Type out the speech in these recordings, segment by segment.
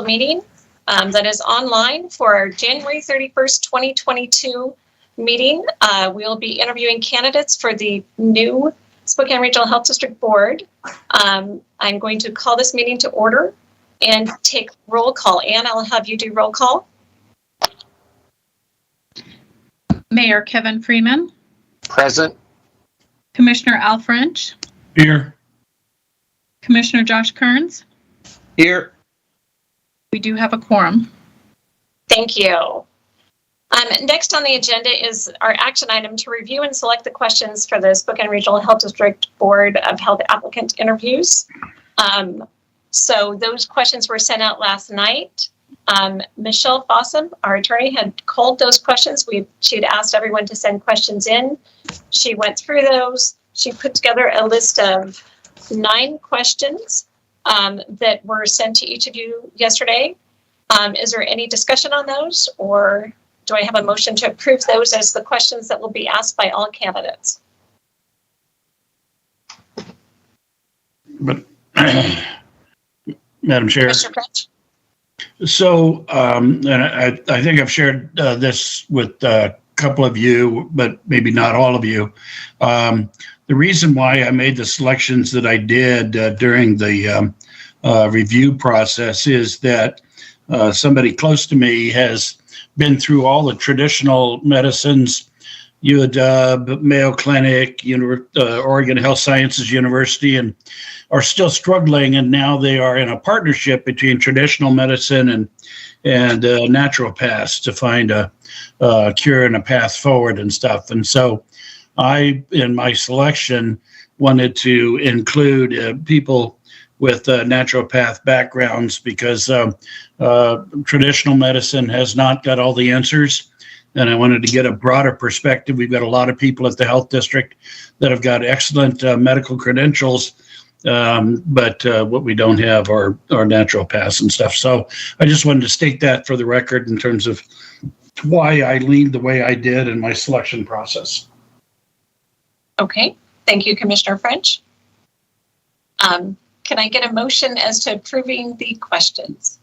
meeting that is online for our January 31st, 2022 meeting. We'll be interviewing candidates for the new Spokane Regional Health District Board. I'm going to call this meeting to order and take roll call. Ann, I'll have you do roll call. Mayor Kevin Freeman. Present. Commissioner Al French. Here. Commissioner Josh Kearns. Here. We do have a quorum. Thank you. Next on the agenda is our action item to review and select the questions for the Spokane Regional Health District Board of Health applicant interviews. So those questions were sent out last night. Michelle Fossum, our attorney, had called those questions. She had asked everyone to send questions in. She went through those. She put together a list of 9 questions that were sent to each of you yesterday. Is there any discussion on those, or do I have a motion to approve those as the questions that will be asked by all candidates? But, Madam Chair. Mr. French? So, and I think I've shared this with a couple of you, but maybe not all of you. The reason why I made the selections that I did during the review process is that somebody close to me has been through all the traditional medicines, UW, Mayo Clinic, Oregon Health Sciences University, and are still struggling. And now they are in a partnership between traditional medicine and naturopaths to find a cure and a path forward and stuff. And so I, in my selection, wanted to include people with naturopath backgrounds because traditional medicine has not got all the answers. And I wanted to get a broader perspective. We've got a lot of people at the health district that have got excellent medical credentials, but what we don't have are naturopaths and stuff. So I just wanted to state that for the record in terms of why I leaned the way I did in my selection process. Okay, thank you, Commissioner French. Can I get a motion as to approving the questions?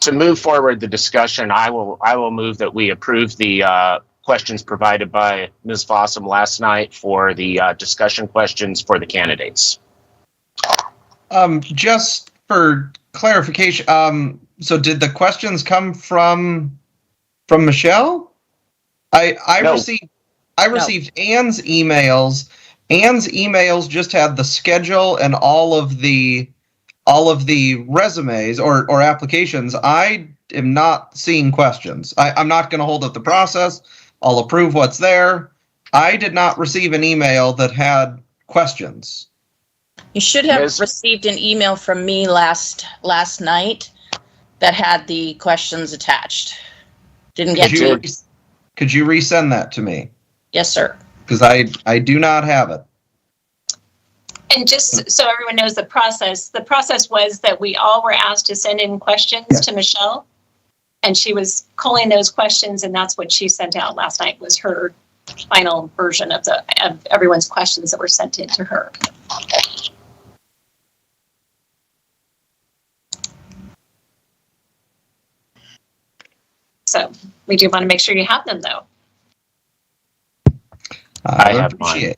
To move forward the discussion, I will move that we approve the questions provided by Ms. Fossum last night for the discussion questions for the candidates. Just for clarification, so did the questions come from Michelle? I No. received Ann's emails. Ann's emails just had the schedule and all of the resumes or applications. I am not seeing questions. I'm not going to hold up the process. I'll approve what's there. I did not receive an email that had questions. You should have received an email from me last night that had the questions attached. Didn't get to it. Could you resend that to me? Yes, sir. Because I do not have it. And just so everyone knows the process was that we all were asked to send in questions to Michelle, and she was calling those questions, and that's what she sent out last night was her final version of everyone's questions that were sent in to her. So we do want to make sure you have them, though. I have mine.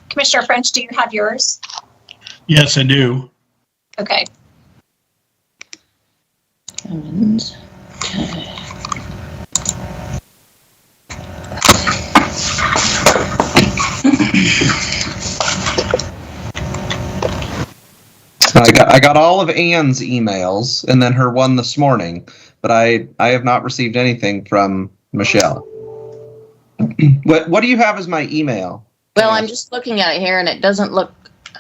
Commissioner French, do you have yours? Yes, I do. Okay. I got all of Ann's emails and then her one this morning, but I have not received anything from Michelle. What do you have as my email? Well, I'm just looking at it here, and it doesn't look.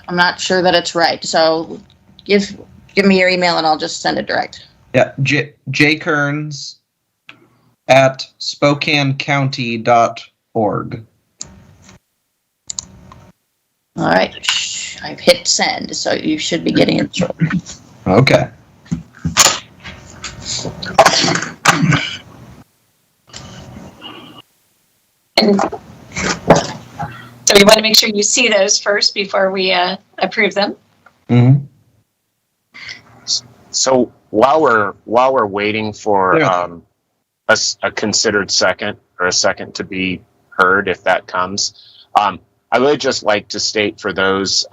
I'm not sure that it's right. So, give me your email, and I'll just send it direct. Yeah, jkearns at SpokaneCounty.org. All right, I've hit send, so you should be getting it shortly. Okay. And so we want to make sure you see those first before we approve them. Mm-hmm. So while we're waiting for Yeah. a considered second or a second to be heard, if that comes, I would just like to state for those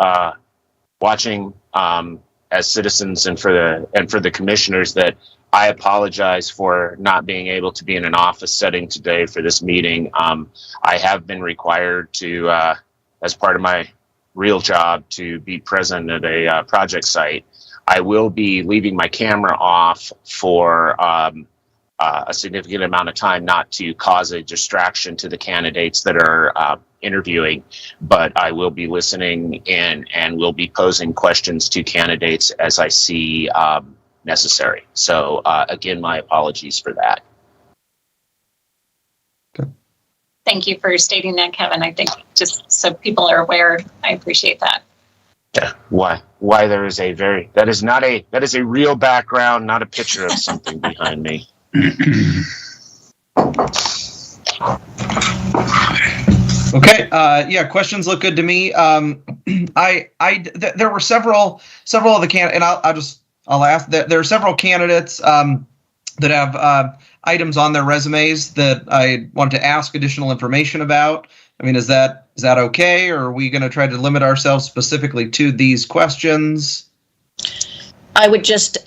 watching as citizens and for the commissioners that I apologize for not being able to be in an office setting today for this meeting. I have been required to, as part of my real job, to be present at a project site. I will be leaving my camera off for a significant amount of time, not to cause a distraction to the candidates that are interviewing, but I will be listening in and will be posing questions to candidates as I see necessary. So again, my apologies for that. Thank you for stating that, Kevin. I think just so people are aware, I appreciate that. Yeah. Why there is that is a real background, not a picture of something behind me. Okay. Yeah. Questions look good to me. There were several of the and I'll ask that there are several candidates that have items on their resumes that I want to ask additional information about. I mean, is that okay, or are we going to try to limit ourselves specifically to these questions? I would just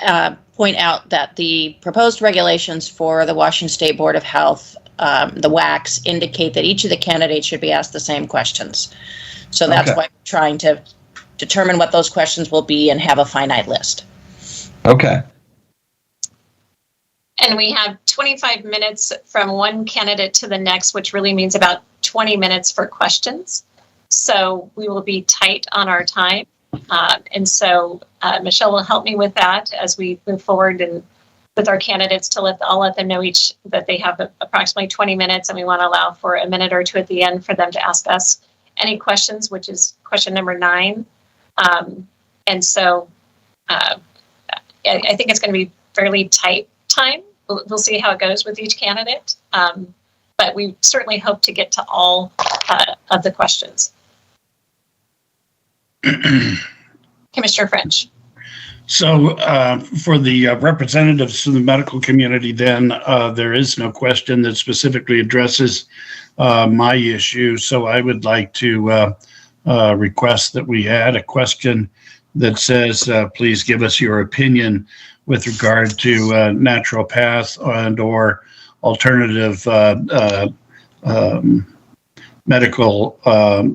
point out that the proposed regulations for the Washington State Board of Health, the WACs, indicate that each of the candidates should be asked the same questions. So that's why we're trying to determine what those questions will be and have a finite list. Okay. And we have 25 minutes from one candidate to the next, which really means about 20 minutes for questions. So we will be tight on our time. And so Michelle will help me with that as we move forward and with our candidates I'll let them know that they have approximately 20 minutes, and we want to allow for a minute or two at the end for them to ask us any questions, which is question number 9. And so I think it's going to be fairly tight time. We'll see how it goes with each candidate. But we certainly hope to get to all of the questions. Commissioner French. So for the representatives from the medical community, then there is no question that specifically addresses my issue. So I would like to request that we add a question that says, please give us your opinion with regard to naturopath and or alternative medical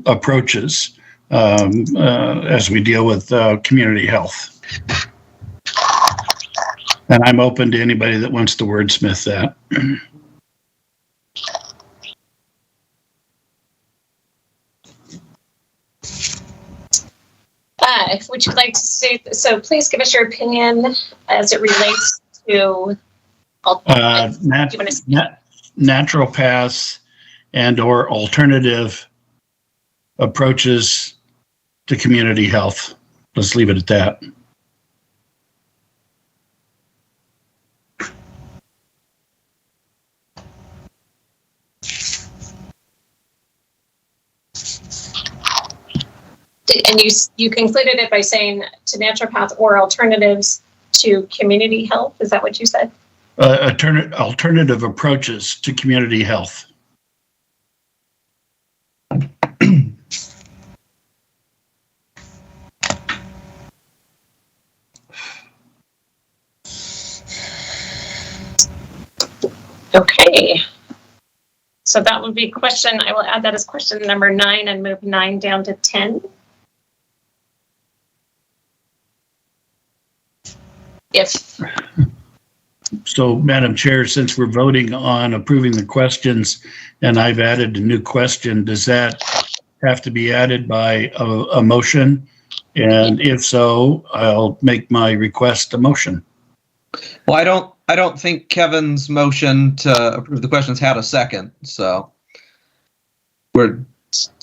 approaches as we deal with community health. And I'm open to anybody that wants to wordsmith that. Would you like to say, so please give us your opinion as it relates to naturopaths and or alternative approaches to community health. Let's leave it at that. And you concluded it by saying to naturopath or alternatives to community health. Is that what you said? Alternative approaches to community health. Okay. So that would be question, I will add that as question number 9 and move 9 down to 10. So, Madam Chair, since we're voting on approving the questions and I've added a new question, does that have to be added by a motion? And if so, I'll make my request a motion. Well, I don't think Kevin's motion to approve the questions had a second, so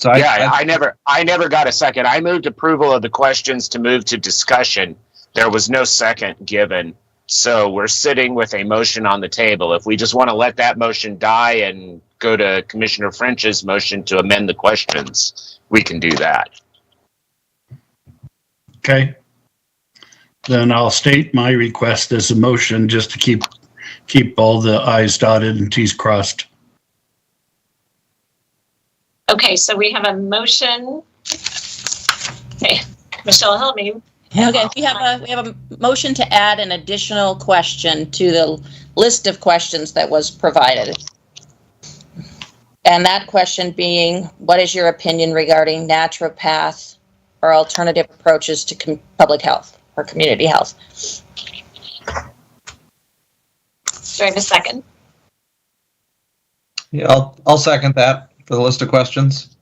I never got a second. I moved approval of the questions to move to discussion. There was no second given. So we're sitting with a motion on the table. If we just want to let that motion die and go to Commissioner French's motion to amend the questions, we can do that. Okay. then I'll state my request as a motion just to keep all the i's dotted and t's crossed. Okay, so we have a motion. Okay, Michelle, help me. Okay, we have a motion to add an additional question to the list of questions that was provided. And that question being, what is your opinion regarding naturopath or alternative approaches to public health or community health? Do I have a second? Yeah, I'll second that for the list of questions.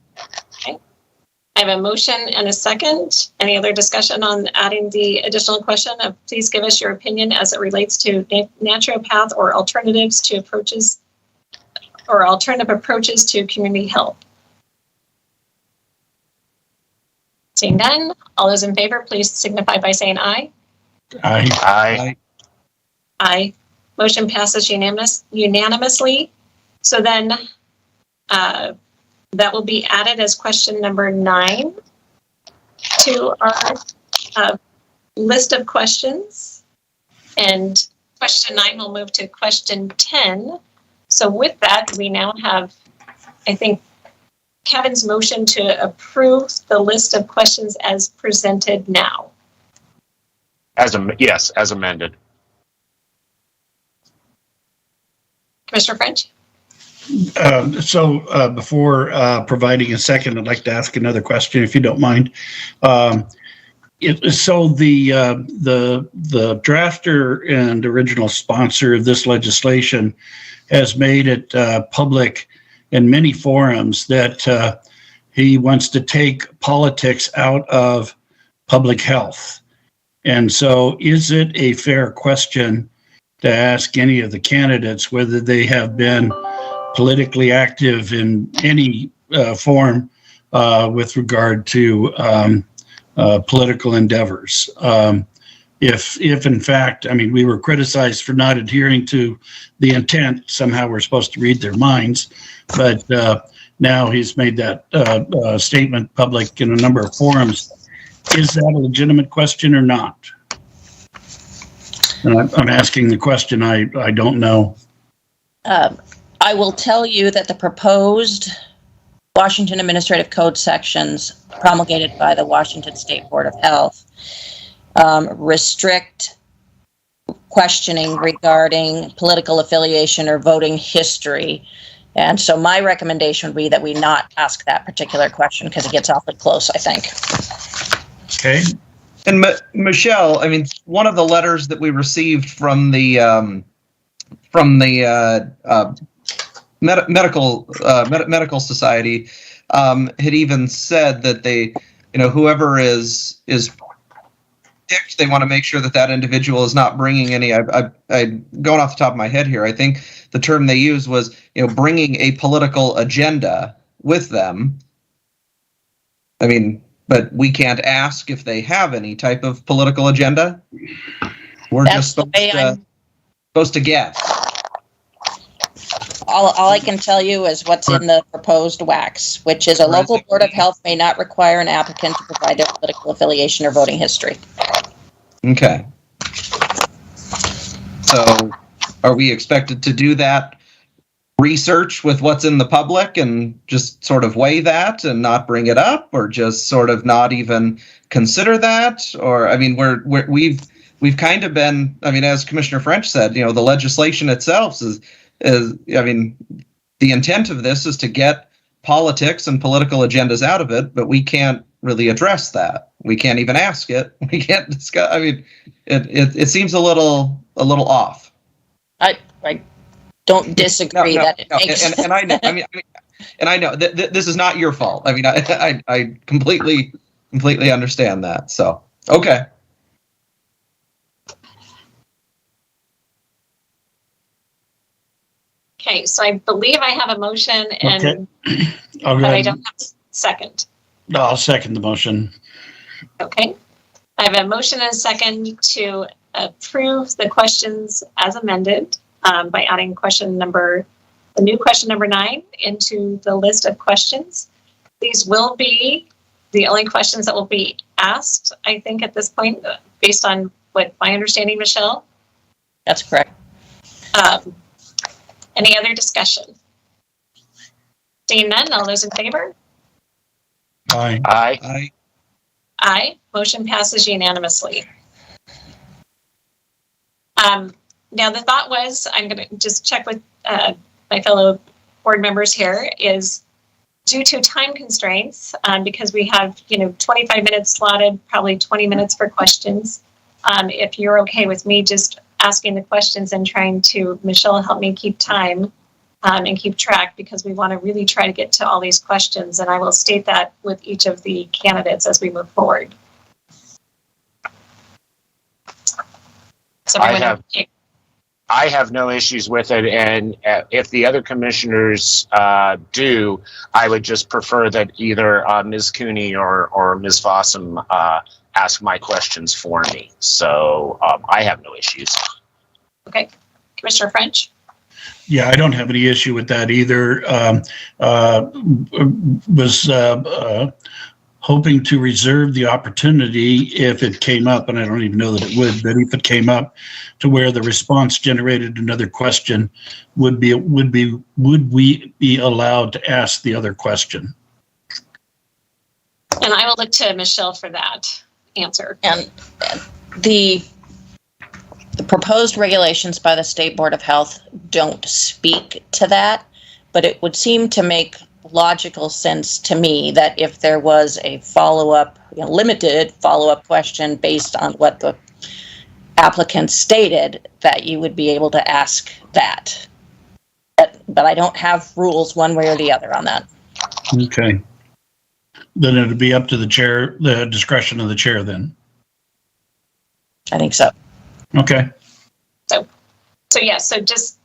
I have a motion and a second. Any other discussion on adding the additional question of please give us your opinion as it relates to naturopath or alternatives to approaches or alternative approaches to community health? Seeing none, all those in favor, please signify by saying aye. Aye. Aye. Aye. Motion passes unanimously. So then that will be added as question number 9 to our list of questions. And question 9 will move to question 10. So with that, we now have, I think, Kevin's motion to approve the list of questions as presented now. Yes, as amended. Commissioner French? So before providing a second, I'd like to ask another question, if you don't mind. So the drafter and original sponsor of this legislation has made it public in many forums that he wants to take politics out of public health. And so is it a fair question to ask any of the candidates whether they have been politically active in any form with regard to political endeavors? If in fact, I mean, we were criticized for not adhering to the intent, somehow we're supposed to read their minds, but now he's made that statement public in a number of forums. Is that a legitimate question or not? And I'm asking the question I don't know. I will tell you that the proposed Washington Administrative Code sections promulgated by the Washington State Board of Health restrict questioning regarding political affiliation or voting history. And so my recommendation would be that we not ask that particular question because it gets awfully close, I think. Okay. And Michelle, I mean, one of the letters that we received from the medical society had even said that they, whoever is picked, they want to make sure that individual is not bringing any. I going off the top of my head here, I think the term they used was, bringing a political agenda with them. I mean, but we can't ask if they have any type of political agenda. We're That's just supposed to guess. All I can tell you is what's in the proposed WACs, which is a local board of health may not require an applicant to provide their political affiliation or voting history. Okay. So are we expected to do that research with what's in the public and just sort of weigh that and not bring it up, or just sort of not even consider that? Or, I mean, we've kind of been, I mean, as Commissioner French said, the legislation itself is, I mean, the intent of this is to get politics and political agendas out of it, but we can't really address that. We can't even ask it. We can't discuss. I mean, it seems a little off. I don't disagree that it makes. And I know. And I know that this is not your fault. I mean, I completely understand that. So okay. Okay, so I believe I have a motion and I'll but I don't have a second. No, I'll second the motion. Okay. I have a motion and a second to approve the questions as amended by adding the new question number 9 into the list of questions. These will be the only questions that will be asked, I think, at this point, based on what my understanding, Michelle? That's correct. Any other discussion? Seeing none, all those in favor? Aye. Aye. Aye. Motion passes unanimously. Now, the thought was, I'm going to just check with my fellow board members here, is due to time constraints, because we have, 25 minutes slotted, probably 20 minutes for questions. If you're okay with me just asking the questions and trying to, Michelle, help me keep time and keep track, because we want to really try to get to all these questions. And I will state that with each of the candidates as we move forward. So I have no issues with it, and if the other commissioners do, I would just prefer that either Ms. Cooney or Ms. Fossum ask my questions for me. So I have no issues. Okay. Commissioner French? Yeah, I don't have any issue with that either. Was hoping to reserve the opportunity if it came up, and I don't even know that it would, but if it came up to where the response generated another question, would we be allowed to ask the other question? And I will look to Michelle for that answer. And the proposed regulations by the State Board of Health don't speak to that, but it would seem to make logical sense to me that if there was a follow-up, limited follow-up question based on what the applicant stated, that you would be able to ask that. But I don't have rules one way or the other on that. Okay. Then it would be up to the chair, the discretion of the chair then. I think so. Okay. So yes, so just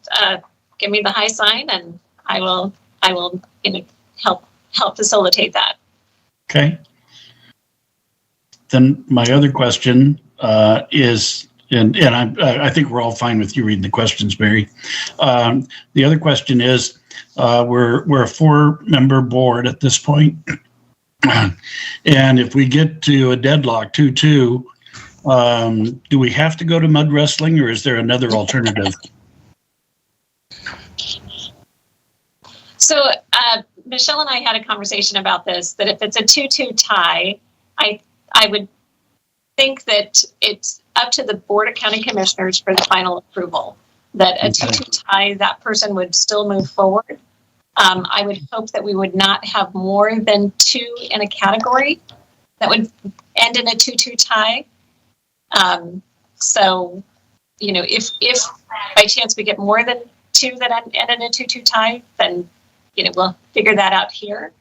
give me the high sign and I will help facilitate that. Okay. Then my other question is, and I think we're all fine with you reading the questions, Mary. The other question is, we're a 4-member board at this point, and if we get to a deadlock 2-2, do we have to go to mud wrestling, or is there another alternative? So Michelle and I had a conversation about this, that if it's a 2-2 tie, I would think that it's up to the Board of County Commissioners for the final approval. That a 2-2 tie, that person would still move forward. I would hope that we would not have more than 2 in a category that would end in a 2-2 tie. So, if by chance we get more than 2 that end in a 2-2 tie, then we'll figure that out here.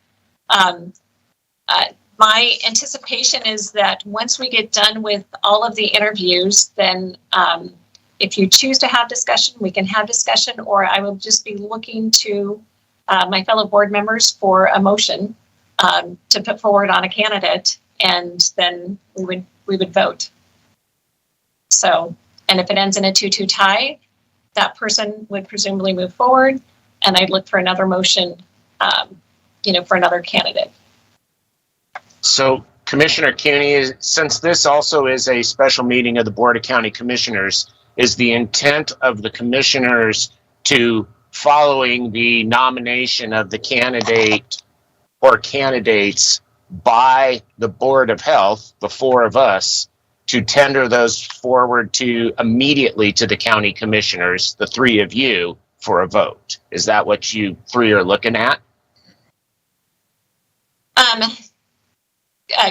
My anticipation is that once we get done with all of the interviews, then if you choose to have discussion, we can have discussion, or I will just be looking to my fellow board members for a motion to put forward on a candidate, and then we would vote. So, and if it ends in a 2-2 tie, that person would presumably move forward, and I'd look for another motion, for another candidate. So, Commissioner Cooney, since this also is a special meeting of the Board of County Commissioners, is the intent of the commissioners to, following the nomination of the candidate or candidates by the Board of Health, the 4 of us, to tender those forward immediately to the county commissioners, the 3 of you, for a vote? Is that what you 3 are looking at?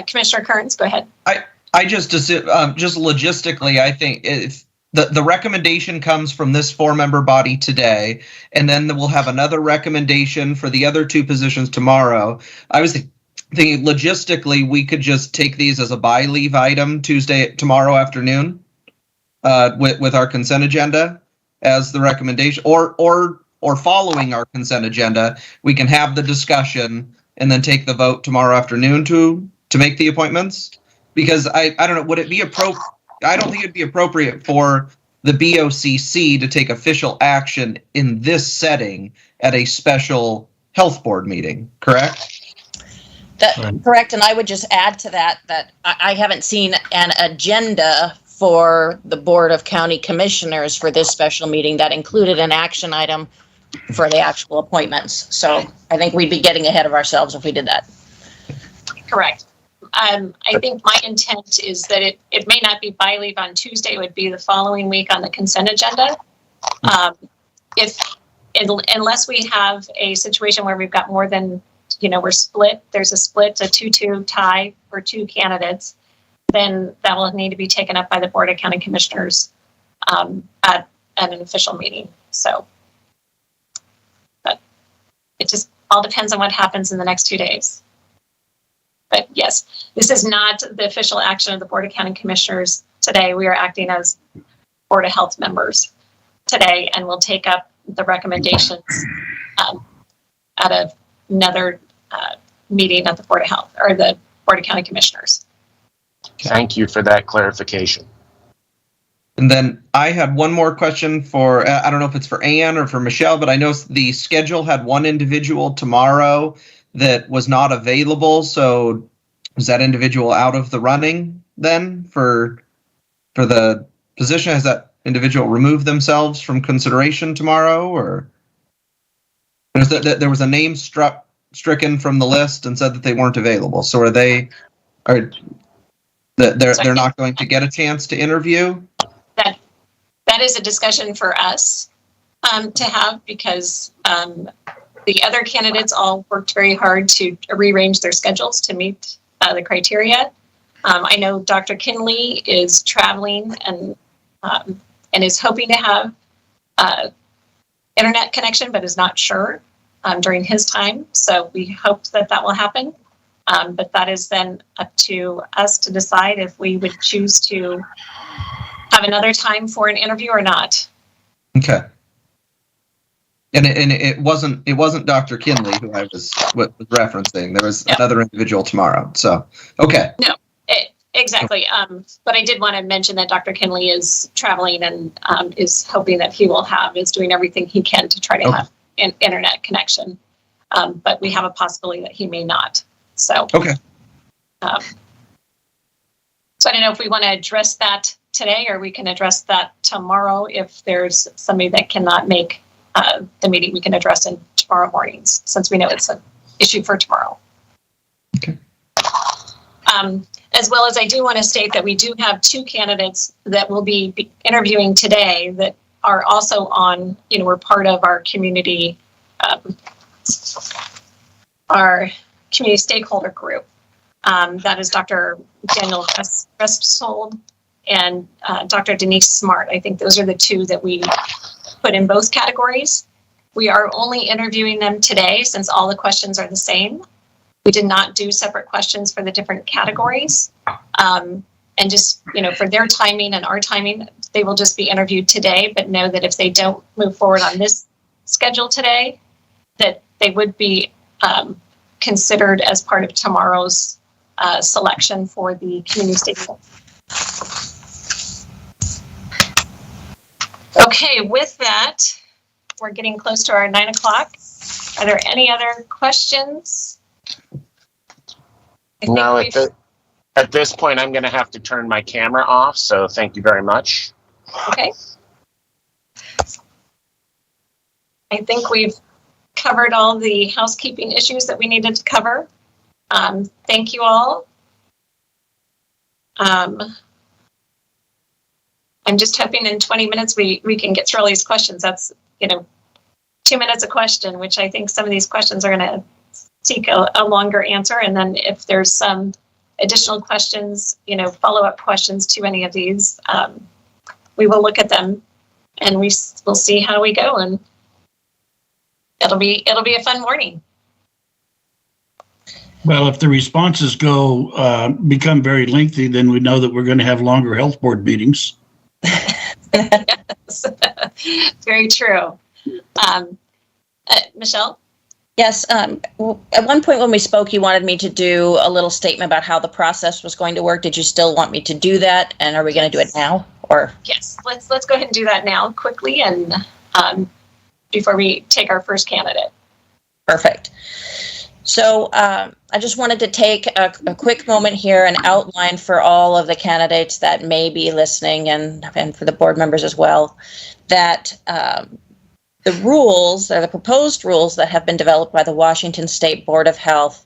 Commissioner Kearns, go ahead. I just logistically, I think if the recommendation comes from this 4-member body today, and then we'll have another recommendation for the other 2 positions tomorrow. I was thinking logistically, we could just take these as a by-leave item tomorrow afternoon, with our consent agenda as the recommendation, or following our consent agenda, we can have the discussion and then take the vote tomorrow afternoon to make the appointments. Because I don't know, would it be appropriate? I don't think it'd be appropriate for the BOCC to take official action in this setting at a special health board meeting, correct? Correct, and I would just add to that I haven't seen an agenda for the Board of County Commissioners for this special meeting that included an action item for the actual appointments. So I think we'd be getting ahead of ourselves if we did that. Correct. I think my intent is that it may not be by leave on Tuesday, it would be the following week on the consent agenda. Unless we have a situation where we've got more than, we're split, there's a split, a 2-2 tie for two candidates, then that will need to be taken up by the Board of County Commissioners at an official meeting. So, but it just all depends on what happens in the next 2 days. But yes, this is not the official action of the Board of County Commissioners today. We are acting as Board of Health members today, and we'll take up the recommendations at another meeting at the Board of Health or the Board of County Commissioners. Thank you for that clarification. And then I had one more question for, I don't know if it's for Ann or for Michelle, but I know the schedule had one individual tomorrow that was not available. So is that individual out of the running then for the position? Has that individual removed themselves from consideration tomorrow, or there was a name stricken from the list and said that they weren't available? So they're not going to get a chance to interview? That is a discussion for us to have, because the other candidates all worked very hard to rearrange their schedules to meet the criteria. I know Dr. Kinley is traveling and is hoping to have internet connection, but is not sure during his time. So we hope that will happen. But that is then up to us to decide if we would choose to have another time for an interview or not. Okay. And it wasn't Dr. Kinley who I was referencing. There was another individual tomorrow. So, okay. No, exactly. But I did want to mention that Dr. Kinley is traveling and is hoping that is doing everything he can to try to have an internet connection. But we have a possibility that he may not. So, okay. So I don't know if we want to address that today, or we can address that tomorrow. If there's somebody that cannot make the meeting, we can address it tomorrow mornings, since we know it's an issue for tomorrow. Okay. As well as I do want to state that we do have two candidates that will be interviewing today that are also on, we're part of our community, stakeholder group. That is Dr. Daniel Restsold and Dr. Denise Smart. I think those are the two that we put in both categories. We are only interviewing them today since all the questions are the same. We did not do separate questions for the different categories. And just, for their timing and our timing, they will just be interviewed today, but know that if they don't move forward on this schedule today, that they would be considered as part of tomorrow's selection for the community stakeholder. Okay, with that, we're getting close to our 9 o'clock. Are there any other questions? No, at this point, I'm going to have to turn my camera off, so thank you very much. Okay. I think we've covered all the housekeeping issues that we needed to cover. Thank you all. I'm just hoping in 20 minutes we can get through all these questions. That's, 2 minutes a question, which I think some of these questions are going to seek a longer answer. And then if there's some additional questions, follow-up questions to any of these, we will look at them and we'll see how we go. And it'll be a fun morning. Well, if the responses become very lengthy, then we know that we're going to have longer health board meetings. Yes. Very true. Michelle? Yes. At one point when we spoke, you wanted me to do a little statement about how the process was going to work. Did you still want me to do that? And are we going to do it now? Or yes, let's go ahead and do that now quickly, and before we take our first candidate. Perfect. So I just wanted to take a quick moment here and outline for all of the candidates that may be listening and for the board members as well, that the rules, or the proposed rules that have been developed by the Washington State Board of Health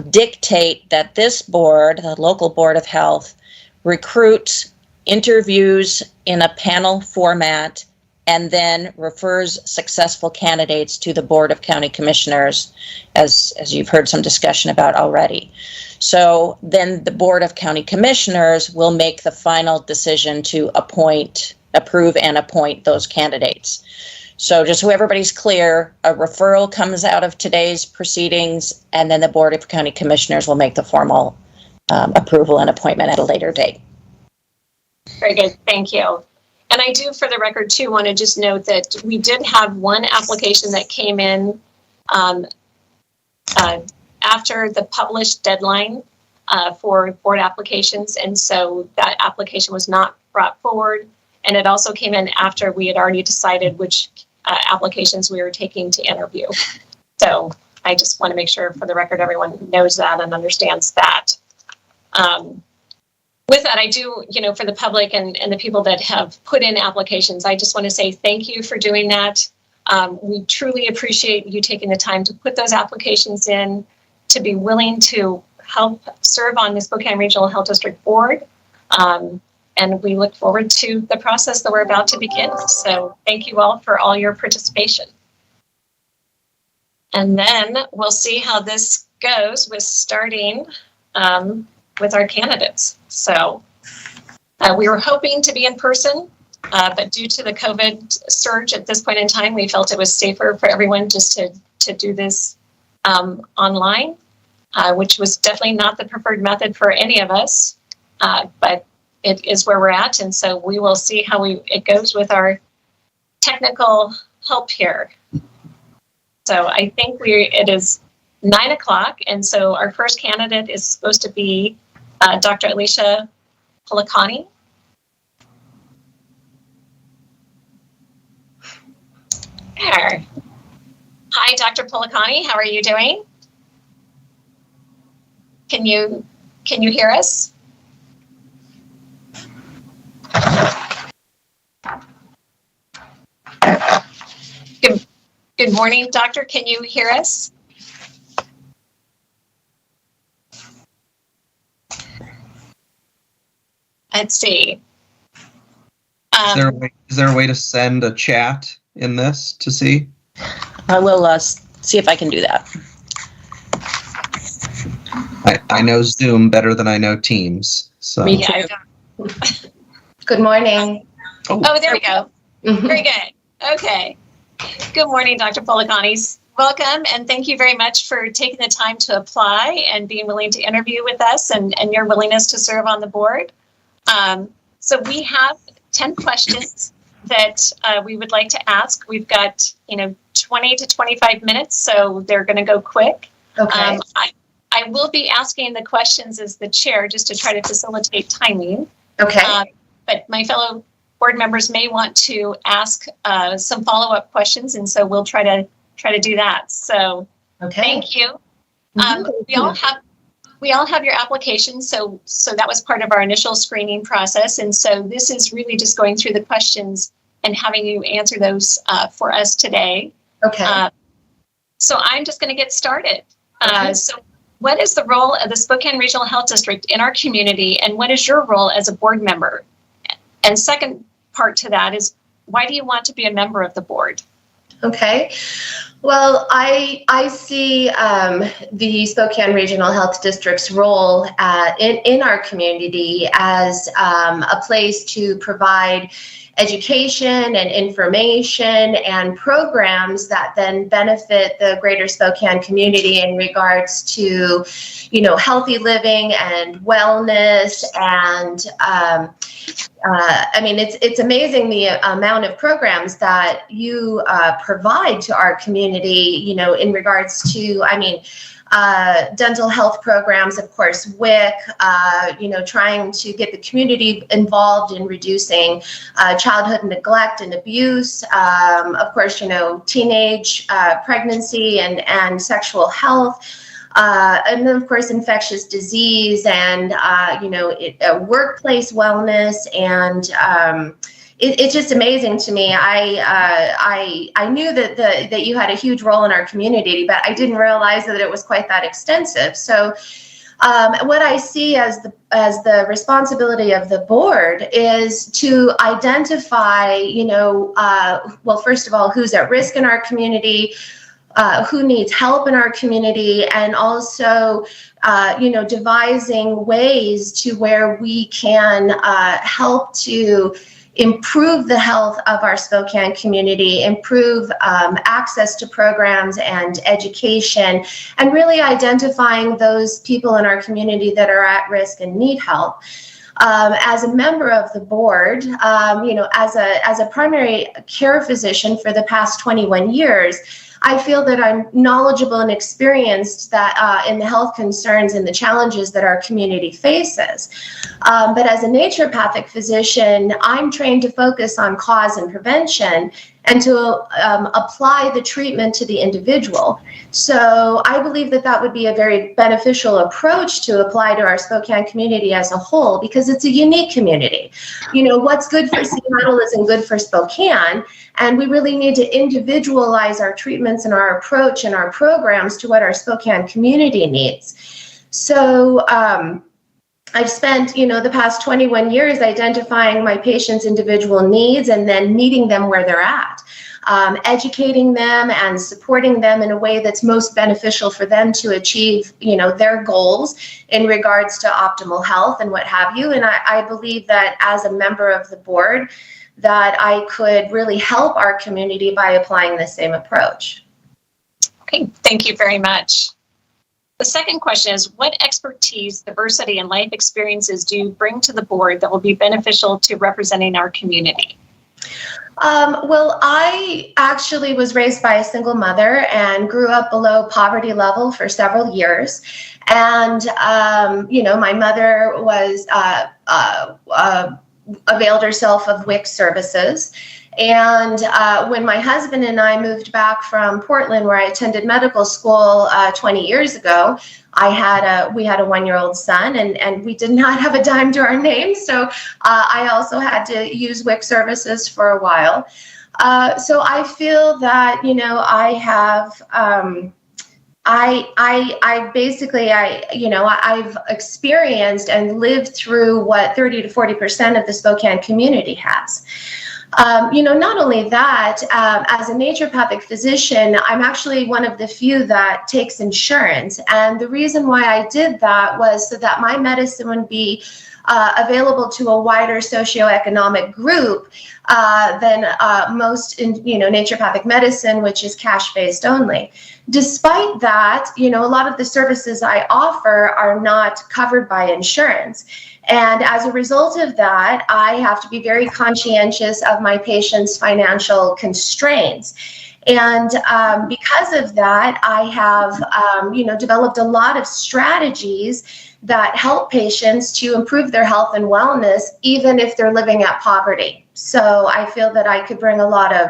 dictate that this board, the local Board of Health, recruits, interviews in a panel format, and then refers successful candidates to the Board of County Commissioners, as you've heard some discussion about already. So then the Board of County Commissioners will make the final decision to approve and appoint those candidates. So just so everybody's clear, a referral comes out of today's proceedings, and then the Board of County Commissioners will make the formal approval and appointment at a later date. Very good. Thank you. And I do, for the record, too, want to just note that we did have one application that came in after the published deadline for board applications. And so that application was not brought forward. And it also came in after we had already decided which applications we were taking to interview. So I just want to make sure, for the record, everyone knows that and understands that. With that, I do, for the public and the people that have put in applications, I just want to say thank you for doing that. We truly appreciate you taking the time to put those applications in, to be willing to help serve on the Spokane Regional Health District Board. And we look forward to the process that we're about to begin. So thank you all for all your participation. And then we'll see how this goes with starting with our candidates. So we were hoping to be in person, but due to the COVID surge at this point in time, we felt it was safer for everyone just to do this online, which was definitely not the preferred method for any of us, but it is where we're at. And so we will see how it goes with our technical help here. So I think it is 9 o'clock. And so our first candidate is supposed to be Dr. Alicia Policani. There. Hi, Dr. Policani. How are you doing? Can you hear us? Good morning, doctor. Can you hear us? Let's see. Is there a way to send a chat in this to see? I will see if I can do that. I know Zoom better than I know Teams. So. Me Yeah, too. Good morning. Oh, there we go. Mhm. Very good. Okay. Good morning, Dr. Policani. Welcome, and thank you very much for taking the time to apply and being willing to interview with us and your willingness to serve on the board. So we have 10 questions that we would like to ask. We've got, 20 to 25 minutes, so they're going to go quick. Okay. I will be asking the questions as the chair just to try to facilitate timing. Okay. But my fellow board members may want to ask some follow-up questions, and so we'll try to do that. So Okay. thank you. Mhm. We all have your application, so that was part of our initial screening process, and so this is really just going through the questions and having you answer those for us today. Okay. So I'm just going to get started. Okay. So what is the role of the Spokane Regional Health District in our community, and what is your role as a board member? And second part to that is, why do you want to be a member of the board? Okay. Well, I see the Spokane Regional Health District's role in our community as a place to provide education and information and programs that then benefit the greater Spokane community in regards to, healthy living and wellness and I mean, it's amazing the amount of programs that you provide to our community, you know, in regards to, I mean, dental health programs, of course, WIC, you know, trying to get the community involved in reducing childhood neglect and abuse. Of course, you know, teenage pregnancy and sexual health. And then, of course, infectious disease and, you know, workplace wellness. And it's just amazing to me. I knew that you had a huge role in our community, but I didn't realize that it was quite that extensive. So what I see as the responsibility of the board is to identify, you know, well, first of all, who's at risk in our community, who needs help in our community, and also, you know, devising ways to where we can help to improve the health of our Spokane community, improve access to programs and education, and really identifying those people in our community that are at risk and need help. As a member of the board, you know, as a primary care physician for the past 21 years, I feel that I'm knowledgeable and experienced that in the health concerns and the challenges that our community faces. But as a naturopathic physician, I'm trained to focus on cause and prevention and to apply the treatment to the individual. So I believe that would be a very beneficial approach to apply to our Spokane community as a whole, because it's a unique community. You know, what's good for Seattle isn't good for Spokane, and we really need to individualize our treatments and our approach and our programs to what our Spokane community needs. So I've spent, you know, the past 21 years identifying my patients' individual needs and then meeting them where they're at, educating them and supporting them in a way that's most beneficial for them to achieve, you know, their goals in regards to optimal health and what have you. And I believe that as a member of the board, that I could really help our community by applying the same approach. Okay, thank you very much. The second question is, what expertise, diversity, and life experiences do you bring to the board that will be beneficial to representing our community? Well, I actually was raised by a single mother and grew up below poverty level for several years. And, you know, my mother was availed herself of WIC services. And when my husband and I moved back from Portland, where I attended medical school 20 years ago, we had a 1-year-old son, and we did not have a dime to our name. So I also had to use WIC services for a while. So I feel that, you know, I have, I've experienced and lived through what 30 to 40% of the Spokane community has. You know, not only that, as a naturopathic physician, I'm actually one of the few that takes insurance. And the reason why I did that was so that my medicine would be available to a wider socioeconomic group than most in, you know, naturopathic medicine, which is cash-based only. Despite that, you know, a lot of the services I offer are not covered by insurance. And as a result of that, I have to be very conscientious of my patients' financial constraints. And because of that, I have, you know, developed a lot of strategies that help patients to improve their health and wellness, even if they're living at poverty. So I feel that I could bring a lot of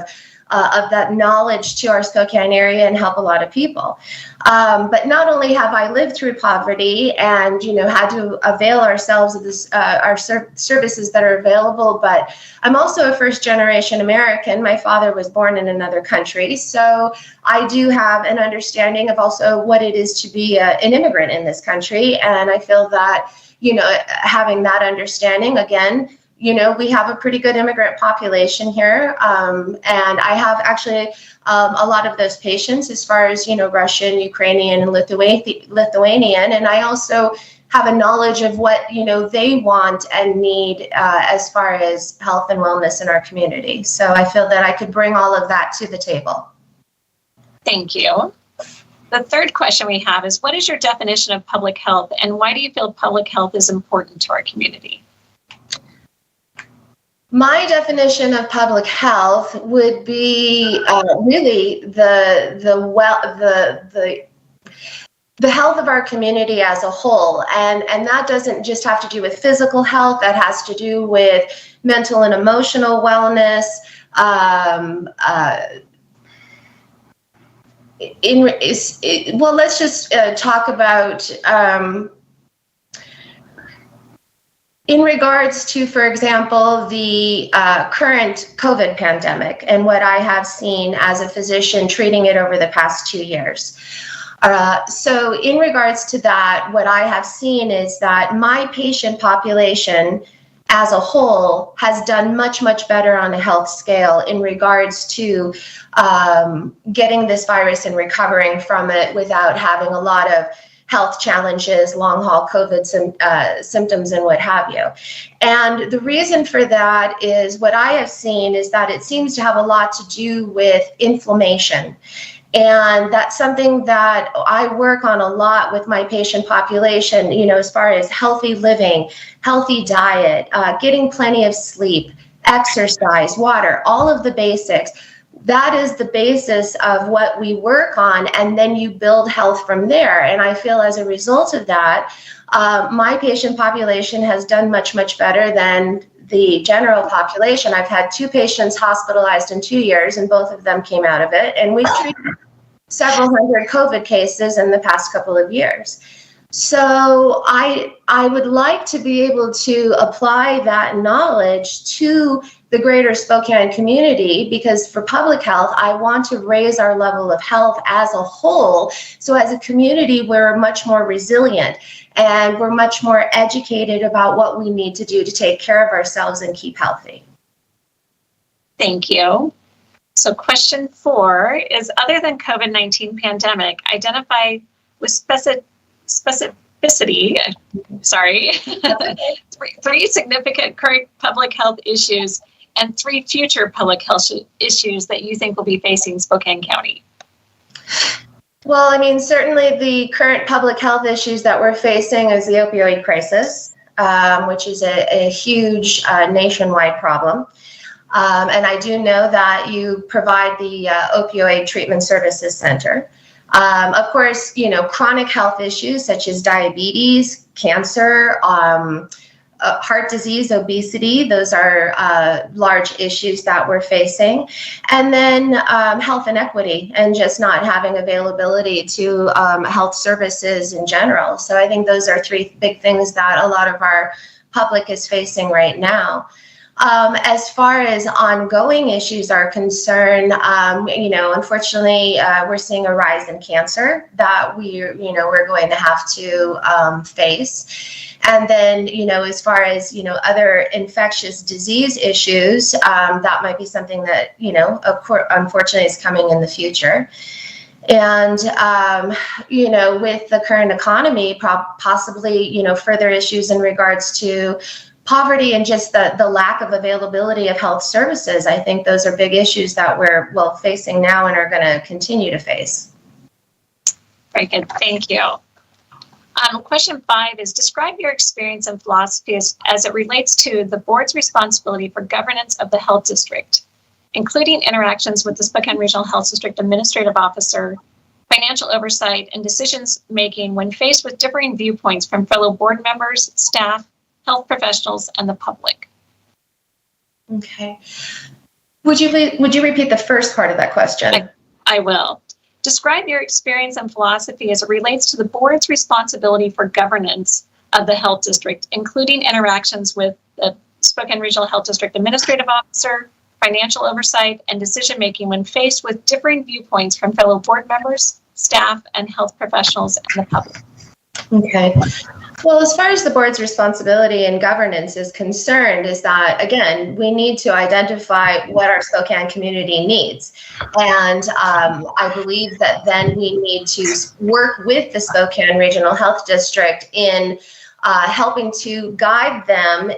that knowledge to our Spokane area and help a lot of people. But not only have I lived through poverty and, you know, had to avail ourselves of this, our services that are available, but I'm also a first-generation American. My father was born in another country, so I do have an understanding of also what it is to be an immigrant in this country. And I feel that, you know, having that understanding, again, you know, we have a pretty good immigrant population here. And I have actually a lot of those patients as far as, you know, Russian, Ukrainian, and Lithuanian. And I also have a knowledge of what, you know, they want and need as far as health and wellness in our community. So I feel that I could bring all of that to the table. Thank you. The third question we have is, what is your definition of public health, and why do you feel public health is important to our community? My definition of public health would be really the health of our community as a whole, and that doesn't just have to do with physical health. That has to do with mental and emotional wellness. Let's just talk about. In regards to, for example, the current COVID pandemic and what I have seen as a physician treating it over the past 2 years. So in regards to that, what I have seen is that my patient population as a whole has done much, much better on a health scale in regards to getting this virus and recovering from it without having a lot of health challenges, long haul COVID symptoms, and what have you. And the reason for that is what I have seen is that it seems to have a lot to do with inflammation. And that's something that I work on a lot with my patient population, as far as healthy living, healthy diet, getting plenty of sleep, exercise, water, all of the basics. That is the basis of what we work on, and then you build health from there. And I feel as a result of that, my patient population has done much, much better than the general population. I've had 2 patients hospitalized in 2 years, and both of them came out of it. And we've treated several hundred COVID cases in the past couple of years. So I would like to be able to apply that knowledge to the greater Spokane community, because for public health, I want to raise our level of health as a whole. So as a community, we're much more resilient and we're much more educated about what we need to do to take care of ourselves and keep healthy. Thank you. So question 4 is, other than COVID-19 pandemic, identify with specificity, 3 significant current public health issues and 3 future public health issues that you think will be facing Spokane County. Well, I mean, certainly the current public health issues that we're facing is the opioid crisis, which is a huge nationwide problem. And I do know that you provide the Opioid Treatment Services Center. Of course, chronic health issues such as diabetes, cancer, heart disease, obesity, those are large issues that we're facing. And then health inequity and just not having availability to health services in general. So I think those are 3 big things that a lot of our public is facing right now. As far as ongoing issues are concerned, unfortunately, we're seeing a rise in cancer that we're going to have to face. And then, as far as, other infectious disease issues, that might be something that, of course, unfortunately is coming in the future. And, with the current economy, possibly, further issues in regards to poverty and just the lack of availability of health services. I think those are big issues that we're facing now and are going to continue to face. Very good. Thank you. Question 5 is, describe your experience and philosophy as it relates to the board's responsibility for governance of the health district, including interactions with the Spokane Regional Health District Administrative Officer, financial oversight, and decisions making when faced with differing viewpoints from fellow board members, staff, health professionals, and the public. Okay. Would you repeat the first part of that question? I will. Describe your experience and philosophy as it relates to the board's responsibility for governance of the health district, including interactions with the Spokane Regional Health District Administrative Officer, financial oversight, and decision-making when faced with differing viewpoints from fellow board members, staff, and health professionals, and the public. Okay. Well, as far as the board's responsibility and governance is concerned, is that, again, we need to identify what our Spokane community needs. And I believe that then we need to work with the Spokane Regional Health District in helping to guide them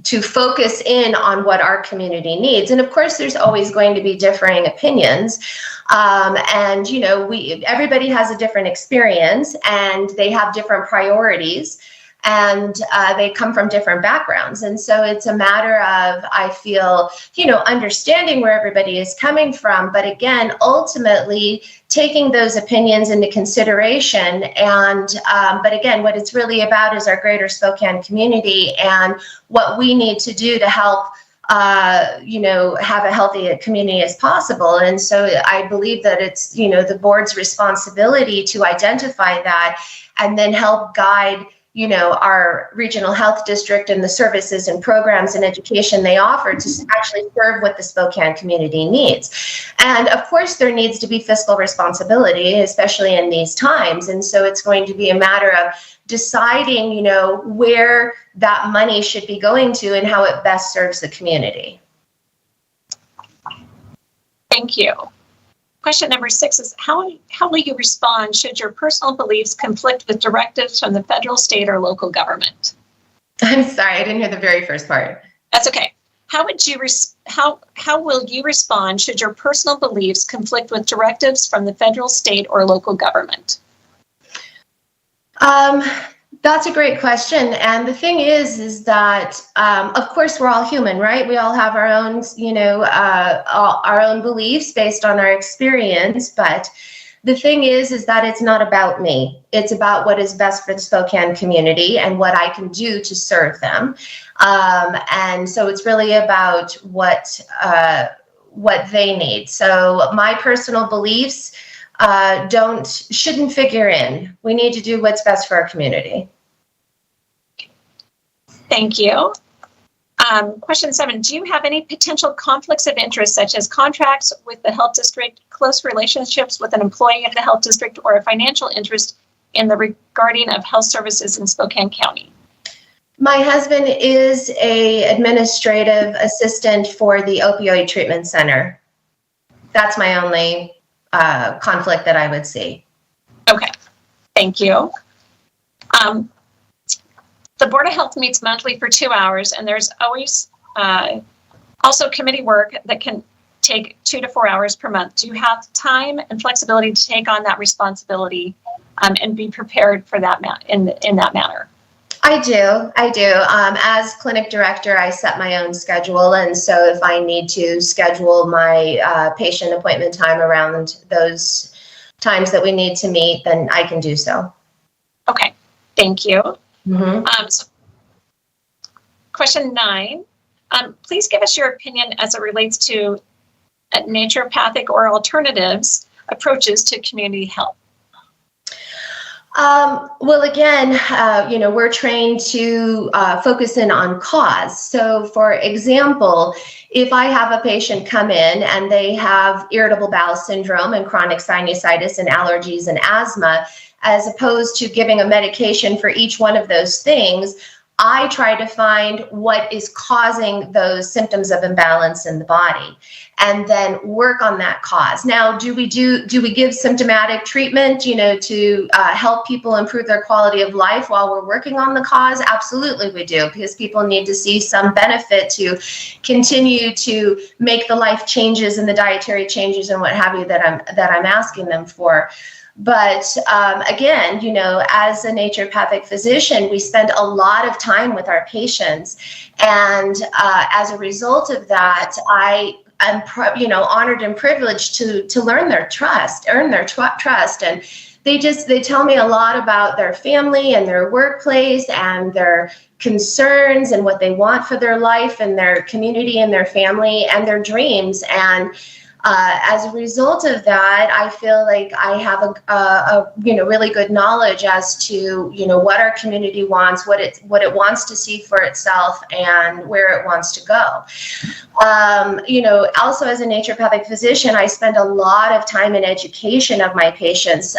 to focus in on what our community needs. And of course, there's always going to be differing opinions. And, everybody has a different experience and they have different priorities. and they come from different backgrounds. And so it's a matter of, I feel, understanding where everybody is coming from, but again, ultimately taking those opinions into consideration. And but again, what it's really about is our greater Spokane community and what we need to do to help have a healthy community as possible. And so I believe that it's, the board's responsibility to identify that and then help guide, our regional health district and the services and programs and education they offer to actually serve what the Spokane community needs. And of course, there needs to be fiscal responsibility, especially in these times. And so it's going to be a matter of deciding, where that money should be going to and how it best serves the community. Thank you. Question number 6 is, how will you respond should your personal beliefs conflict with directives from the federal, state, or local government? I'm sorry, I didn't hear the very first part. That's okay. How will you respond should your personal beliefs conflict with directives from the federal, state, or local government? That's a great question. And the thing is that, of course, we're all human, right? We all have our own, our own beliefs based on our experience. But the thing is that it's not about me. It's about what is best for the Spokane community and what I can do to serve them. And so it's really about what they need. So my personal beliefs shouldn't figure in. We need to do what's best for our community. Thank you. Question 7, do you have any potential conflicts of interest, such as contracts with the health district, close relationships with an employee of the health district, or a financial interest in the regarding of health services in Spokane County? My husband is an administrative assistant for the opioid treatment center. That's my only conflict that I would see. Okay, thank you. The Board of Health meets monthly for 2 hours, and there's always also committee work that can take 2 to 4 hours per month. Do you have time and flexibility to take on that responsibility and be prepared for that in that manner? I do. As clinic director, I set my own schedule. And so if I need to schedule my patient appointment time around those times that we need to meet, then I can do so. Okay, thank you. Mm-hmm. So question 9, please give us your opinion as it relates to naturopathic or alternatives approaches to community health. Well, again, we're trained to focus in on cause. So, for example, if I have a patient come in and they have irritable bowel syndrome and chronic sinusitis and allergies and asthma, as opposed to giving a medication for each one of those things, I try to find what is causing those symptoms of imbalance in the body and then work on that cause. Now, do we give symptomatic treatment, to help people improve their quality of life while we're working on the cause? Absolutely we do, because people need to see some benefit to continue to make the life changes and the dietary changes and what have you that I'm asking them for. But again, as a naturopathic physician, we spend a lot of time with our patients. And as a result of that, I am honored and privileged to earn their trust. And they tell me a lot about their family and their workplace and their concerns and what they want for their life and their community and their family and their dreams. And as a result of that, I feel like I have a really good knowledge as to what our community wants, what it wants to see for itself, and where it wants to go. Also as a naturopathic physician, I spend a lot of time in education of my patients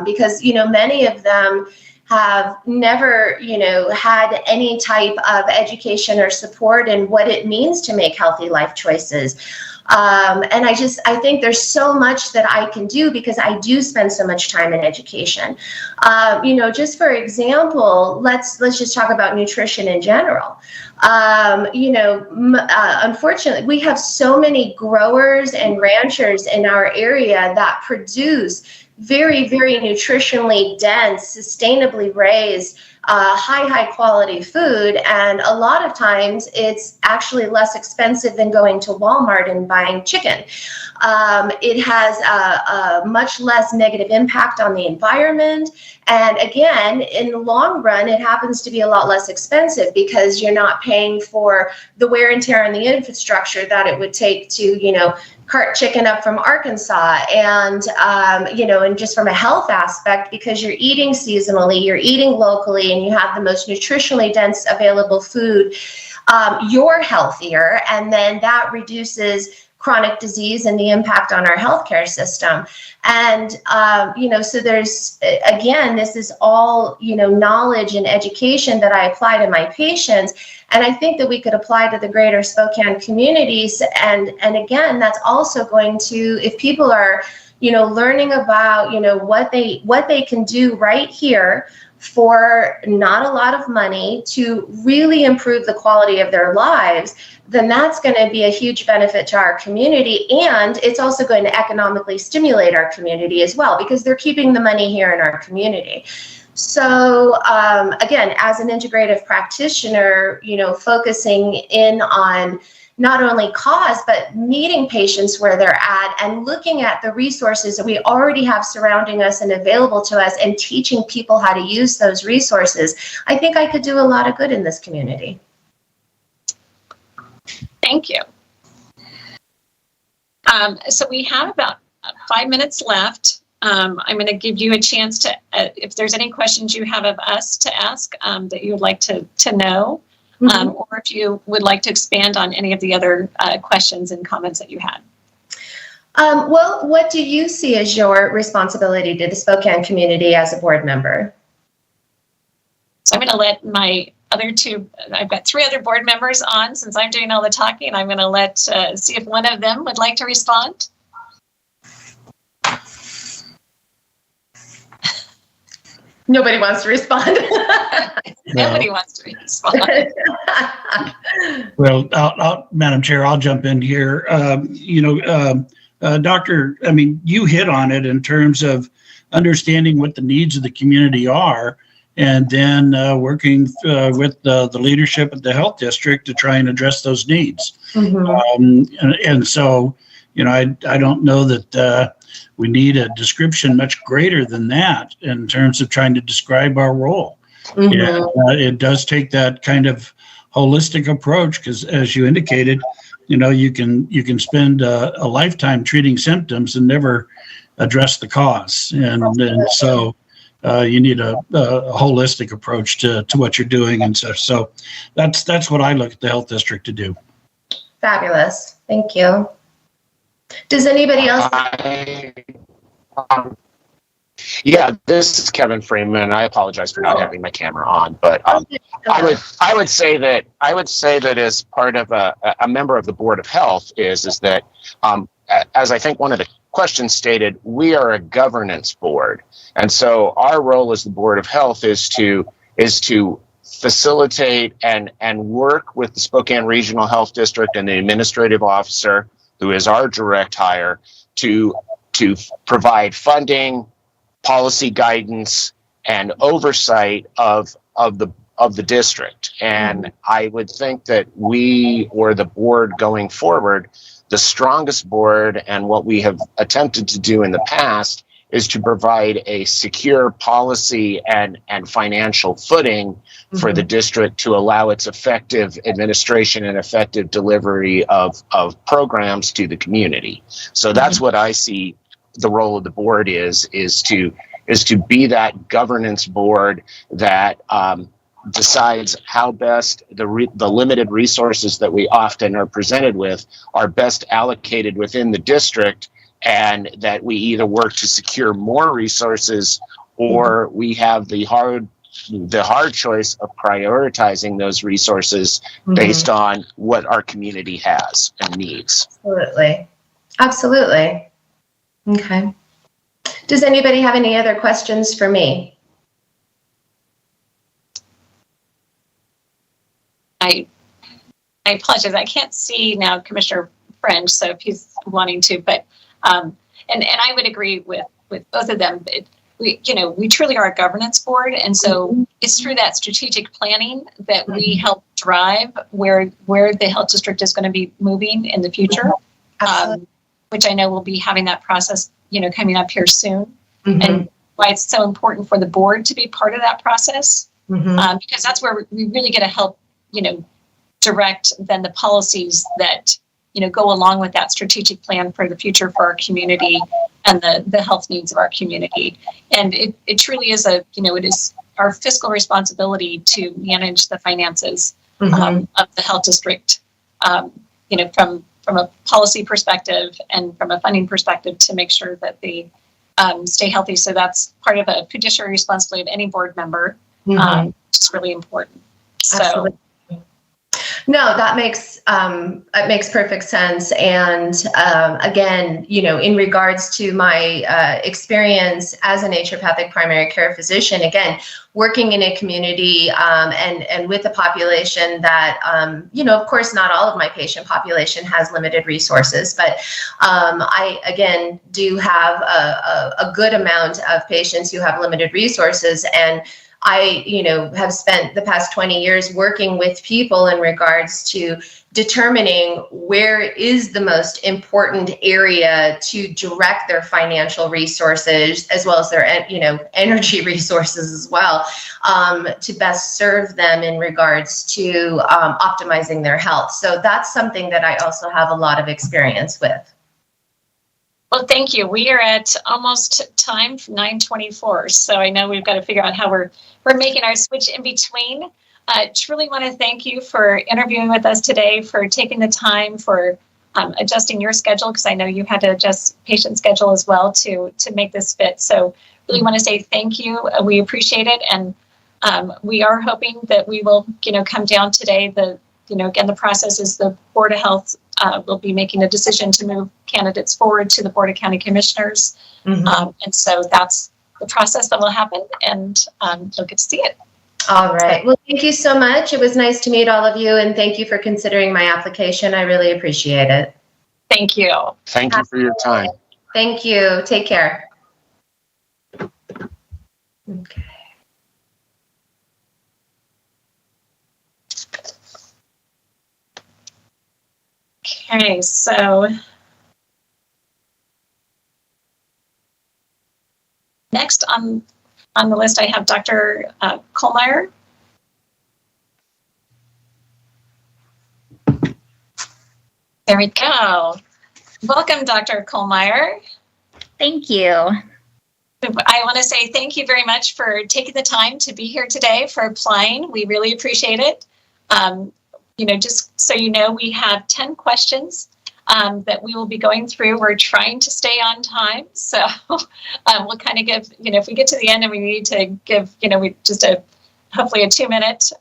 because many of them have never, had any type of education or support in what it means to make healthy life choices. And I think there's so much that I can do because I do spend so much time in education. Just for example, let's just talk about nutrition in general. Unfortunately, we have so many growers and ranchers in our area that produce very, very nutritionally dense, sustainably raised high quality food. And a lot of times it's actually less expensive than going to Walmart and buying chicken. It has a much less negative impact on the environment. And again, in the long run, it happens to be a lot less expensive because you're not paying for the wear and tear on the infrastructure that it would take to, cart chicken up from Arkansas. And, and just from a health aspect, because you're eating seasonally, you're eating locally, and you have the most nutritionally dense available food, you're healthier. And then that reduces chronic disease and the impact on our healthcare system. And, so there's, again, this is all, knowledge and education that I apply to my patients. And I think that we could apply to the greater Spokane communities. And again, that's also going to, if people are, learning about, what they can do right here for not a lot of money to really improve the quality of their lives, then that's going to be a huge benefit to our community. And it's also going to economically stimulate our community as well, because they're keeping the money here in our community. So again, as an integrative practitioner, focusing in on not only cause, but meeting patients where they're at and looking at the resources that we already have surrounding us and available to us and teaching people how to use those resources, I think I could do a lot of good in this community. Thank you. So we have about 5 minutes left. I'm going to give you a chance to, if there's any questions you have of us to ask that you would like to know, or if you would like to expand on any of the other questions and comments that you had. Well, what do you see as your responsibility to the Spokane community as a board member? So I'm going to let my other two, I've got 3 other board members on since I'm doing all the talking. I'm going to let, see if one of them would like to respond. Nobody wants to respond. Nobody wants to respond. Well, Madam Chair, I'll jump in here. Doctor, you hit on it in terms of understanding what the needs of the community are, and then working with the leadership of the health district to try and address those needs. And so, I don't know that we need a description much greater than that in terms of trying to describe our role. And, it does take that kind of holistic approach because, as you indicated, you can spend a lifetime treating symptoms and never address the cause. And so you need a holistic approach to what you're doing and such. So that's what I look at the health district to do. Fabulous. Thank you. Does anybody else? Yeah, this is Kevin Freeman. I apologize for not having my camera on, but I would say that as part of a member of the Board of Health is that as I think one of the questions stated, we are a governance board, and so our role as the Board of Health is to facilitate and work with the Spokane Regional Health District and the administrative officer, who is our direct hire, to provide funding, policy guidance, and oversight of the district. And I would think that we, or the board going forward, the strongest board, and what we have attempted to do in the past, is to provide a secure policy and financial footing for the district to allow its effective administration and effective delivery of programs to the community. So that's what I see the role of the board is to be that governance board that decides how best the limited resources that we often are presented with are best allocated within the district, and that we either work to secure more resources or we have the hard choice of prioritizing those resources based on what our community has and needs. Absolutely. Okay. Does anybody have any other questions for me? I apologize. I can't see now Commissioner French, so if he's wanting to, but and I would agree with both of them. we truly are a governance board. And so it's through that strategic planning that we help drive where the health district is going to be moving in the future, which I know we'll be having that process, coming up here soon. And why it's so important for the board to be part of that process, because that's where we really get to help, direct then the policies that, go along with that strategic plan for the future for our community and the health needs of our community. And it truly is it is our fiscal responsibility to manage the finances of the health district, from a policy perspective and from a funding perspective to make sure that they stay healthy. So that's part of a fiduciary responsibility of any board member. It's really important. Absolutely. So. No, that makes it makes perfect sense. And again, in regards to my experience as a naturopathic primary care physician, again, working in a community and with a population that, of course, not all of my patient population has limited resources, but I, again, do have a good amount of patients who have limited resources. And I, have spent the past 20 years working with people in regards to determining where is the most important area to direct their financial resources as well as their, energy resources as well, to best serve them in regards to optimizing their health. So that's something that I also have a lot of experience with. Well, thank you. We are at almost time, 9:24. So I know we've got to figure out how we're making our switch in between. Truly want to thank you for interviewing with us today, for taking the time, for adjusting your schedule, because I know you had to adjust patient schedule as well to make this fit. So really want to say thank you. We appreciate it. And we are hoping that we will, come down today. Again, the process is the Board of Health will be making a decision to move candidates forward to the Board of County Commissioners. And so that's the process that will happen, and you'll get to see it. All right. Well, thank you so much. It was nice to meet all of you, and thank you for considering my application. I really appreciate it. Thank you. Thank you for your time. Thank you. Take care. Okay. Okay, so next on the list, I have Dr. Colemeyer. There we go. Welcome, Dr. Colemeyer. Thank you. I want to say thank you very much for taking the time to be here today, for applying. We really appreciate it. Just so you know, we have 10 questions that we will be going through. We're trying to stay on time. So we'll kind of give, if we get to the end and we need to give, hopefully a 2-minute,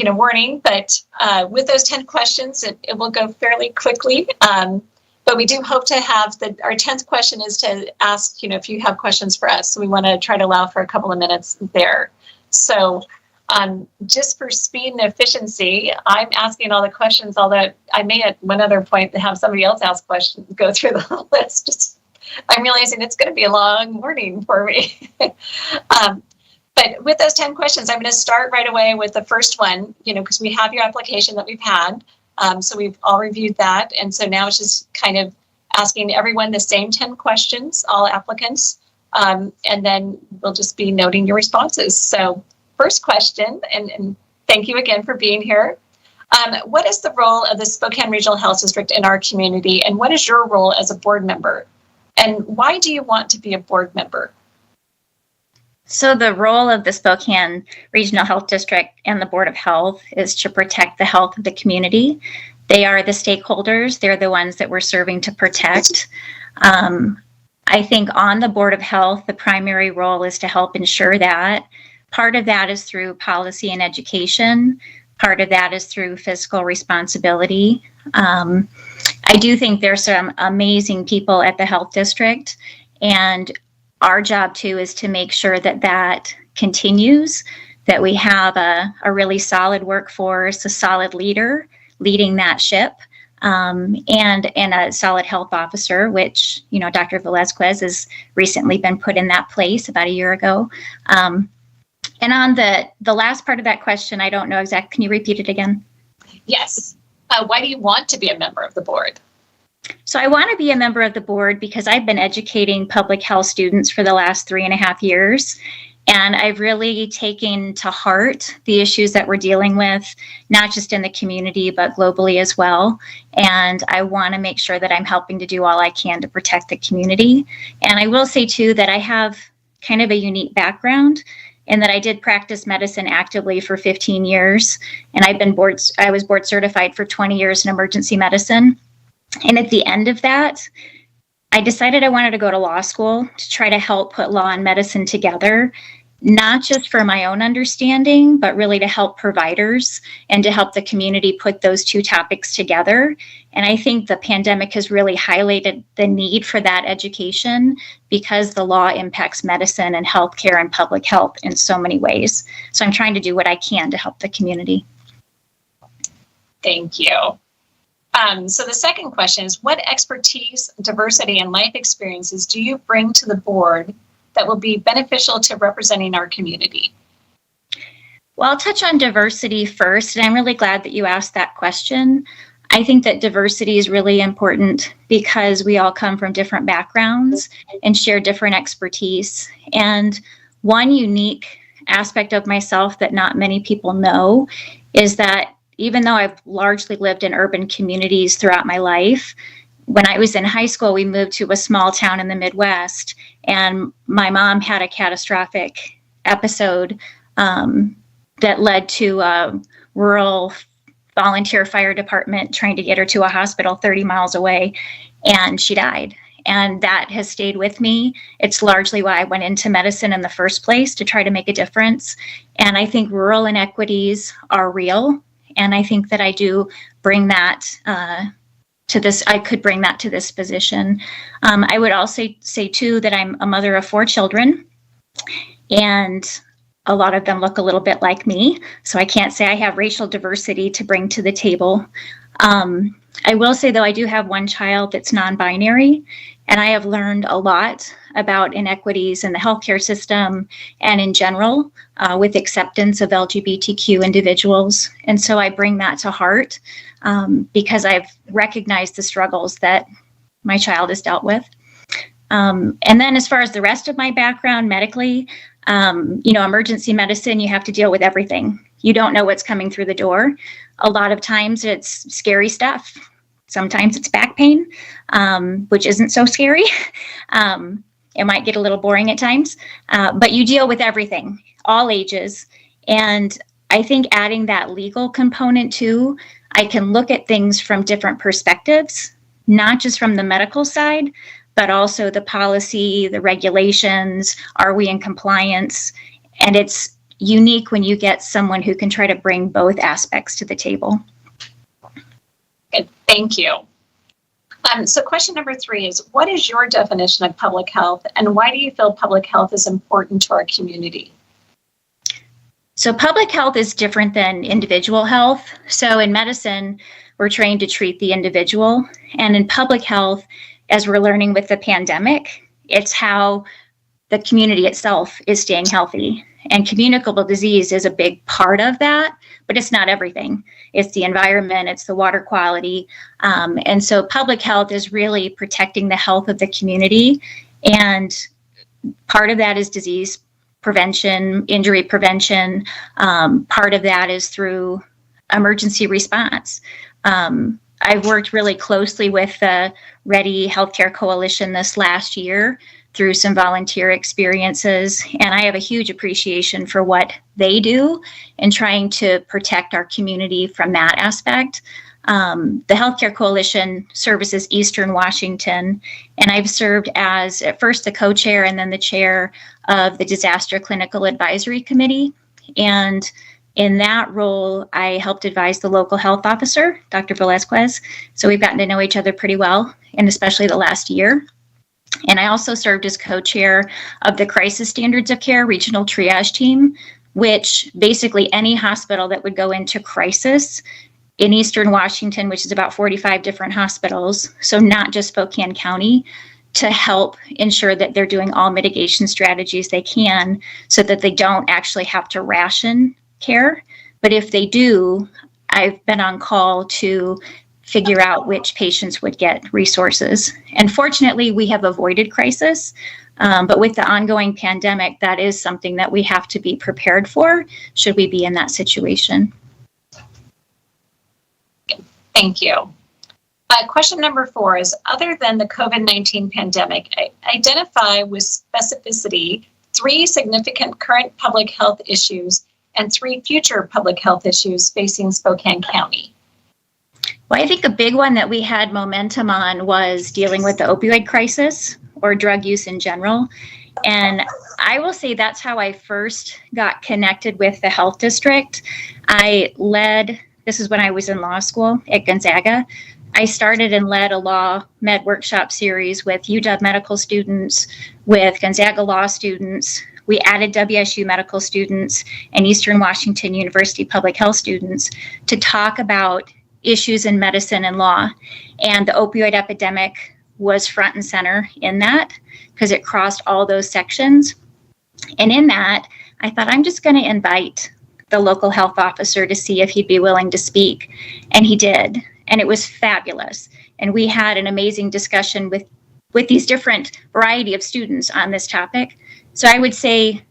warning. But with those 10 questions, it will go fairly quickly. But we do hope to have our 10th question is to ask, if you have questions for us. So we want to try to allow for a couple of minutes there. So just for speed and efficiency, I'm asking all the questions, although I may at one other point have somebody else ask questions, go through the list. I'm realizing it's going to be a long morning for me. But with those 10 questions, I'm going to start right away with the first one, because we have your application that we've had. So we've all reviewed that. And so now it's just kind of asking everyone the same 10 questions, all applicants. And then we'll just be noting your responses. So first question, and thank you again for being here. What is the role of the Spokane Regional Health District in our community, and what is your role as a board member? And why do you want to be a board member? So the role of the Spokane Regional Health District and the Board of Health is to protect the health of the community. They are the stakeholders. They're the ones that we're serving to protect. I think on the Board of Health, the primary role is to help ensure that. Part of that is through policy and education. Part of that is through fiscal responsibility. I do think there's some amazing people at the health district, and our job too is to make sure that continues, that we have a really solid workforce, a solid leader leading that ship, and a solid health officer, which, Dr. Velazquez has recently been put in that place about a year ago. And on the last part of that question, I don't know exactly. Can you repeat it again? Yes. Why do you want to be a member of the board? So I want to be a member of the board because I've been educating public health students for the last 3.5 years. And I've really taken to heart the issues that we're dealing with, not just in the community, but globally as well. And I want to make sure that I'm helping to do all I can to protect the community. And I will say, too, that I have kind of a unique background in that I did practice medicine actively for 15 years. And I was board certified for 20 years in emergency medicine. And at the end of that, I decided I wanted to go to law school to try to help put law and medicine together, not just for my own understanding, but really to help providers and to help the community put those two topics together. And I think the pandemic has really highlighted the need for that education because the law impacts medicine and healthcare and public health in so many ways. So I'm trying to do what I can to help the community. Thank you. So the second question is, what expertise, diversity, and life experiences do you bring to the board that will be beneficial to representing our community? Well, I'll touch on diversity first, and I'm really glad that you asked that question. I think that diversity is really important because we all come from different backgrounds and share different expertise. And one unique aspect of myself that not many people know is that even though I've largely lived in urban communities throughout my life, when I was in high school, we moved to a small town in the Midwest, and my mom had a catastrophic episode that led to a rural volunteer fire department trying to get her to a hospital 30 miles away, and she died. And that has stayed with me. It's largely why I went into medicine in the first place, to try to make a difference. And I think rural inequities are real. And I think that I do bring that to this. I could bring that to this position. I would also say, too, that I'm a mother of 4 children, and a lot of them look a little bit like me. So I can't say I have racial diversity to bring to the table. I will say, though, I do have one child that's non-binary, and I have learned a lot about inequities in the healthcare system and in general with acceptance of LGBTQ individuals. And so I bring that to heart because I've recognized the struggles that my child has dealt with. And then as far as the rest of my background medically, emergency medicine, you have to deal with everything. You don't know what's coming through the door. A lot of times it's scary stuff. Sometimes it's back pain, which isn't so scary. It might get a little boring at times, but you deal with everything, all ages. And I think adding that legal component too, I can look at things from different perspectives, not just from the medical side, but also the policy, the regulations, are we in compliance? And it's unique when you get someone who can try to bring both aspects to the table. Good, thank you. So question number 3 is, what is your definition of public health, and why do you feel public health is important to our community? So public health is different than individual health. So in medicine, we're trained to treat the individual. And in public health, as we're learning with the pandemic, it's how the community itself is staying healthy. And communicable disease is a big part of that, but it's not everything. It's the environment, it's the water quality. And so public health is really protecting the health of the community. And part of that is disease prevention, injury prevention. Part of that is through emergency response. I've worked really closely with the Ready Healthcare Coalition this last year through some volunteer experiences, and I have a huge appreciation for what they do in trying to protect our community from that aspect. The Healthcare Coalition services Eastern Washington, and I've served as at first the co-chair and then the chair of the Disaster Clinical Advisory Committee. And in that role, I helped advise the local health officer, Dr. Velazquez. So we've gotten to know each other pretty well, and especially the last year. And I also served as co-chair of the Crisis Standards of Care Regional Triage Team, which basically any hospital that would go into crisis, in Eastern Washington, which is about 45 different hospitals, so not just Spokane County, to help ensure that they're doing all mitigation strategies they can so that they don't actually have to ration care. But if they do, I've been on call to figure out which patients would get resources. And fortunately, we have avoided crisis. But with the ongoing pandemic, that is something that we have to be prepared for should we be in that situation. Thank you. Question number 4 is, other than the COVID-19 pandemic, identify with specificity 3 significant current public health issues and 3 future public health issues facing Spokane County. Well, I think a big one that we had momentum on was dealing with the opioid crisis or drug use in general. And I will say that's how I first got connected with the health district. This is when I was in law school at Gonzaga. I started and led a law med workshop series with UW medical students, with Gonzaga law students. We added WSU medical students and Eastern Washington University public health students to talk about issues in medicine and law. And the opioid epidemic was front and center in that because it crossed all those sections. And in that, I thought, I'm just going to invite the local health officer to see if he'd be willing to speak. And he did. And it was fabulous. And we had an amazing discussion with these different variety of students on this topic. So I would say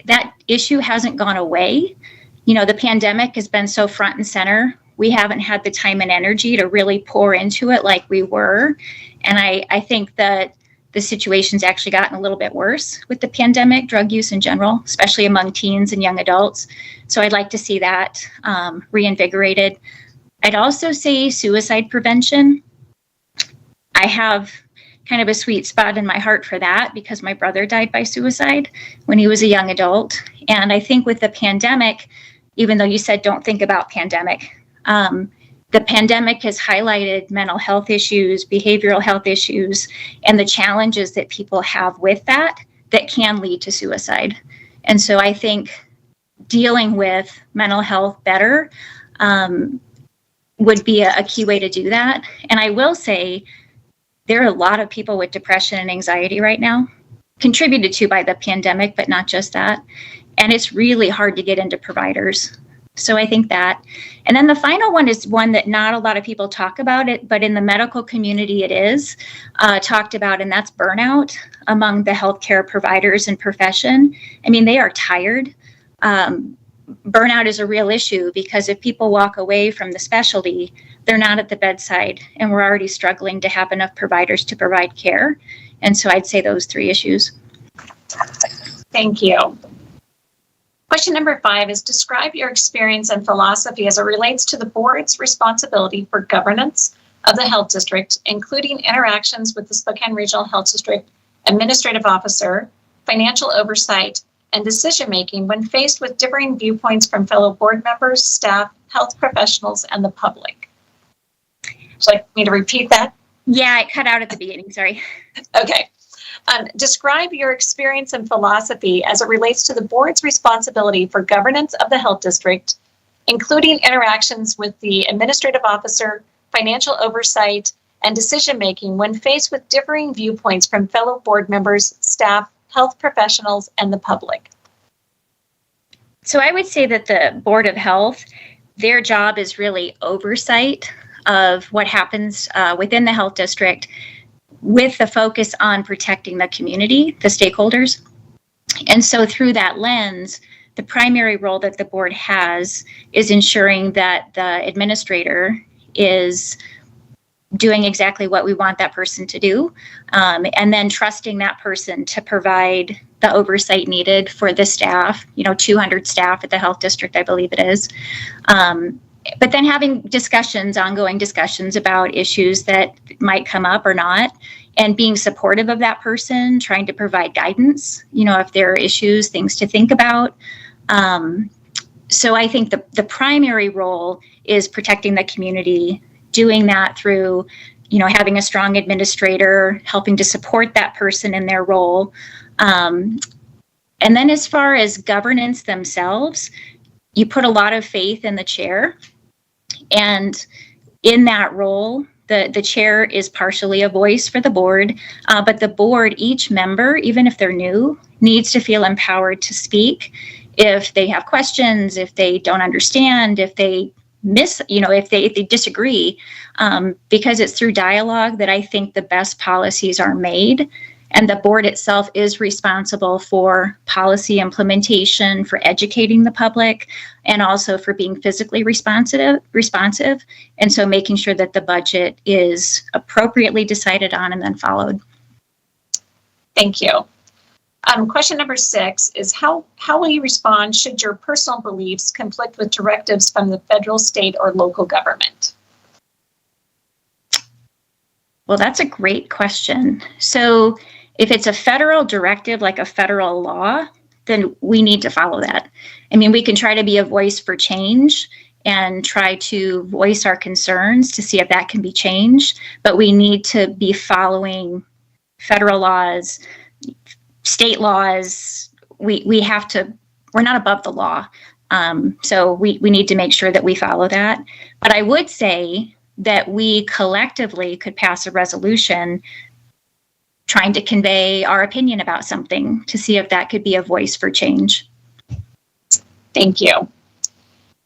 that issue hasn't gone away. You know, the pandemic has been so front and center. We haven't had the time and energy to really pour into it like we were. And I think that the situation's actually gotten a little bit worse with the pandemic, drug use in general, especially among teens and young adults. So I'd like to see that reinvigorated. I'd also say suicide prevention. I have kind of a sweet spot in my heart for that because my brother died by suicide when he was a young adult. And I think with the pandemic, even though you said don't think about pandemic, the pandemic has highlighted mental health issues, behavioral health issues, and the challenges that people have with that can lead to suicide. And so I think dealing with mental health better would be a key way to do that. And I will say there are a lot of people with depression and anxiety right now, contributed to by the pandemic, but not just that. And it's really hard to get into providers. So I think that. And then the final one is one that not a lot of people talk about it, but in the medical community it is talked about, and that's burnout among the healthcare providers and profession. I mean, they are tired. Burnout is a real issue because if people walk away from the specialty, they're not at the bedside, and we're already struggling to have enough providers to provide care. And so I'd say those 3 issues. Thank you. Question number 5 is, describe your experience and philosophy as it relates to the board's responsibility for governance of the health district, including interactions with the Spokane Regional Health District Administrative Officer, financial oversight, and decision-making when faced with differing viewpoints from fellow board members, staff, health professionals, and the public. Would you like me to repeat that? Yeah, it cut out at the beginning, sorry. Okay. Describe your experience and philosophy as it relates to the board's responsibility for governance of the health district, including interactions with the administrative officer, financial oversight, and decision-making when faced with differing viewpoints from fellow board members, staff, health professionals, and the public. So I would say that the Board of Health, their job is really oversight of what happens within the health district, with the focus on protecting the community, the stakeholders. And so through that lens, the primary role that the board has is ensuring that the administrator is doing exactly what we want that person to do, and then trusting that person to provide the oversight needed for the staff, 200 staff at the health district, I believe it is. But then having ongoing discussions about issues that might come up or not, and being supportive of that person, trying to provide guidance, if there are issues, things to think about. So I think the primary role is protecting the community, doing that through, having a strong administrator, helping to support that person in their role. And then as far as governance themselves, you put a lot of faith in the chair. And in that role, the chair is partially a voice for the board, but the board, each member, even if they're new, needs to feel empowered to speak if they have questions, if they don't understand, if they if they disagree, because it's through dialogue that I think the best policies are made. And the board itself is responsible for policy implementation, for educating the public, and also for being physically responsive. And so making sure that the budget is appropriately decided on and then followed. Thank you. Question number 6 is how will you respond should your personal beliefs conflict with directives from the federal, state, or local government? Well, that's a great question. So if it's a federal directive, like a federal law, then we need to follow that. I mean, we can try to be a voice for change and try to voice our concerns to see if that can be changed, but we need to be following federal laws, state laws. We have to, we're not above the law. So we need to make sure that we follow that. But I would say that we collectively could pass a resolution trying to convey our opinion about something to see if that could be a voice for change. Thank you.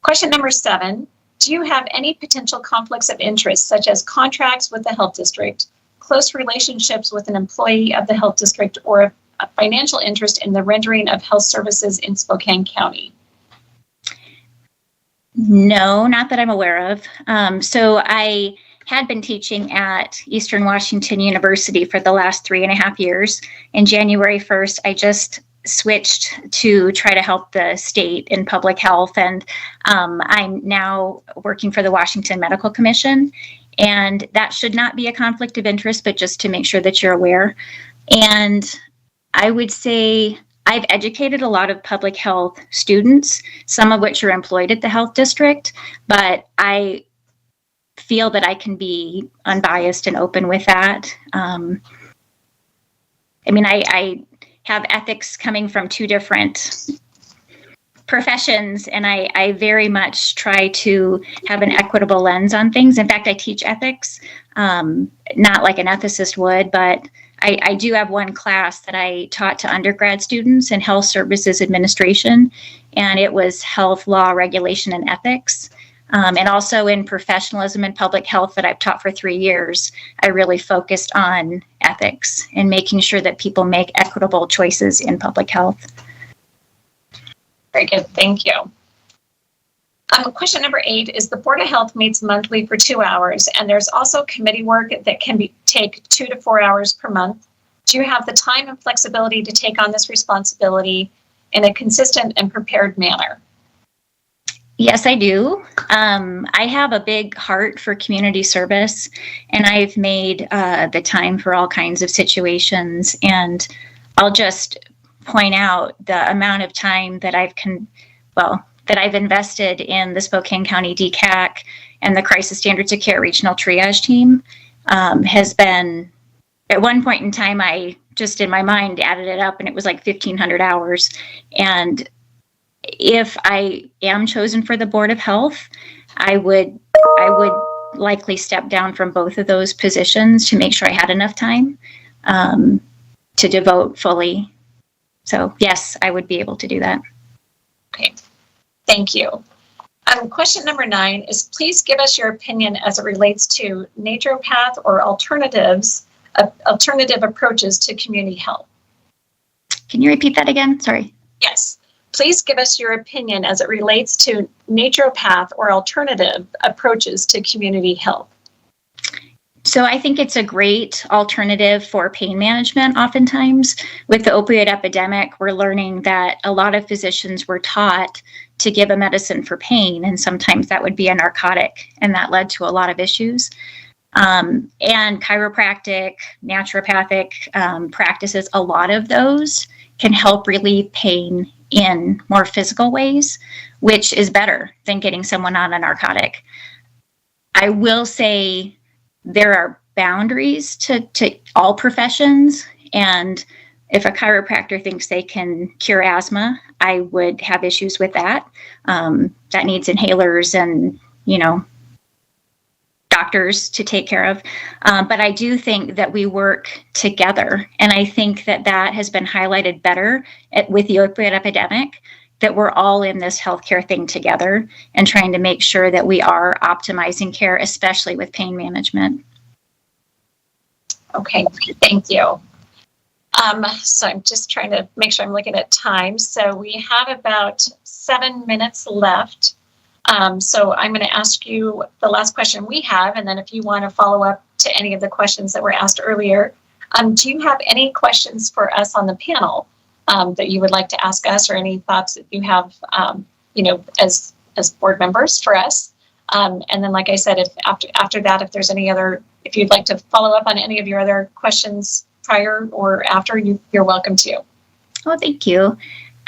Question number 7, do you have any potential conflicts of interest, such as contracts with the health district, close relationships with an employee of the health district, or a financial interest in the rendering of health services in Spokane County? No, not that I'm aware of. So I had been teaching at Eastern Washington University for the last 3.5 years. In January 1st, I just switched to try to help the state in public health. And I'm now working for the Washington Medical Commission. And that should not be a conflict of interest, but just to make sure that you're aware. And I would say I've educated a lot of public health students, some of which are employed at the health district, but I feel that I can be unbiased and open with that. I have ethics coming from 2 different professions, and I very much try to have an equitable lens on things. In fact, I teach ethics, not like an ethicist would, but I do have one class that I taught to undergrad students in health services administration, and it was health law, regulation, and ethics. And also in professionalism and public health that I've taught for 3 years, I really focused on ethics and making sure that people make equitable choices in public health. Very good, thank you. Question number 8 is the Board of Health meets monthly for 2 hours, and there's also committee work that can take 2 to 4 hours per month. Do you have the time and flexibility to take on this responsibility in a consistent and prepared manner? Yes, I do. I have a big heart for community service, and I've made the time for all kinds of situations. And I'll just point out the amount of time that I've invested in the Spokane County DCAC and the Crisis Standards of Care Regional Triage Team has been, at one point in time, I just in my mind added it up and it was like 1,500 hours. And if I am chosen for the Board of Health, I would likely step down from both of those positions to make sure I had enough time to devote fully. So yes, I would be able to do that. Okay, thank you. Question number 9 is please give us your opinion as it relates to naturopath or alternative approaches to community health. Can you repeat that again? Sorry. Yes. Please give us your opinion as it relates to naturopath or alternative approaches to community health. So I think it's a great alternative for pain management. Oftentimes with the opioid epidemic, we're learning that a lot of physicians were taught to give a medicine for pain, and sometimes that would be a narcotic, and that led to a lot of issues. And chiropractic, naturopathic practices, a lot of those can help relieve pain in more physical ways, which is better than getting someone on a narcotic. I will say there are boundaries to all professions, and if a chiropractor thinks they can cure asthma, I would have issues with that. That needs inhalers and, doctors to take care of. But I do think that we work together. And I think that that has been highlighted better with the opioid epidemic, that we're all in this healthcare thing together and trying to make sure that we are optimizing care, especially with pain management. Okay, thank you. So I'm just trying to make sure I'm looking at time. So we have about 7 minutes left. So I'm going to ask you the last question we have, and then if you want to follow up to any of the questions that were asked earlier, do you have any questions for us on the panel that you would like to ask us, or any thoughts that you have, as board members for us? And then, like I said, if after that, if there's any other, if you'd like to follow up on any of your other questions prior or after, you're welcome to. Oh, thank you.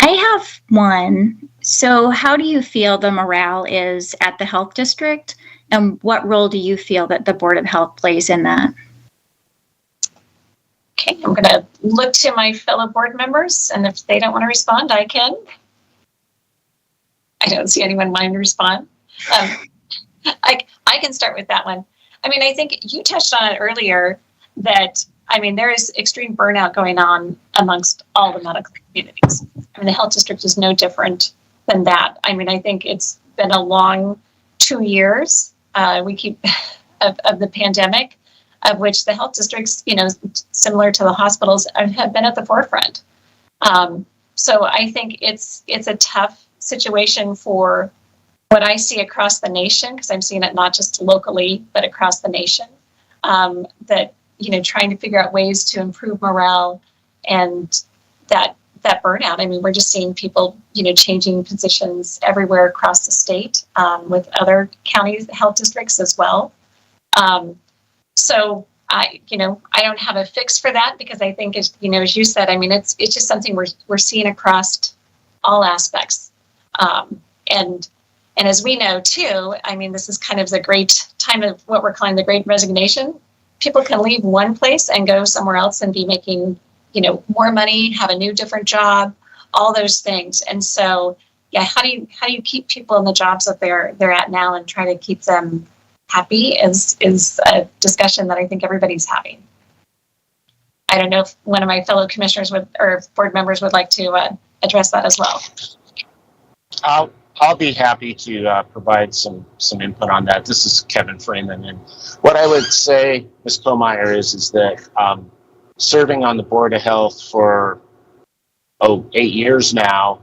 I have one. So how do you feel the morale is at the health district, and what role do you feel that the Board of Health plays in that? Okay, I'm going to look to my fellow board members, and if they don't want to respond, I can. I don't see anyone wanting to respond. I can start with that one. I mean, I think you touched on it earlier that, I mean, there is extreme burnout going on amongst all the medical communities. I mean, the health district is no different than that. I mean, I think it's been a long 2 years of the pandemic, of which the health districts, similar to the hospitals, have been at the forefront. So I think it's a tough situation for what I see across the nation, because I'm seeing it not just locally, but across the nation, that, trying to figure out ways to improve morale and that burnout. I mean, we're just seeing people, changing positions everywhere across the state, with other counties, health districts as well. So I don't have a fix for that, because I think, as you said, I mean, it's just something we're seeing across all aspects. And as we know too, I mean, this is kind of the great time of what we're calling the Great Resignation. People can leave one place and go somewhere else and be making, more money, have a new, different job, all those things. And so, yeah, how do you keep people in the jobs that they're at now and try to keep them happy is a discussion that I think everybody's having. I don't know if one of my fellow commissioners or board members would like to address that as well. I'll be happy to provide some input on that. This is Kevin Freeman, and what I would say, Ms. Colemeyer, is that serving on the Board of Health for 8 years now.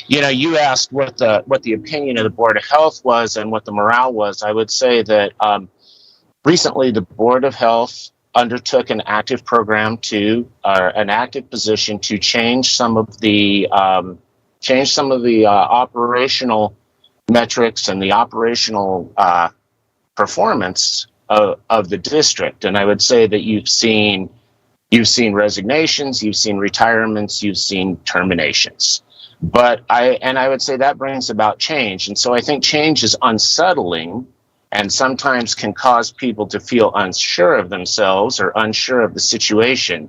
You asked what the opinion of the Board of Health was and what the morale was. I would say that recently the Board of Health undertook an active program an active position to change some of the operational metrics and the operational performance of the district. And I would say that you've seen resignations, you've seen retirements, you've seen terminations. But I would say that brings about change. And so I think change is unsettling and sometimes can cause people to feel unsure of themselves or unsure of the situation.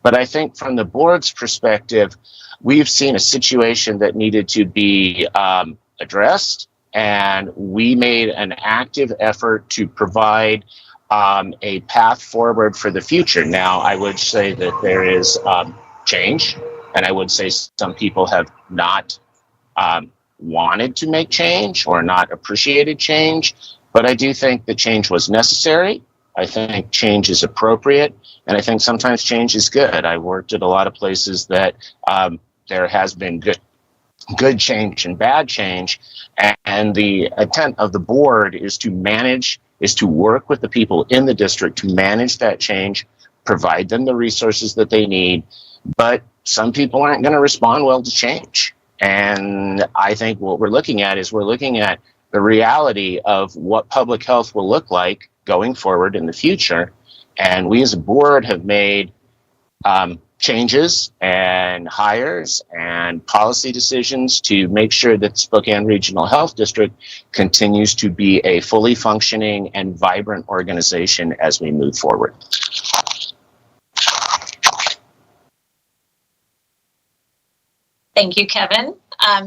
But I think from the board's perspective, we've seen a situation that needed to be addressed, and we made an active effort to provide a path forward for the future. Now, I would say that there is change, and I would say some people have not wanted to make change or not appreciated change, but I do think that change was necessary. I think change is appropriate, and I think sometimes change is good. I worked at a lot of places that there has been good change and bad change, and the intent of the board is to work with the people in the district to manage that change, provide them the resources that they need. But some people aren't going to respond well to change, and I think what we're looking at the reality of what public health will look like going forward in the future. And we as a board have made changes and hires and policy decisions to make sure that Spokane Regional Health District continues to be a fully functioning and vibrant organization as we move forward. Thank you, Kevin.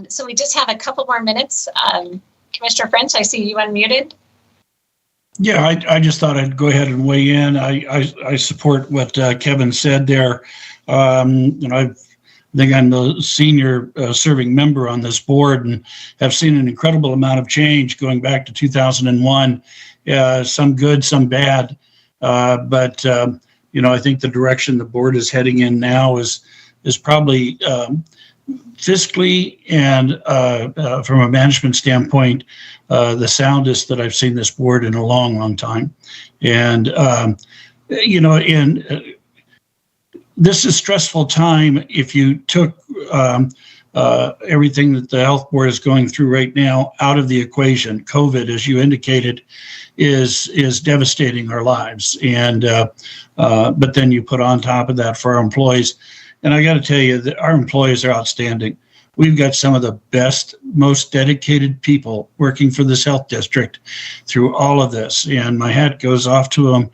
So we just have a couple more minutes. Commissioner French, I see you unmuted. Yeah, I just thought I'd go ahead and weigh in. I support what Kevin said there. I think I'm the senior serving member on this board and have seen an incredible amount of change going back to 2001. Some good, some bad, but I think the direction the board is heading in now is probably fiscally and from a management standpoint, the soundest that I've seen this board in a long, long time. And, this is stressful time. If you took everything that the health board is going through right now out of the equation, COVID, as you indicated, is devastating our lives. And but then you put on top of that for our employees. And I got to tell you that our employees are outstanding. We've got some of the best, most dedicated people working for this health district through all of this. And my hat goes off to them,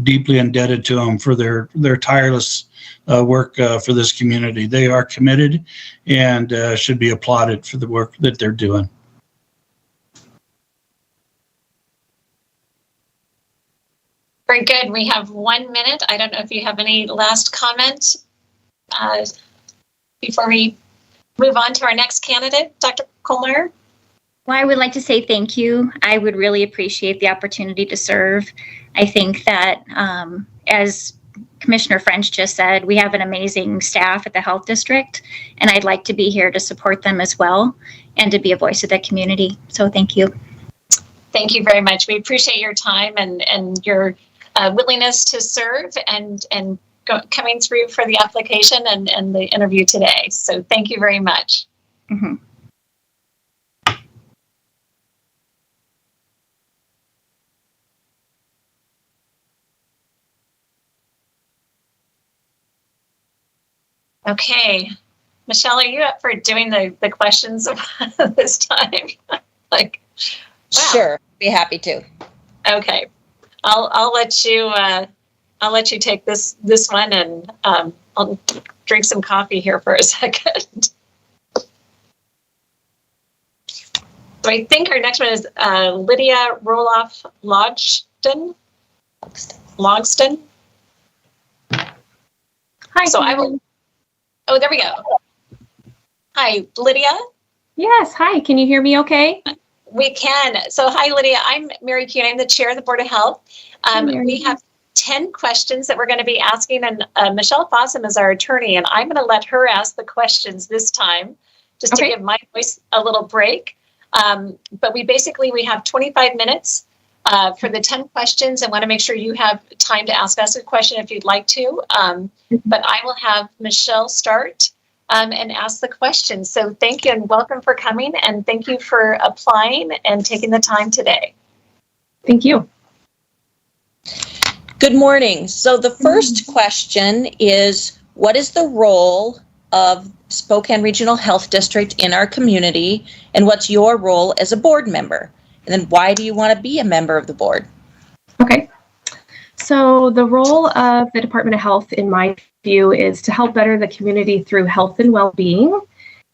deeply indebted to them for their tireless work for this community. They are committed and should be applauded for the work that they're doing. Very good. We have 1 minute. I don't know if you have any last comment before we move on to our next candidate, Dr. Colemeyer. Well, I would like to say thank you. I would really appreciate the opportunity to serve. I think that, as Commissioner French just said, we have an amazing staff at the health district, and I'd like to be here to support them as well and to be a voice of the community. So thank you. Thank you very much. We appreciate your time and your willingness to serve and coming through for the application and the interview today. So thank you very much. Mm-hmm. Okay. Michelle, are you up for doing the questions this time? Wow. Sure, be happy to. Okay. I'll let you take this one, and I'll drink some coffee here for a second. So I think our next one is Lydia Roloff Logston. Hi. So I will. Oh, there we go. Hi, Lydia. Yes. Hi. Can you hear me okay? We can. So hi, Lydia. I'm Mary Kuhn. I'm the chair of the Board of Health. We have 10 questions that we're going to be asking, and Michelle Fossum is our attorney, and I'm going to let her ask the questions this time, just to give my voice a little break. But we have 25 minutes for the 10 questions, and want to make sure you have time to ask us a question if you'd like to. But I will have Michelle start and ask the question. So thank you and welcome for coming, and thank you for applying and taking the time today. Thank you. Good morning. So the first question is, what is the role of Spokane Regional Health District in our community, and what's your role as a board member? And then why do you want to be a member of the board? Okay. So the role of the Department of Health, in my view, is to help better the community through health and well-being,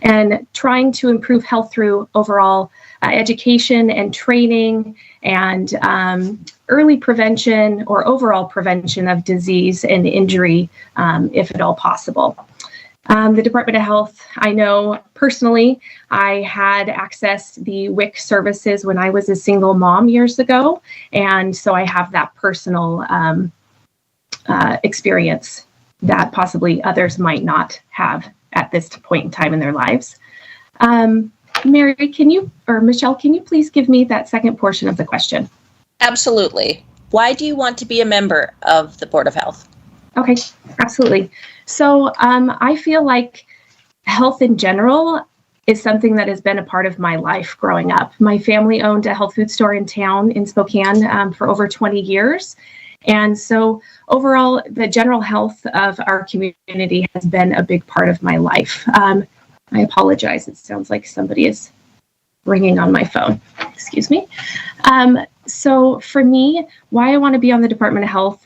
and trying to improve health through overall education and training and early prevention or overall prevention of disease and injury, if at all possible. The Department of Health, I know personally, I had accessed the WIC services when I was a single mom years ago. And so I have that personal experience that possibly others might not have at this point in time in their lives. Mary, Michelle, can you please give me that second portion of the question? Absolutely. Why do you want to be a member of the Board of Health? Okay, absolutely. So I feel like health in general is something that has been a part of my life growing up. My family owned a health food store in town in Spokane for over 20 years. And so overall, the general health of our community has been a big part of my life. I apologize. It sounds like somebody is ringing on my phone. Excuse me. So for me, why I want to be on the Department of Health,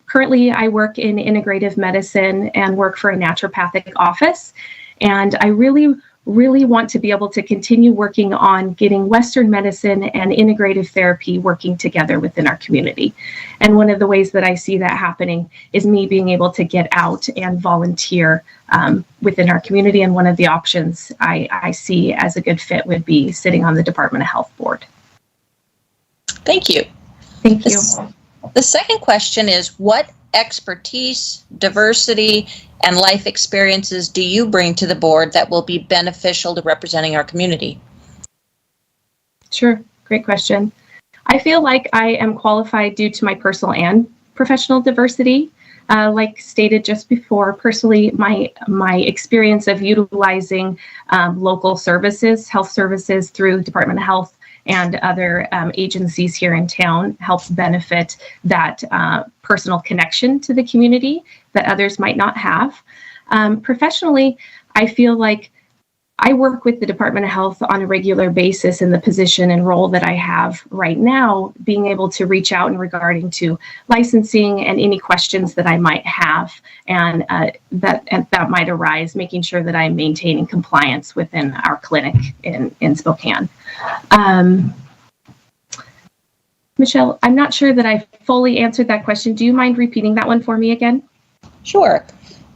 currently I work in integrative medicine and work for a naturopathic office. And I really really want to be able to continue working on getting Western medicine and integrative therapy working together within our community. And one of the ways that I see that happening is me being able to get out and volunteer within our community. And one of the options I see as a good fit would be sitting on the Department of Health board. Thank you. Thank you. The second question is, what expertise, diversity, and life experiences do you bring to the board that will be beneficial to representing our community? Sure. Great question. I feel like I am qualified due to my personal and professional diversity. Like stated just before, personally, my experience of utilizing local services, health services through Department of Health and other agencies here in town helps benefit that personal connection to the community that others might not have. Professionally, I feel like I work with the Department of Health on a regular basis in the position and role that I have right now, being able to reach out in regarding to licensing and any questions that I might have and that might arise, making sure that I'm maintaining compliance within our clinic in Spokane. Michelle, I'm not sure that I fully answered that question. Do you mind repeating that one for me again? Sure.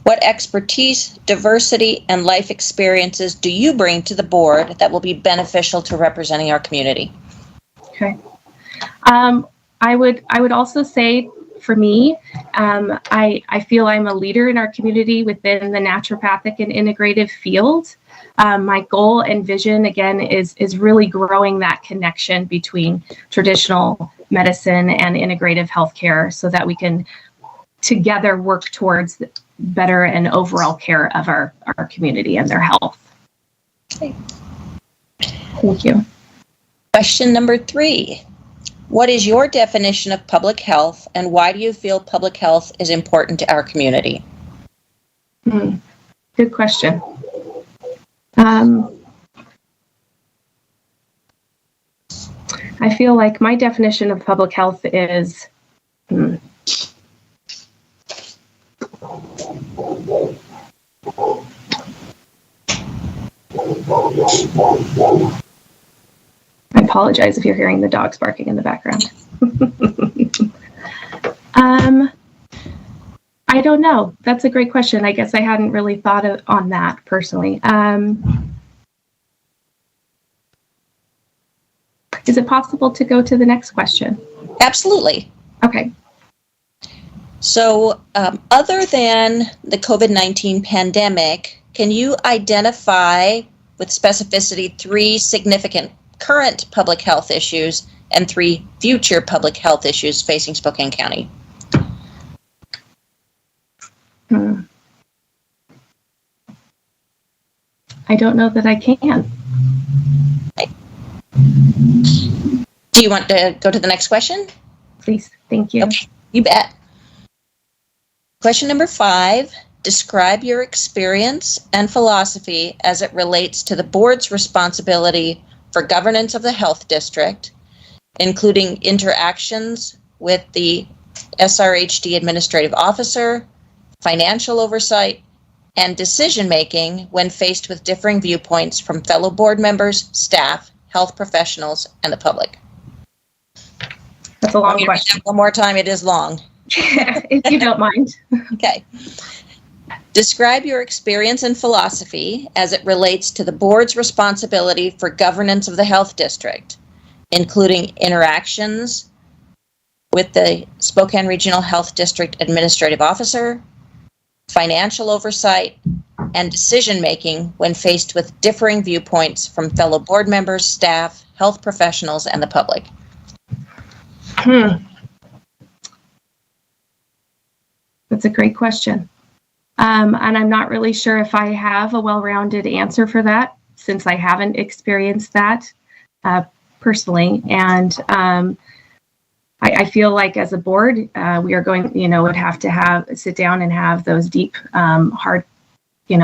What expertise, diversity, and life experiences do you bring to the board that will be beneficial to representing our community? Okay. I would also say, for me, I feel I'm a leader in our community within the naturopathic and integrative field. My goal and vision, again, is really growing that connection between traditional medicine and integrative healthcare so that we can together work towards better and overall care of our community and their health. Okay. Thank you. Question number 3. What is your definition of public health, and why do you feel public health is important to our community? Good question. I feel like my definition of public health is I apologize if you're hearing the dogs barking in the background. I don't know. That's a great question. I guess I hadn't really thought on that personally. Is it possible to go to the next question? Absolutely. Okay. So, other than the COVID-19 pandemic, can you identify with specificity 3 significant current public health issues and 3 future public health issues facing Spokane County? I don't know that I can. Okay. Do you want to go to the next question? Please. Thank you. Okay, you bet. Question number 5, describe your experience and philosophy as it relates to the board's responsibility for governance of the health district, including interactions with the SRHD administrative officer, financial oversight, and decision-making when faced with differing viewpoints from fellow board members, staff, health professionals, and the public. That's a long question. One more time, it is long. If you don't mind. Okay. Describe your experience and philosophy as it relates to the board's responsibility for governance of the health district, including interactions with the Spokane Regional Health District Administrative Officer, financial oversight, and decision-making when faced with differing viewpoints from fellow board members, staff, health professionals, and the public. That's a great question. And I'm not really sure if I have a well-rounded answer for that, since I haven't experienced that personally. And I feel like as a board, we are going, would have to sit down and have those deep, hard,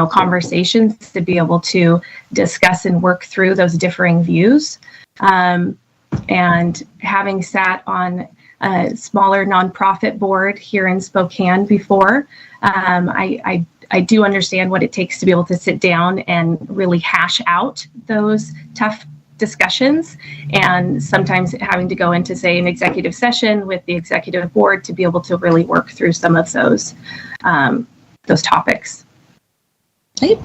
conversations to be able to discuss and work through those differing views. And having sat on a smaller nonprofit board here in Spokane before, I I do understand what it takes to be able to sit down and really hash out those tough discussions, and sometimes having to go into, say, an executive session with the executive board to be able to really work through some of those topics. Okay.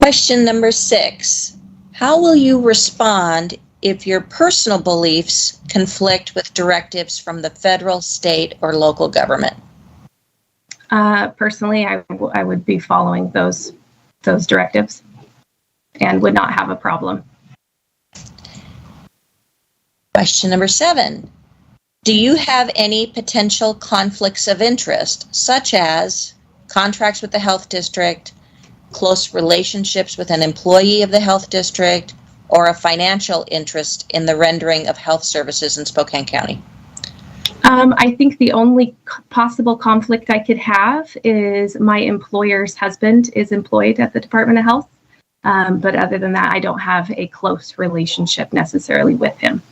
Question number 6. How will you respond if your personal beliefs conflict with directives from the federal, state, or local government? Personally, I would be following those directives and would not have a problem. Question number 7. Do you have any potential conflicts of interest, such as contracts with the health district, close relationships with an employee of the health district, or a financial interest in the rendering of health services in Spokane County? I think the only possible conflict I could have is my employer's husband is employed at the Department of Health. But other than that, I don't have a close relationship necessarily with him.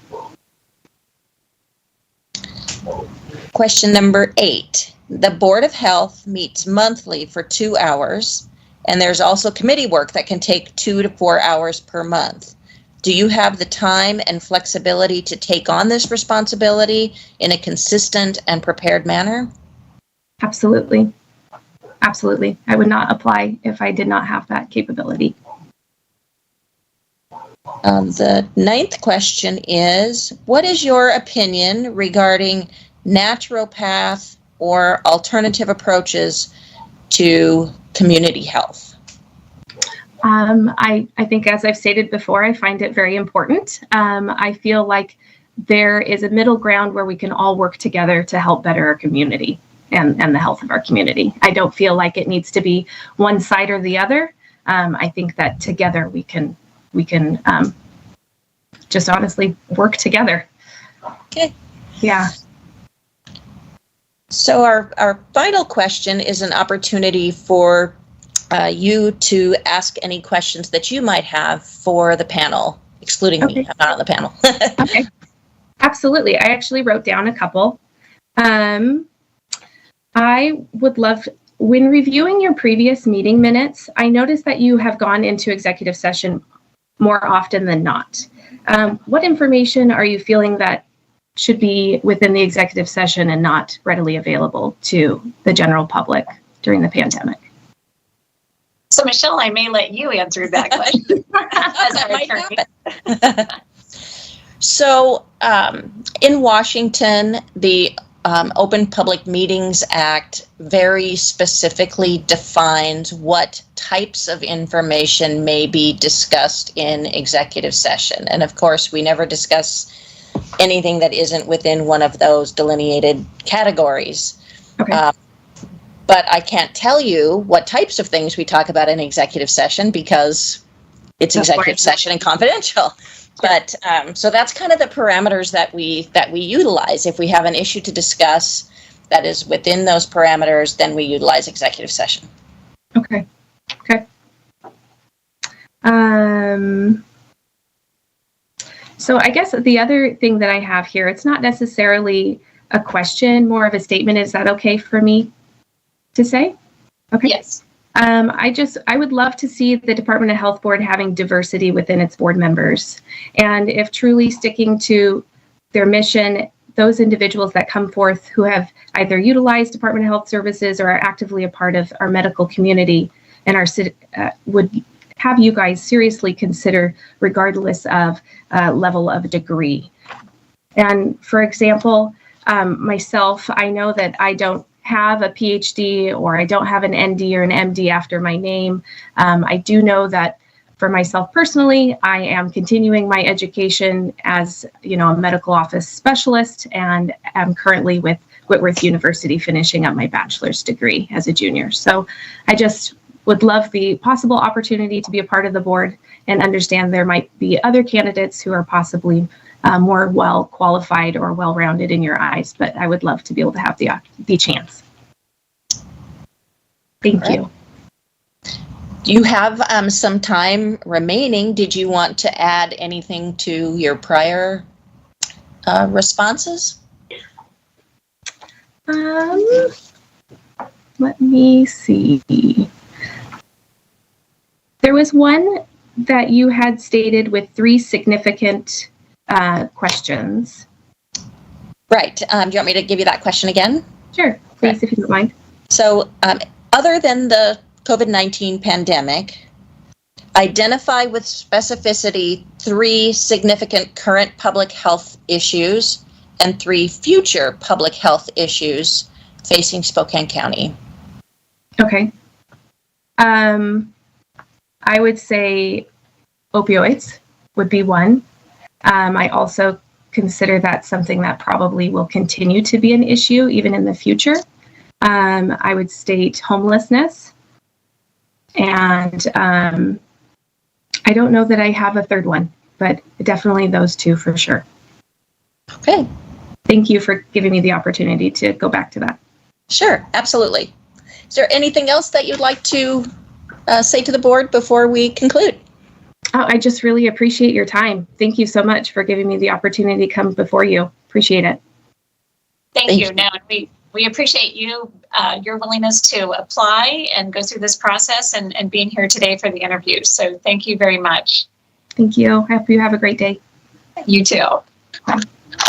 Question number 8. The Board of Health meets monthly for 2 hours, and there's also committee work that can take 2 to 4 hours per month. Do you have the time and flexibility to take on this responsibility in a consistent and prepared manner? Absolutely. Absolutely. I would not apply if I did not have that capability. The 9th question is, what is your opinion regarding naturopath or alternative approaches to community health? I think, as I've stated before, I find it very important. I feel like there is a middle ground where we can all work together to help better our community and the health of our community. I don't feel like it needs to be one side or the other. I think that together we can just honestly work together. Okay. Yeah. So our final question is an opportunity for you to ask any questions that you might have for the panel, excluding me. I'm not on the panel. Okay. Absolutely. I actually wrote down a couple. I would love, when reviewing your previous meeting minutes, I noticed that you have gone into executive session more often than not. What information are you feeling that should be within the executive session and not readily available to the general public during the pandemic? So, Michelle, I may let you answer that question. So, in Washington, the Open Public Meetings Act very specifically defines what types of information may be discussed in executive session. And of course, we never discuss anything that isn't within one of those delineated categories. Okay. But I can't tell you what types of things we talk about in executive session because it's executive session and confidential. But so that's kind of the parameters that we utilize. If we have an issue to discuss that is within those parameters, then we utilize executive session. Okay. Okay. So I guess the other thing that I have here, it's not necessarily a question, more of a statement. Is that okay for me to say? Okay. Yes. I would love to see the Department of Health Board having diversity within its board members. And if truly sticking to their mission, those individuals that come forth who have either utilized Department of Health services or are actively a part of our medical community and would have you guys seriously consider regardless of level of degree. And for example, myself, I know that I don't have a PhD or I don't have an ND or an MD after my name. I do know that for myself personally, I am continuing my education as, a medical office specialist, and am currently with Whitworth University finishing up my bachelor's degree as a junior. So I just would love the possible opportunity to be a part of the board and understand there might be other candidates who are possibly more well qualified or well-rounded in your eyes, but I would love to be able to have the chance. Thank you. You have some time remaining. Did you want to add anything to your prior responses? Let me see. There was one that you had stated with 3 significant questions. Right. Do you want me to give you that question again? Sure, please, if you don't mind. So, other than the COVID-19 pandemic, identify with specificity 3 significant current public health issues and 3 future public health issues facing Spokane County. Okay. I would say opioids would be one. I also consider that something that probably will continue to be an issue even in the future. I would state homelessness. And I don't know that I have a third one, but definitely those 2 for sure. Okay. Thank you for giving me the opportunity to go back to that. Sure, absolutely. Is there anything else that you'd like to say to the board before we conclude? Oh, I just really appreciate your time. Thank you so much for giving me the opportunity to come before you. Appreciate it. Thank you. No, we appreciate you, your willingness to apply and go through this process and being here today for the interview. So thank you very much. Thank you. I hope you have a great day. You too. Bye.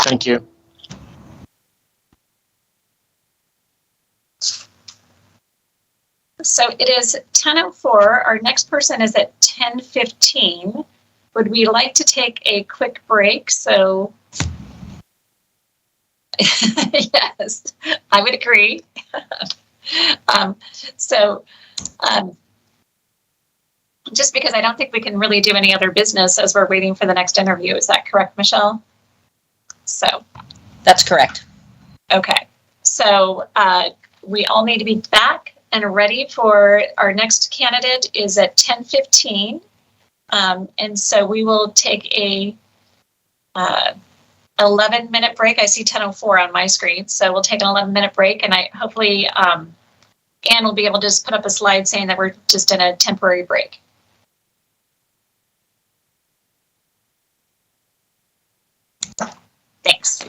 Thank you. So it is 10:04. Our next person is at 10:15. Would we like to take a quick break? So yes, I would agree. Just because I don't think we can really do any other business as we're waiting for the next interview. Is that correct, Michelle? So. That's correct. Okay. So we all need to be back and ready for our next candidate is at 10:15. And so we will take a 11-minute break. I see 10:04 on my screen. So we'll take an 11-minute break, and hopefully Ann will be able to just put up a slide saying that we're just in a temporary break. Thanks.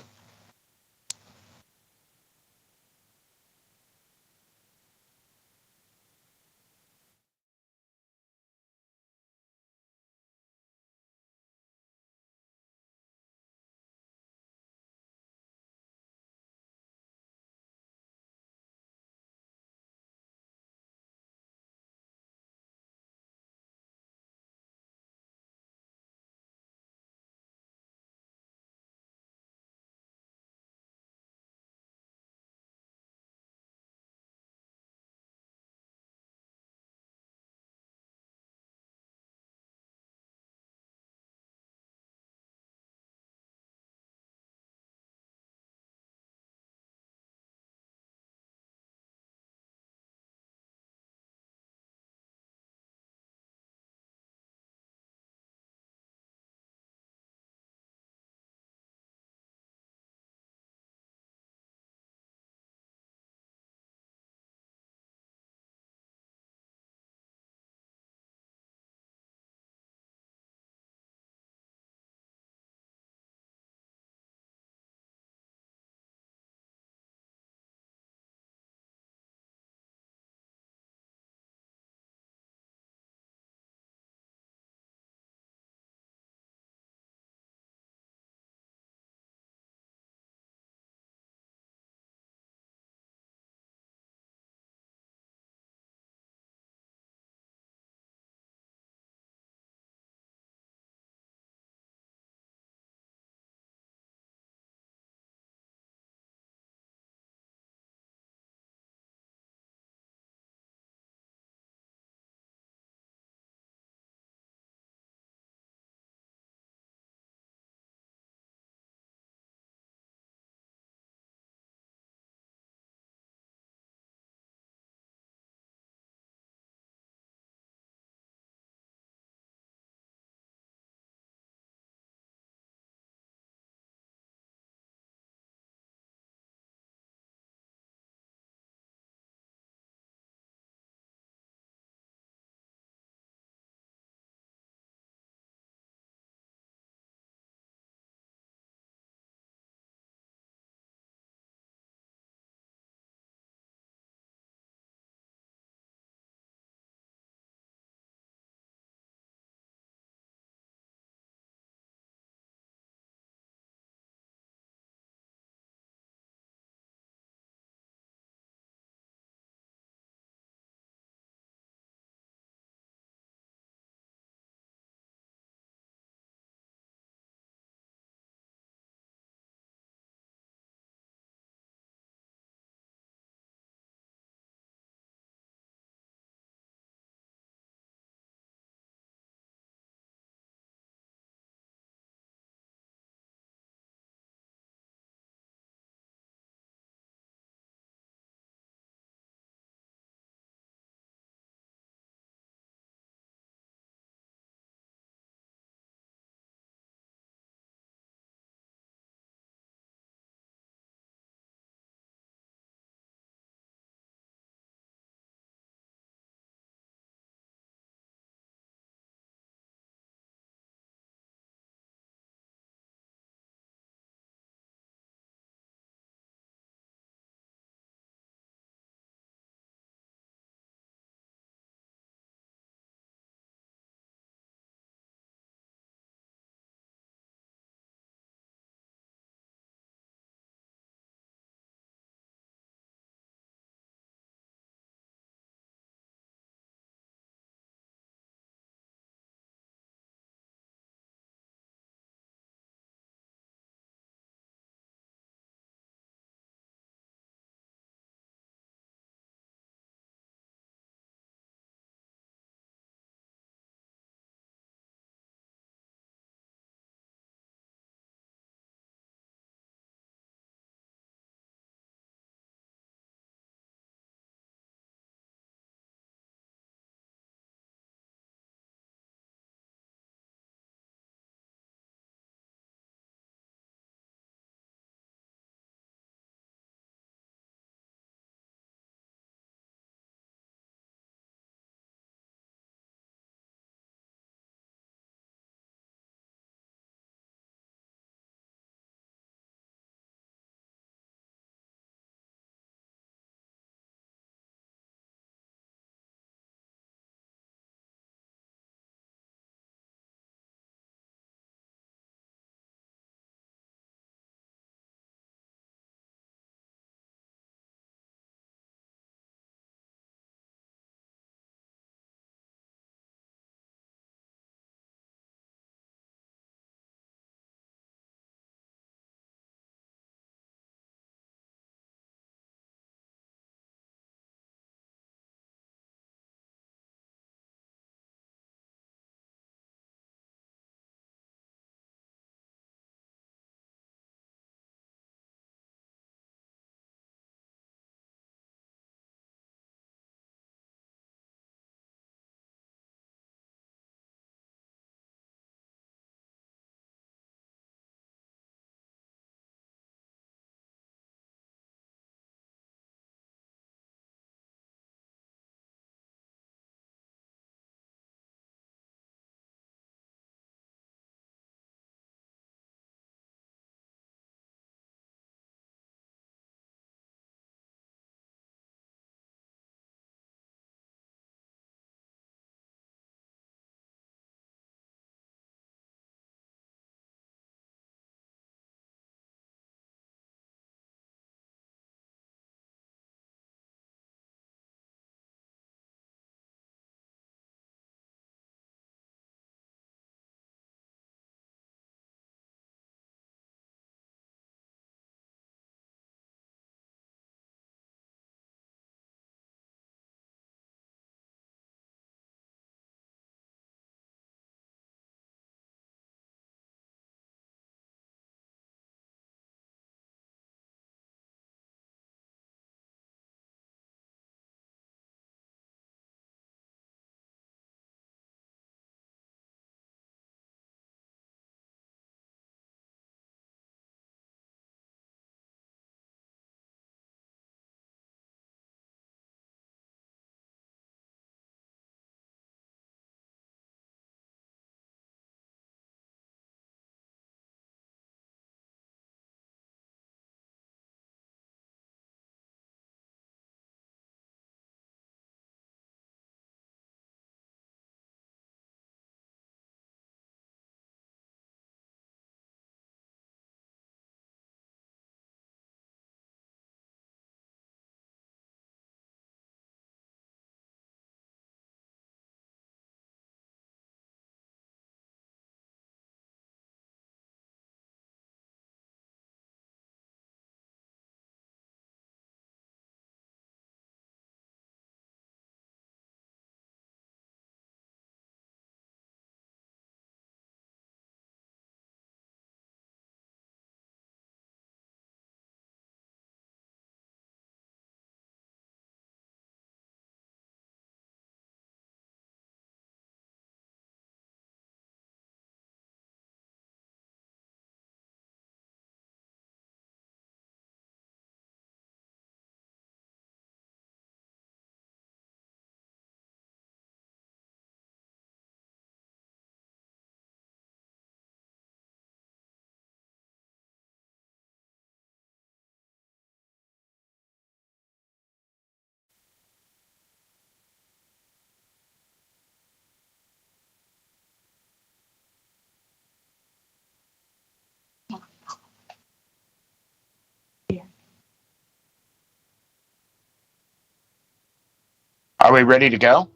Are we ready to go?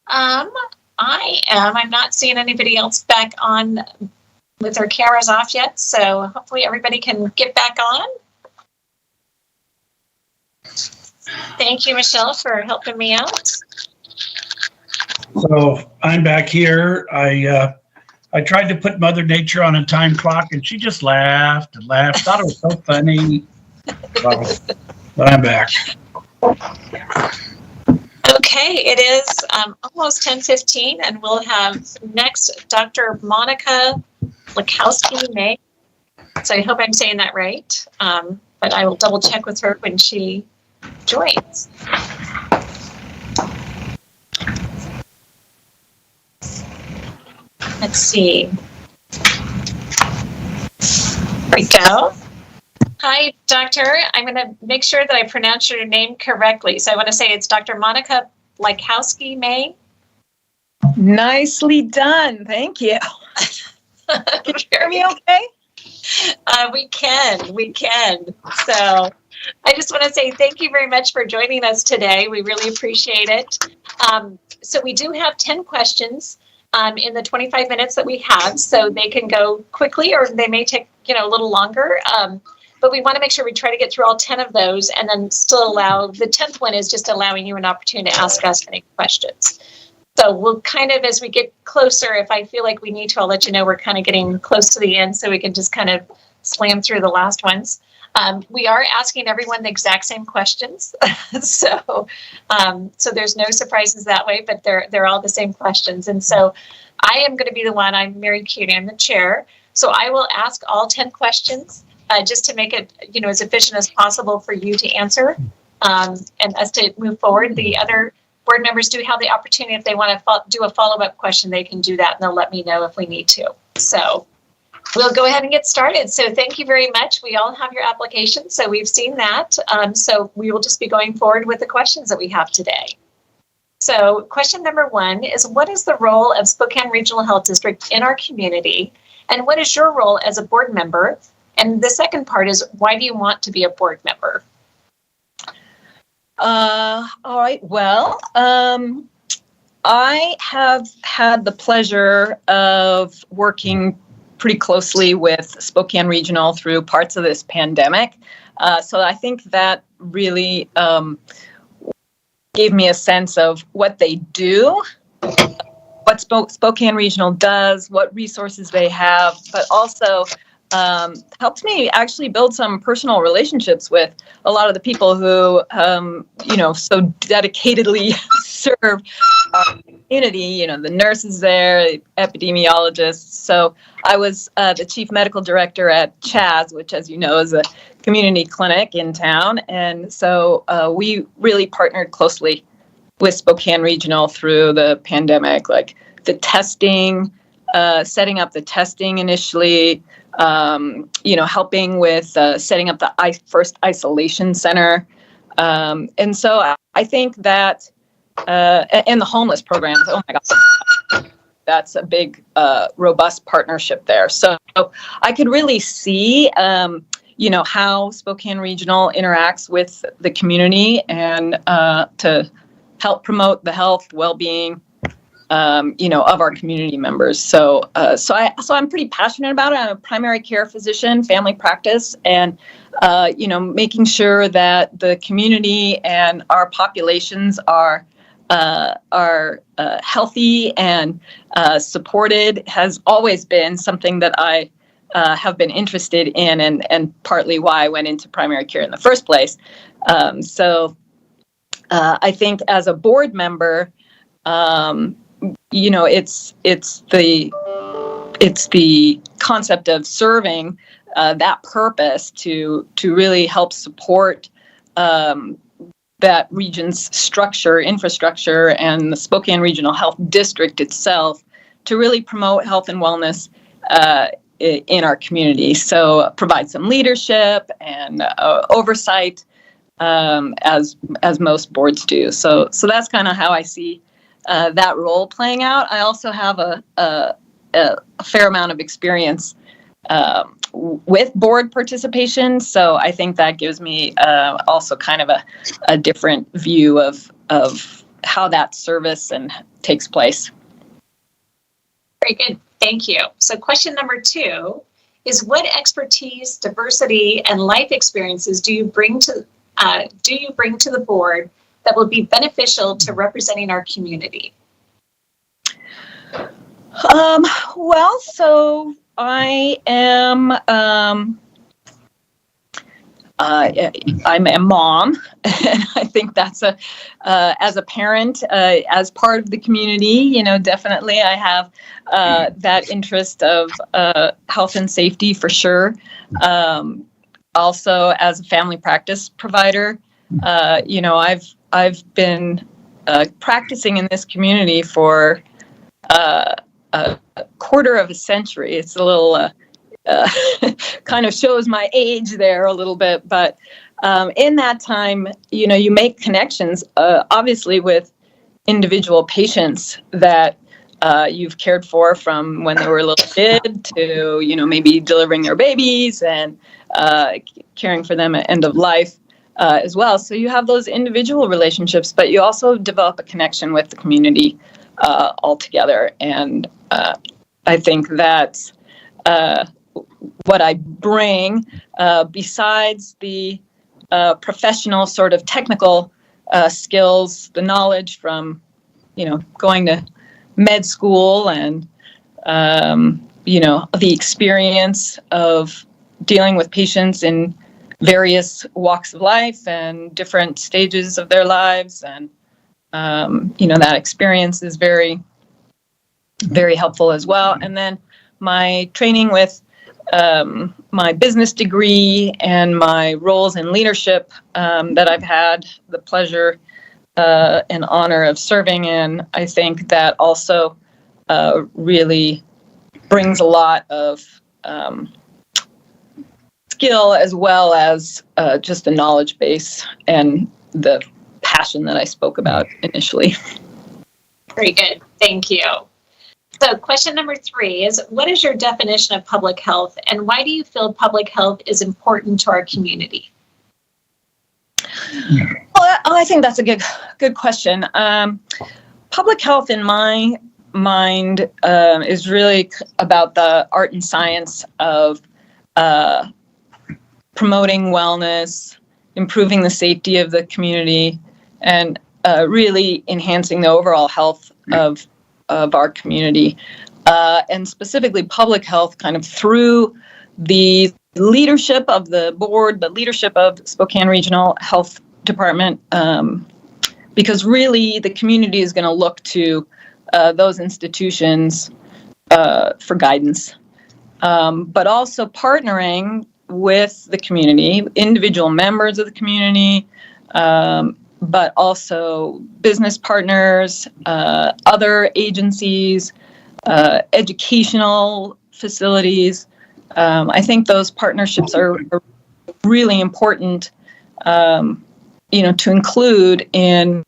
I am. I'm not seeing anybody else back on with their cameras off yet, so hopefully everybody can get back on. Thank you, Michelle, for helping me out. So I'm back here. I tried to put Mother Nature on a time clock, and she just laughed and laughed. Thought it was so funny. But I'm back. Okay, it is almost 10:15, and we'll have next Dr. Monica Lakowski-May. So I hope I'm saying that right, but I will double check with her when she joins. Let's see. There we go. Hi, Doctor. I'm going to make sure that I pronounce your name correctly. So I want to say it's Dr. Monica Lakowski-May. Nicely done. Thank you. Can you hear me okay? We can. So I just want to say thank you very much for joining us today. We really appreciate it. So we do have 10 questions in the 25 minutes that we have, so they can go quickly or they may take a little longer. But we want to make sure we try to get through all 10 of those and then still allow, the 10th one is just allowing you an opportunity to ask us any questions. So we'll kind of, as we get closer, if I feel like we need to, I'll let you know we're kind of getting close to the end so we can just kind of slam through the last ones. We are asking everyone the exact same questions. So there's no surprises that way, but they're all the same questions. And so I am going to be the one, I'm Mary Cutie, I'm the chair. So I will ask all 10 questions just to make it, as efficient as possible for you to answer and us to move forward. The other board members do have the opportunity, if they want to do a follow-up question, they can do that and they'll let me know if we need to. So we'll go ahead and get started. So thank you very much. We all have your application, so we've seen that. So we will just be going forward with the questions that we have today. So question number 1 is, what is the role of Spokane Regional Health District in our community? And what is your role as a board member? And the second part is, why do you want to be a board member? All right. Well, I have had the pleasure of working pretty closely with Spokane Regional through parts of this pandemic. So I think that really gave me a sense of what they do, what Spokane Regional does, what resources they have, but also helped me actually build some personal relationships with a lot of the people who, so dedicatedly serve our community, the nurses there, epidemiologists. So I was the chief medical director at CHAS, which, as you know, is a community clinic in town. And so we really partnered closely with Spokane Regional through the pandemic, like the testing, setting up the testing initially, helping with setting up the first isolation center. And so I think that, and the homeless programs, oh my God, that's a big, robust partnership there. So I could really see, how Spokane Regional interacts with the community and to help promote the health, well-being, of our community members. So I'm pretty passionate about it. I'm a primary care physician, family practice, and, making sure that the community and our populations are healthy and supported has always been something that I have been interested in, and partly why I went into primary care in the first place. I think as a board member, it's the concept of serving that purpose to really help support that region's infrastructure, and the Spokane Regional Health District itself to really promote health and wellness in our community. So provide some leadership and oversight as most boards do. So that's kind of how I see that role playing out. I also have a fair amount of experience with board participation, so I think that gives me also kind of a different view of how that service and takes place. Very good. Thank you. So question number 2 is, what expertise, diversity, and life experiences do you bring to the board that will be beneficial to representing our community? Well, so I am I'm a mom, and I think that's as a parent, as part of the community, definitely I have that interest of health and safety for sure. Also, as a family practice provider, I've been practicing in this community for a quarter of a century. It's a little kind of shows my age there a little bit, but in that time, you make connections, obviously, with individual patients that you've cared for from when they were a little kid to, maybe delivering their babies and caring for them at end of life as well. So you have those individual relationships, but you also develop a connection with the community altogether. And I think that's what I bring, besides the professional sort of technical skills, the knowledge from, going to med school and, the experience of dealing with patients in various walks of life and different stages of their lives. And, that experience is very, very helpful as well. And then my training with my business degree and my roles in leadership that I've had the pleasure and honor of serving in, I think that also really brings a lot of skill, as well as just the knowledge base and the passion that I spoke about initially. Very good. Thank you. So question number 3 is, what is your definition of public health, and why do you feel public health is important to our community? Well, I think that's a good question. Public health, in my mind, is really about the art and science of promoting wellness, improving the safety of the community, and really enhancing the overall health of our community, and specifically public health, kind of through the leadership of the board, the leadership of Spokane Regional Health Department, because really the community is going to look to those institutions for guidance, but also partnering with the community, individual members of the community, but also business partners, other agencies, educational facilities. I think those partnerships are really important, to include in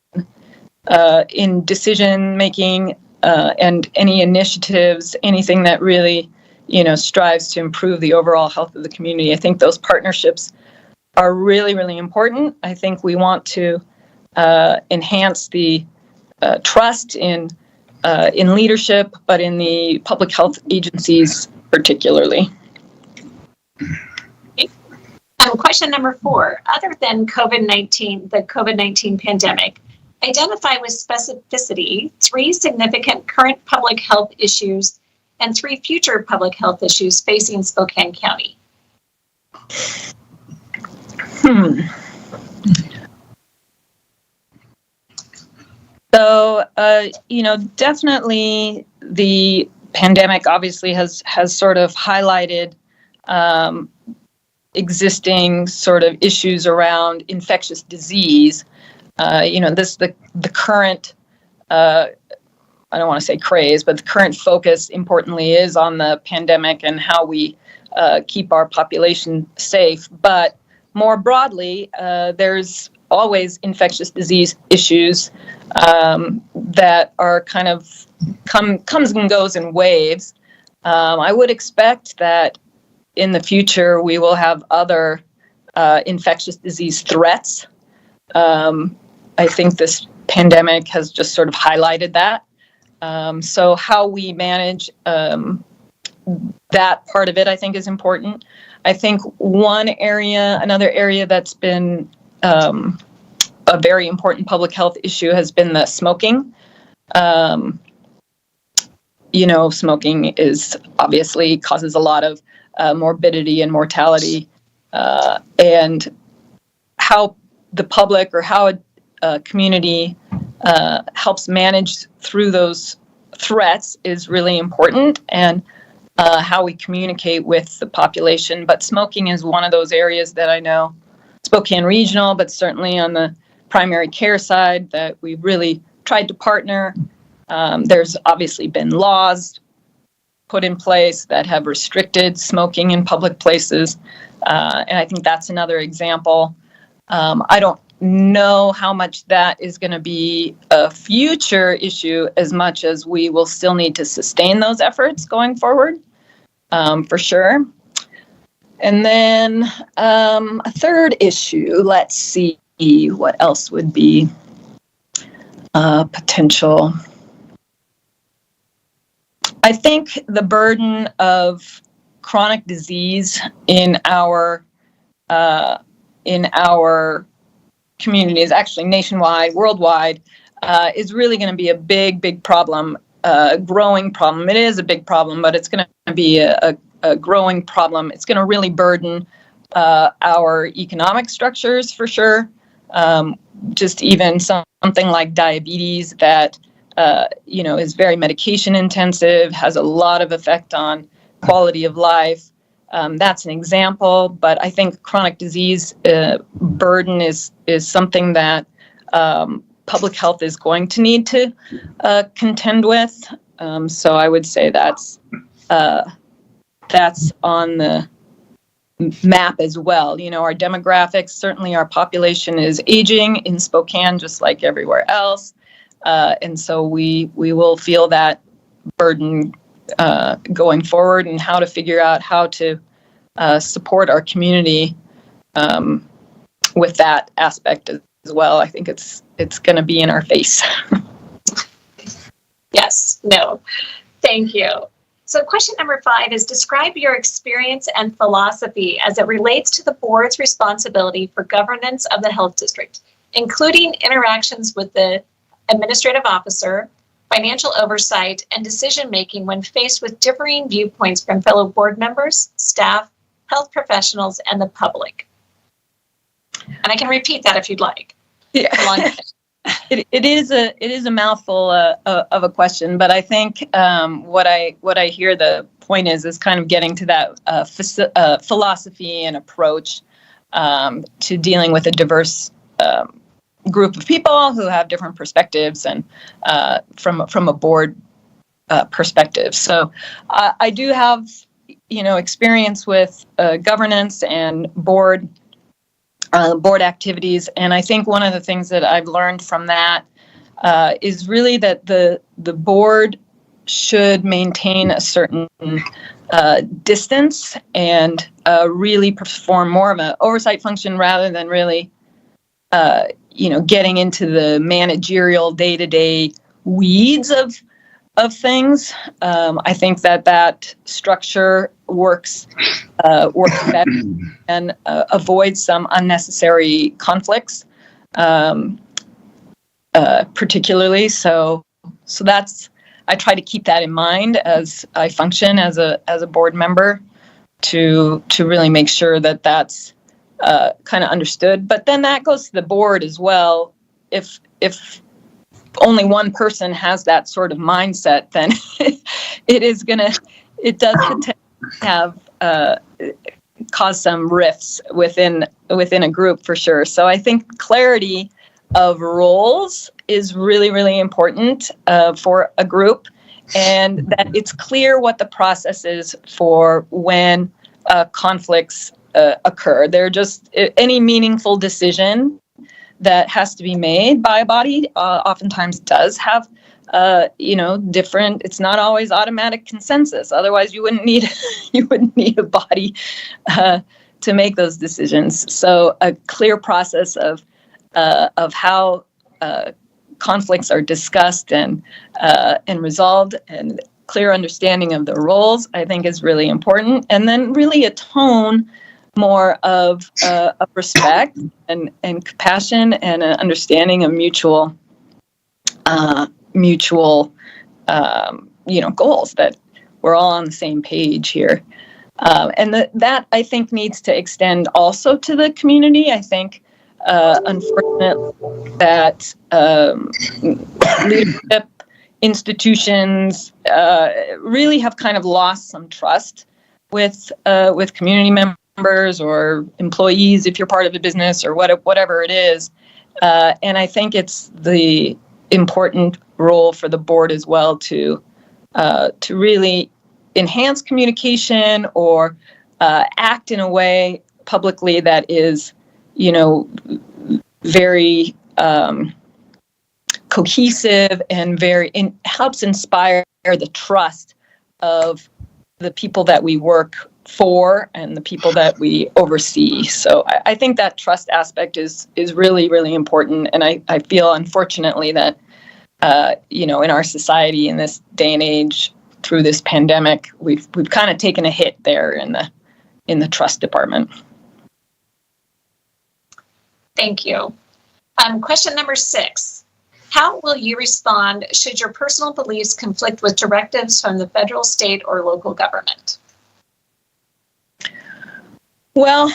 decision making and any initiatives, anything that really, strives to improve the overall health of the community. I think those partnerships are really, really important. I think we want to enhance the trust in leadership, but in the public health agencies particularly. Question number 4, other than the COVID-19 pandemic, identify with specificity 3 significant current public health issues and 3 future public health issues facing Spokane County. So, definitely the pandemic obviously has sort of highlighted existing sort of issues around infectious disease. The current, I don't want to say craze, but the current focus, importantly, is on the pandemic and how we keep our population safe. But more broadly, there's always infectious disease issues that are kind of comes and goes in waves. I would expect that in the future we will have other infectious disease threats. I think this pandemic has just sort of highlighted that. So how we manage that part of it, I think, is important. I think another area that's been a very important public health issue has been the smoking. Smoking is obviously causes a lot of morbidity and mortality, and how the public or how a community helps manage through those threats is really important, and how we communicate with the population. But smoking is one of those areas that I know Spokane Regional, but certainly on the primary care side, that we really tried to partner. There's obviously been laws put in place that have restricted smoking in public places. And I think that's another example. I don't know how much that is going to be a future issue as much as we will still need to sustain those efforts going forward, for sure. And then a third issue, let's see, what else would be potential? I think the burden of chronic disease in our communities, actually nationwide, worldwide, is really going to be a big problem, growing problem. It is a big problem, but it's going to be a growing problem. It's going to really burden our economic structures for sure. Just even something like diabetes that is very medication intensive, has a lot of effect on quality of life. That's an example, but I think chronic disease burden is something that public health is going to need to contend with. So I would say that's on the map as well. Our demographics, certainly our population is aging in Spokane just like everywhere else. And so we will feel that burden going forward, and how to figure out how to support our community with that aspect as well. I think it's going to be in our face. Yes, no, thank you. So question number 5 is describe your experience and philosophy as it relates to the board's responsibility for governance of the health district, including interactions with the administrative officer, financial oversight, and decision-making when faced with differing viewpoints from fellow board members, staff, health professionals, and the public. And I can repeat that if you'd like. Yeah. It is a mouthful of a question, but I think what I hear the point is kind of getting to that philosophy and approach to dealing with a diverse group of people who have different perspectives, and from a board perspective. So I do have experience with governance and board activities, and I think one of the things that I've learned from that is really that the board should maintain a certain distance and really perform more of an oversight function rather than really getting into the managerial day-to-day weeds of things. I think that structure works better and avoids some unnecessary conflicts, particularly. So that's, I try to keep that in mind as I function as a board member to really make sure that that's kind of understood. But then that goes to the board as well. If only one person has that sort of mindset, then it does have cause some rifts within a group for sure. So I think clarity of roles is really, really important for a group, and that it's clear what the process is for when conflicts occur. They're just any meaningful decision that has to be made by a body oftentimes does have different, it's not always automatic consensus. Otherwise you wouldn't need a body to make those decisions. So a clear process of how conflicts are discussed and resolved, and clear understanding of the roles, I think, is really important. And then really a tone more of respect and compassion and an understanding of mutual goals, that we're all on the same page here. And that I think needs to extend also to the community. I think, unfortunately, that leadership institutions really have kind of lost some trust with community members or employees, if you're part of a business or whatever it is. And I think it's the important role for the board as well to really enhance communication or act in a way publicly that is, very cohesive and helps inspire the trust of the people that we work for and the people that we oversee. So I think that trust aspect is really, really important. And I feel, unfortunately, that in our society in this day and age, through this pandemic, we've kind of taken a hit there in the trust department. Thank you. Question number 6. How will you respond should your personal beliefs conflict with directives from the federal, state, or local government? Well,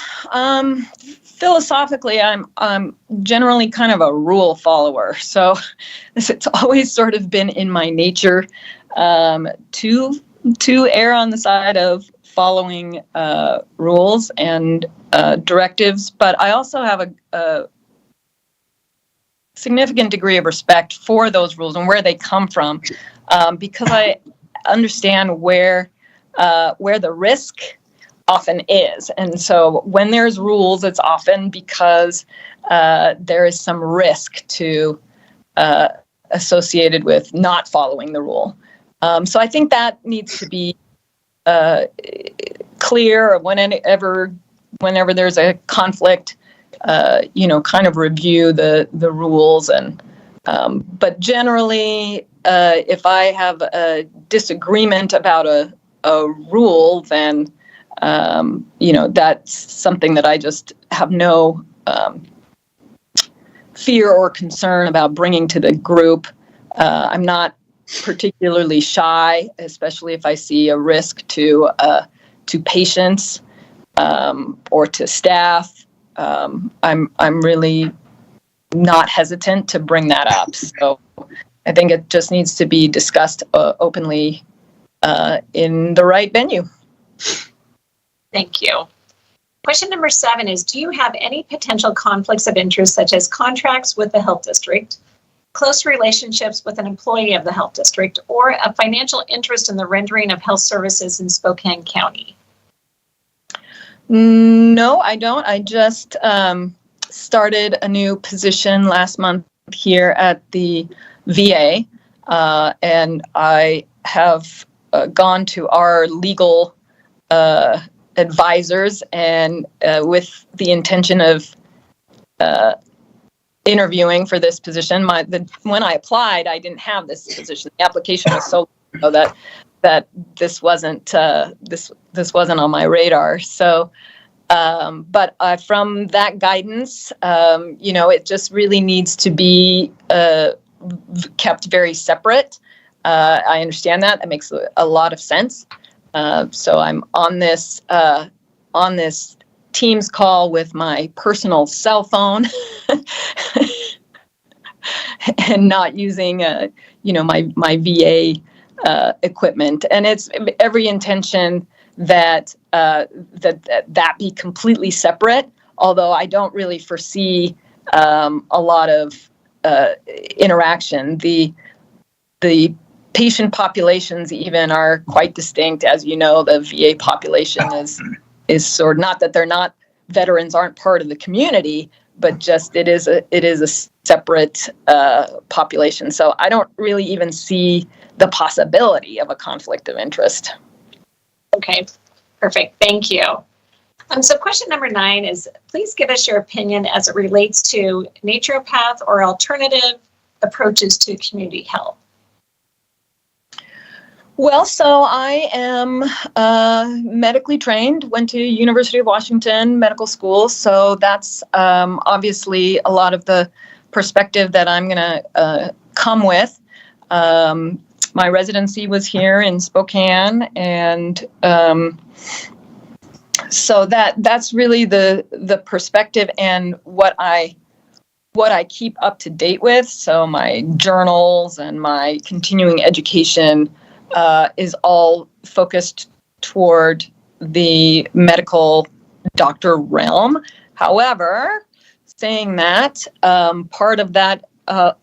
philosophically, I'm generally kind of a rule follower. So it's always sort of been in my nature to err on the side of following rules and directives. But I also have a significant degree of respect for those rules and where they come from, because I understand where the risk often is. And so when there's rules, it's often because there is some risk associated with not following the rule. So I think that needs to be clear whenever there's a conflict, kind of review the rules. But generally, if I have a disagreement about a rule, then that's something that I just have no fear or concern about bringing to the group. I'm not particularly shy, especially if I see a risk to patients or to staff. I'm really not hesitant to bring that up. So I think it just needs to be discussed openly in the right venue. Thank you. Question number 7 is, do you have any potential conflicts of interest, such as contracts with the health district, close relationships with an employee of the health district, or a financial interest in the rendering of health services in Spokane County? No, I don't. I just started a new position last month here at the VA, and I have gone to our legal advisors and with the intention of interviewing for this position. When I applied, I didn't have this position. The application was so low that this wasn't on my radar. So, but from that guidance, it just really needs to be kept very separate. I understand that. It makes a lot of sense. So I'm on this Teams call with my personal cell phone and not using my VA equipment. And it's every intention that be completely separate. Although I don't really foresee a lot of interaction. The patient populations even are quite distinct. As you know, the VA population is sort of, not that veterans aren't part of the community, but just it is a separate population. So I don't really even see the possibility of a conflict of interest. Okay, perfect. Thank you. So question number 9 is, please give us your opinion as it relates to naturopath or alternative approaches to community health? Well, so I am medically trained, went to University of Washington Medical School, so that's obviously a lot of the perspective that I'm going to come with. My residency was here in Spokane, and so that's really the perspective and what I keep up to date with. So my journals and my continuing education is all focused toward the medical doctor realm. However, saying that, part of that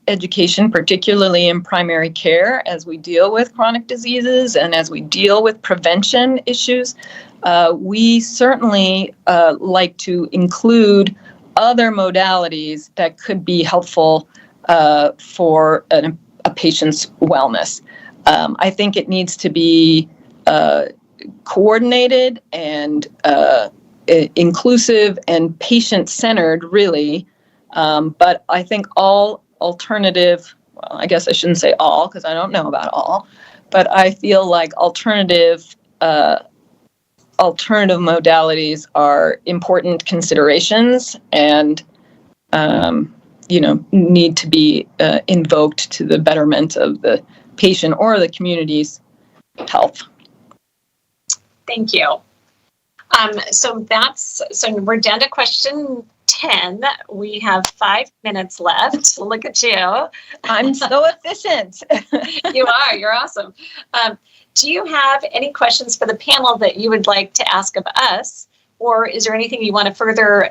education, particularly in primary care, as we deal with chronic diseases and as we deal with prevention issues, we certainly like to include other modalities that could be helpful for a patient's wellness. I think it needs to be coordinated and inclusive and patient-centered, really. But I think all alternative, well, I guess I shouldn't say all because I don't know about all, but I feel like alternative modalities are important considerations and, need to be invoked to the betterment of the patient or the community's health. Thank you. So we're down to question 10. We have 5 minutes left. Look at you. I'm so efficient. You are. You're awesome. Do you have any questions for the panel that you would like to ask of us, or is there anything you want to further,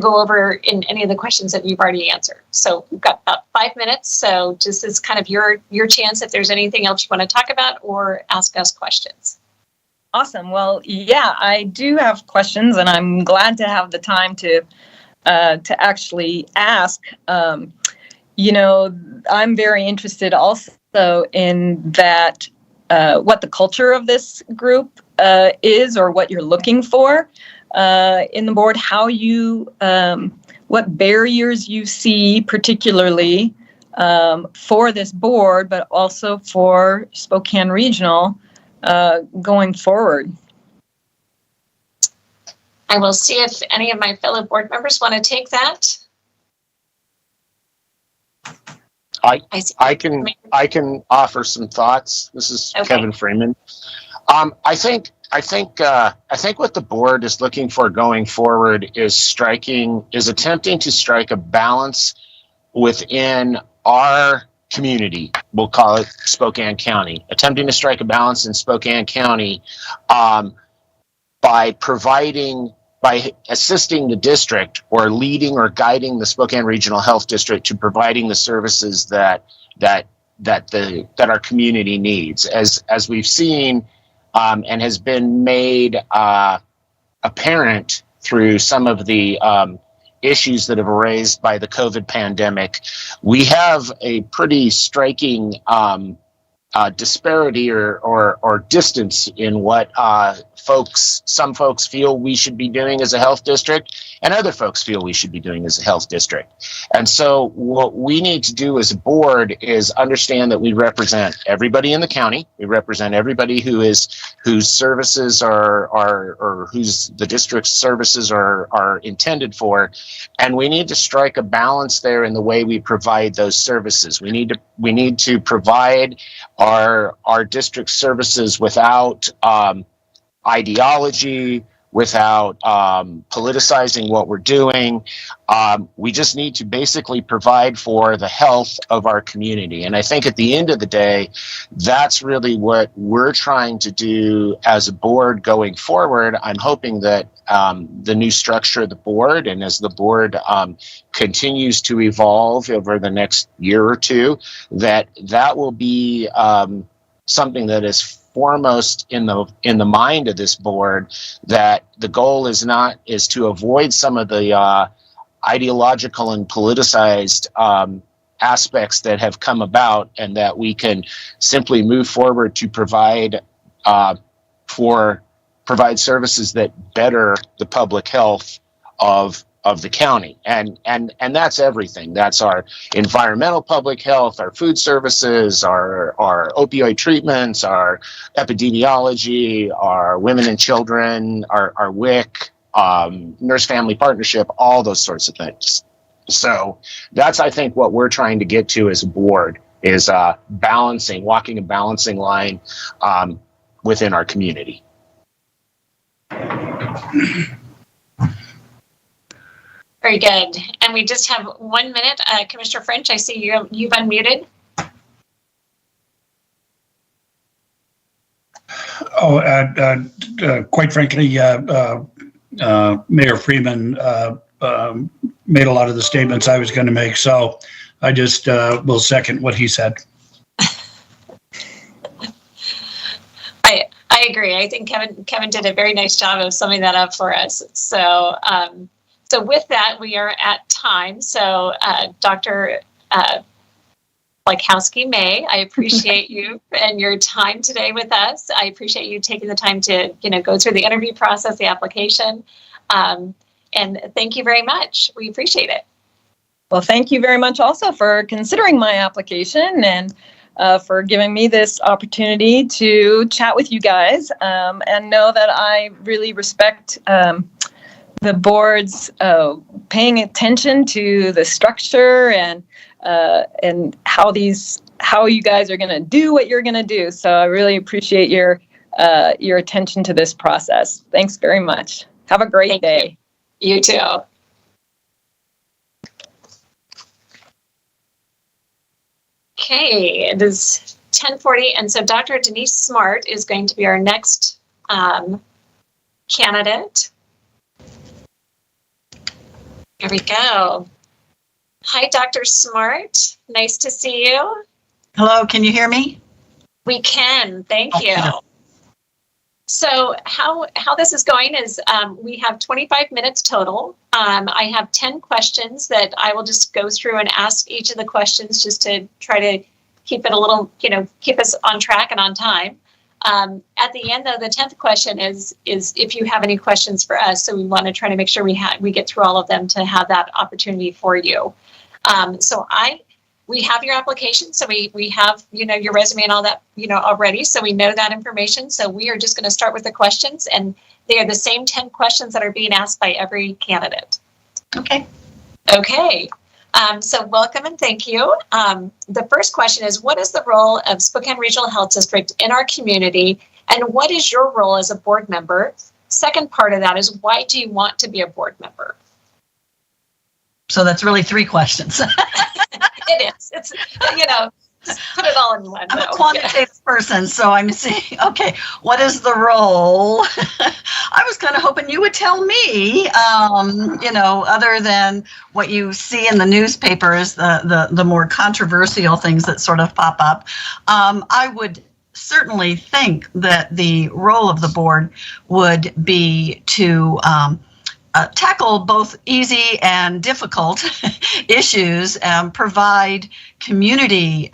go over in any of the questions that you've already answered? So we've got about 5 minutes. So just as kind of your chance, if there's anything else you want to talk about or ask us questions. Awesome. Well, yeah, I do have questions, and I'm glad to have the time to actually ask. I'm very interested also in that what the culture of this group is, or what you're looking for in the board, how you, what barriers you see particularly for this board, but also for Spokane Regional going forward. I will see if any of my fellow board members want to take that. I can offer some thoughts. This is Okay. Kevin Freeman. I think what the board is looking for going forward is attempting to strike a balance within our community. We'll call it Spokane County, attempting to strike a balance in Spokane County by assisting the district or leading or guiding the Spokane Regional Health District to providing the services that our community needs. As we've seen and has been made apparent through some of the issues that have been raised by the COVID pandemic, we have a pretty striking disparity or distance in what some folks feel we should be doing as a health district and other folks feel we should be doing as a health district. And so what we need to do as a board is understand that we represent everybody in the county. We represent everybody whose services or whose the district's services are intended for. And we need to strike a balance there in the way we provide those services. We need to provide our district services without ideology, without politicizing what we're doing. We just need to basically provide for the health of our community. And I think at the end of the day, that's really what we're trying to do as a board going forward. I'm hoping that the new structure of the board, and as the board continues to evolve over the next year or two, that will be something that is foremost in the mind of this board, that the goal is to avoid some of the ideological and politicized aspects that have come about, and that we can simply move forward to provide services that better the public health of of the county, and that's everything. That's our environmental public health, our food services, our opioid treatments, our epidemiology, our women and children, our WIC, nurse family partnership, all those sorts of things. So that's, I think, what we're trying to get to as a board is walking a balancing line within our community. Very good. And we just have 1 minute. Commissioner French, I see you've unmuted. Quite frankly, Mayor Freeman made a lot of the statements I was going to make, so I just will second what he said. I agree. I think Kevin did a very nice job of summing that up for us. So so with that, we are at time. So Dr. May, I appreciate you and your time today with us. I appreciate you taking the time to go through the interview process, the application, and thank you very much. We appreciate it. Well, thank you very much also for considering my application and for giving me this opportunity to chat with you guys, and know that I really respect the board's paying attention to the structure and how you guys are going to do what you're going to do. So I really appreciate your attention to this process. Thanks very much. Have a great day. You too. Okay, it is 10:40, and so Dr. Denise Smart is going to be our next candidate. Here we go. Hi, Dr. Smart. Nice to see you. Hello, can you hear me? We can, thank you. So how this is going is we have 25 minutes total. I have 10 questions that I will just go through and ask each of the questions just to try to keep it a little, keep us on track and on time. At the end, though, the 10th question is if you have any questions for us. So we want to try to make sure we get through all of them to have that opportunity for you. We have your application, so we have, your resume and all that, already. So we know that information. So we are just going to start with the questions, and they are the same 10 questions that are being asked by every candidate. Okay. Okay. So welcome and thank you. The first question is, what is the role of Spokane Regional Health District in our community, and what is your role as a board member? Second part of that is, why do you want to be a board member? So that's really 3 questions. It is. It's, just put it all in one. I'm a quantitative person, so I'm saying, okay, what is the role? I was kind of hoping you would tell me, other than what you see in the newspapers, the more controversial things that sort of pop up. I would certainly think that the role of the board would be to tackle both easy and difficult issues and provide community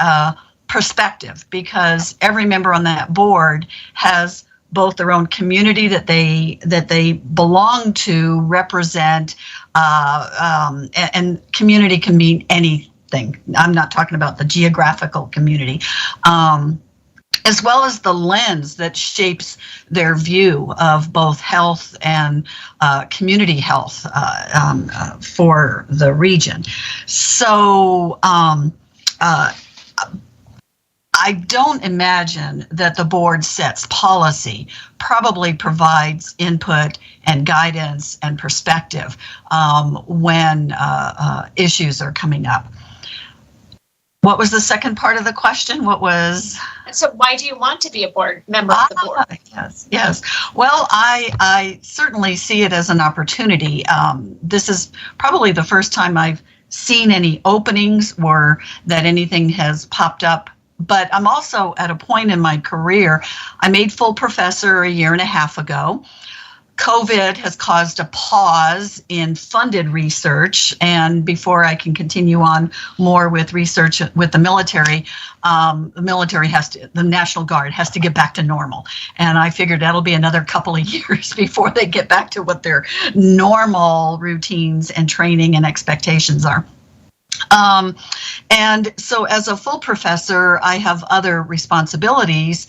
perspective, because every member on that board has both their own community that they belong to, represent, and community can mean anything. I'm not talking about the geographical community. As well as the lens that shapes their view of both health and community health for the region. So I don't imagine that the board sets policy, probably provides input and guidance and perspective when issues are coming up. What was the second part of the question? What was? So why do you want to be a board member of the board? Yes. Well, I certainly see it as an opportunity. This is probably the first time I've seen any openings or that anything has popped up. But I'm also at a point in my career. I made full professor a year and a half ago. COVID has caused a pause in funded research, and before I can continue on more with research with the military the National Guard has to get back to normal. And I figured that'll be another couple of years before they get back to what their normal routines and training and expectations are. And so as a full professor, I have other responsibilities,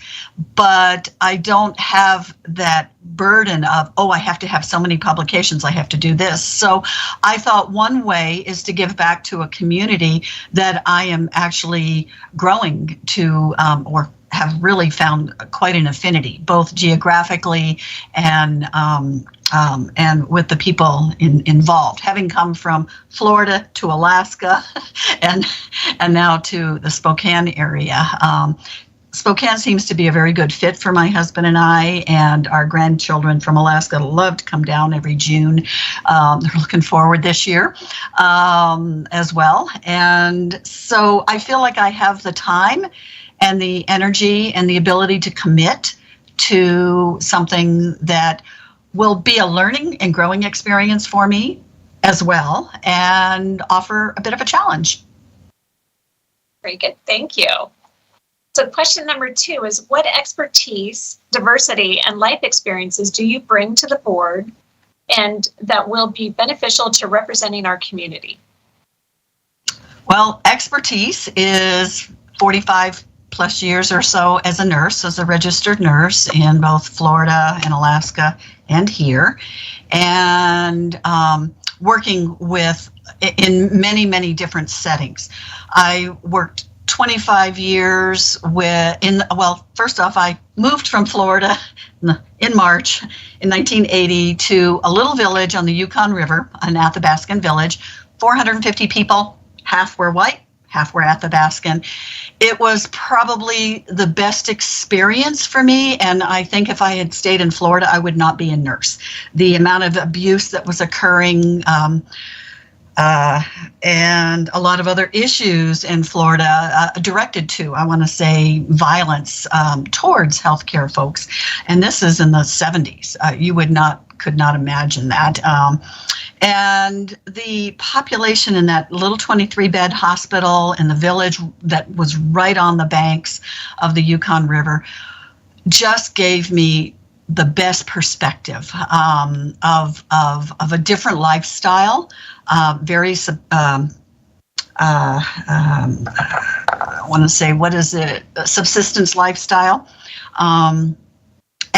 but I don't have that burden of, oh, I have to have so many publications, I have to do this. So I thought one way is to give back to a community that I am actually growing to, or have really found quite an affinity, both geographically and with the people involved. Having come from Florida to Alaska, and now to the Spokane area. Spokane seems to be a very good fit for my husband and I, and our grandchildren from Alaska love to come down every June. They're looking forward this year as well. And so I feel like I have the time and the energy and the ability to commit to something that will be a learning and growing experience for me as well, and offer a bit of a challenge. Very good. Thank you. So question number 2 is, what expertise, diversity, and life experiences do you bring to the board and that will be beneficial to representing our community? Well, expertise is 45 plus years or so as a nurse, as a registered nurse in both Florida and Alaska and here, and working with in many, many different settings. I worked 25 years first off, I moved from Florida in March in 1980 to a little village on the Yukon River, an Athabascan village, 450 people, half were white, half were Athabascan. It was probably the best experience for me, and I think if I had stayed in Florida, I would not be a nurse. The amount of abuse that was occurring, and a lot of other issues in Florida directed to, I want to say, violence towards healthcare folks. And this is in the 70s. You could not imagine that. And the population in that little 23-bed hospital in the village that was right on the banks of the Yukon River just gave me the best perspective of a different lifestyle, very I want to say, what is it? A subsistence lifestyle.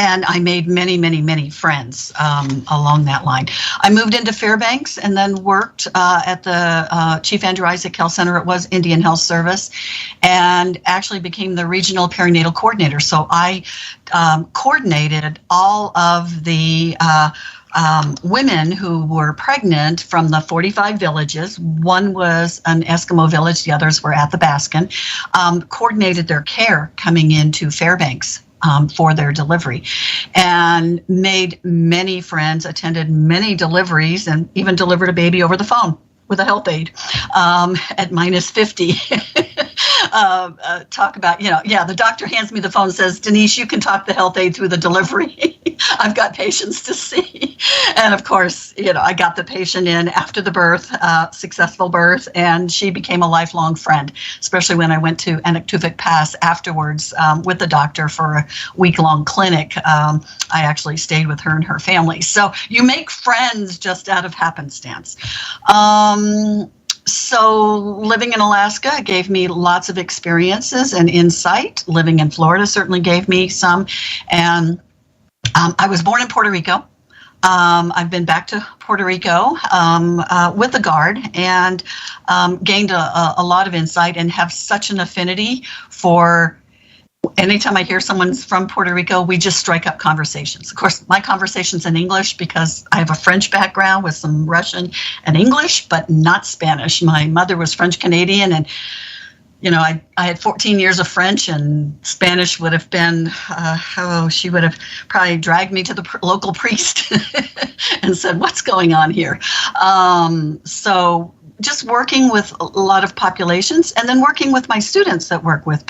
And I made many, many, many friends along that line. I moved into Fairbanks and then worked at the Chief Andrew Isaac Health Center. It was Indian Health Service, and actually became the regional perinatal coordinator. So I coordinated all of the women who were pregnant from the 45 villages. One was an Eskimo village, the others were Athabascan, coordinated their care coming into Fairbanks for their delivery, and made many friends, attended many deliveries, and even delivered a baby over the phone with a health aide at minus 50. Talk about, the doctor hands me the phone and says, Denise, you can talk the health aide through the delivery. I've got patients to see. And of course, I got the patient in after the birth, successful birth, and she became a lifelong friend, especially when I went to Anaktuvuk Pass afterwards with the doctor for a week-long clinic. I actually stayed with her and her family. So you make friends just out of happenstance. So living in Alaska gave me lots of experiences and insight. Living in Florida certainly gave me some. And I was born in Puerto Rico. I've been back to Puerto Rico with the Guard, and gained a lot of insight and have such an affinity for. Anytime I hear someone's from Puerto Rico, we just strike up conversations. Of course, my conversation's in English because I have a French background with some Russian and English, but not Spanish. My mother was French Canadian, and I had 14 years of French, and Spanish would have been, she would have probably dragged me to the local priest and said, what's going on here? So just working with a lot of populations, and then working with my students that work with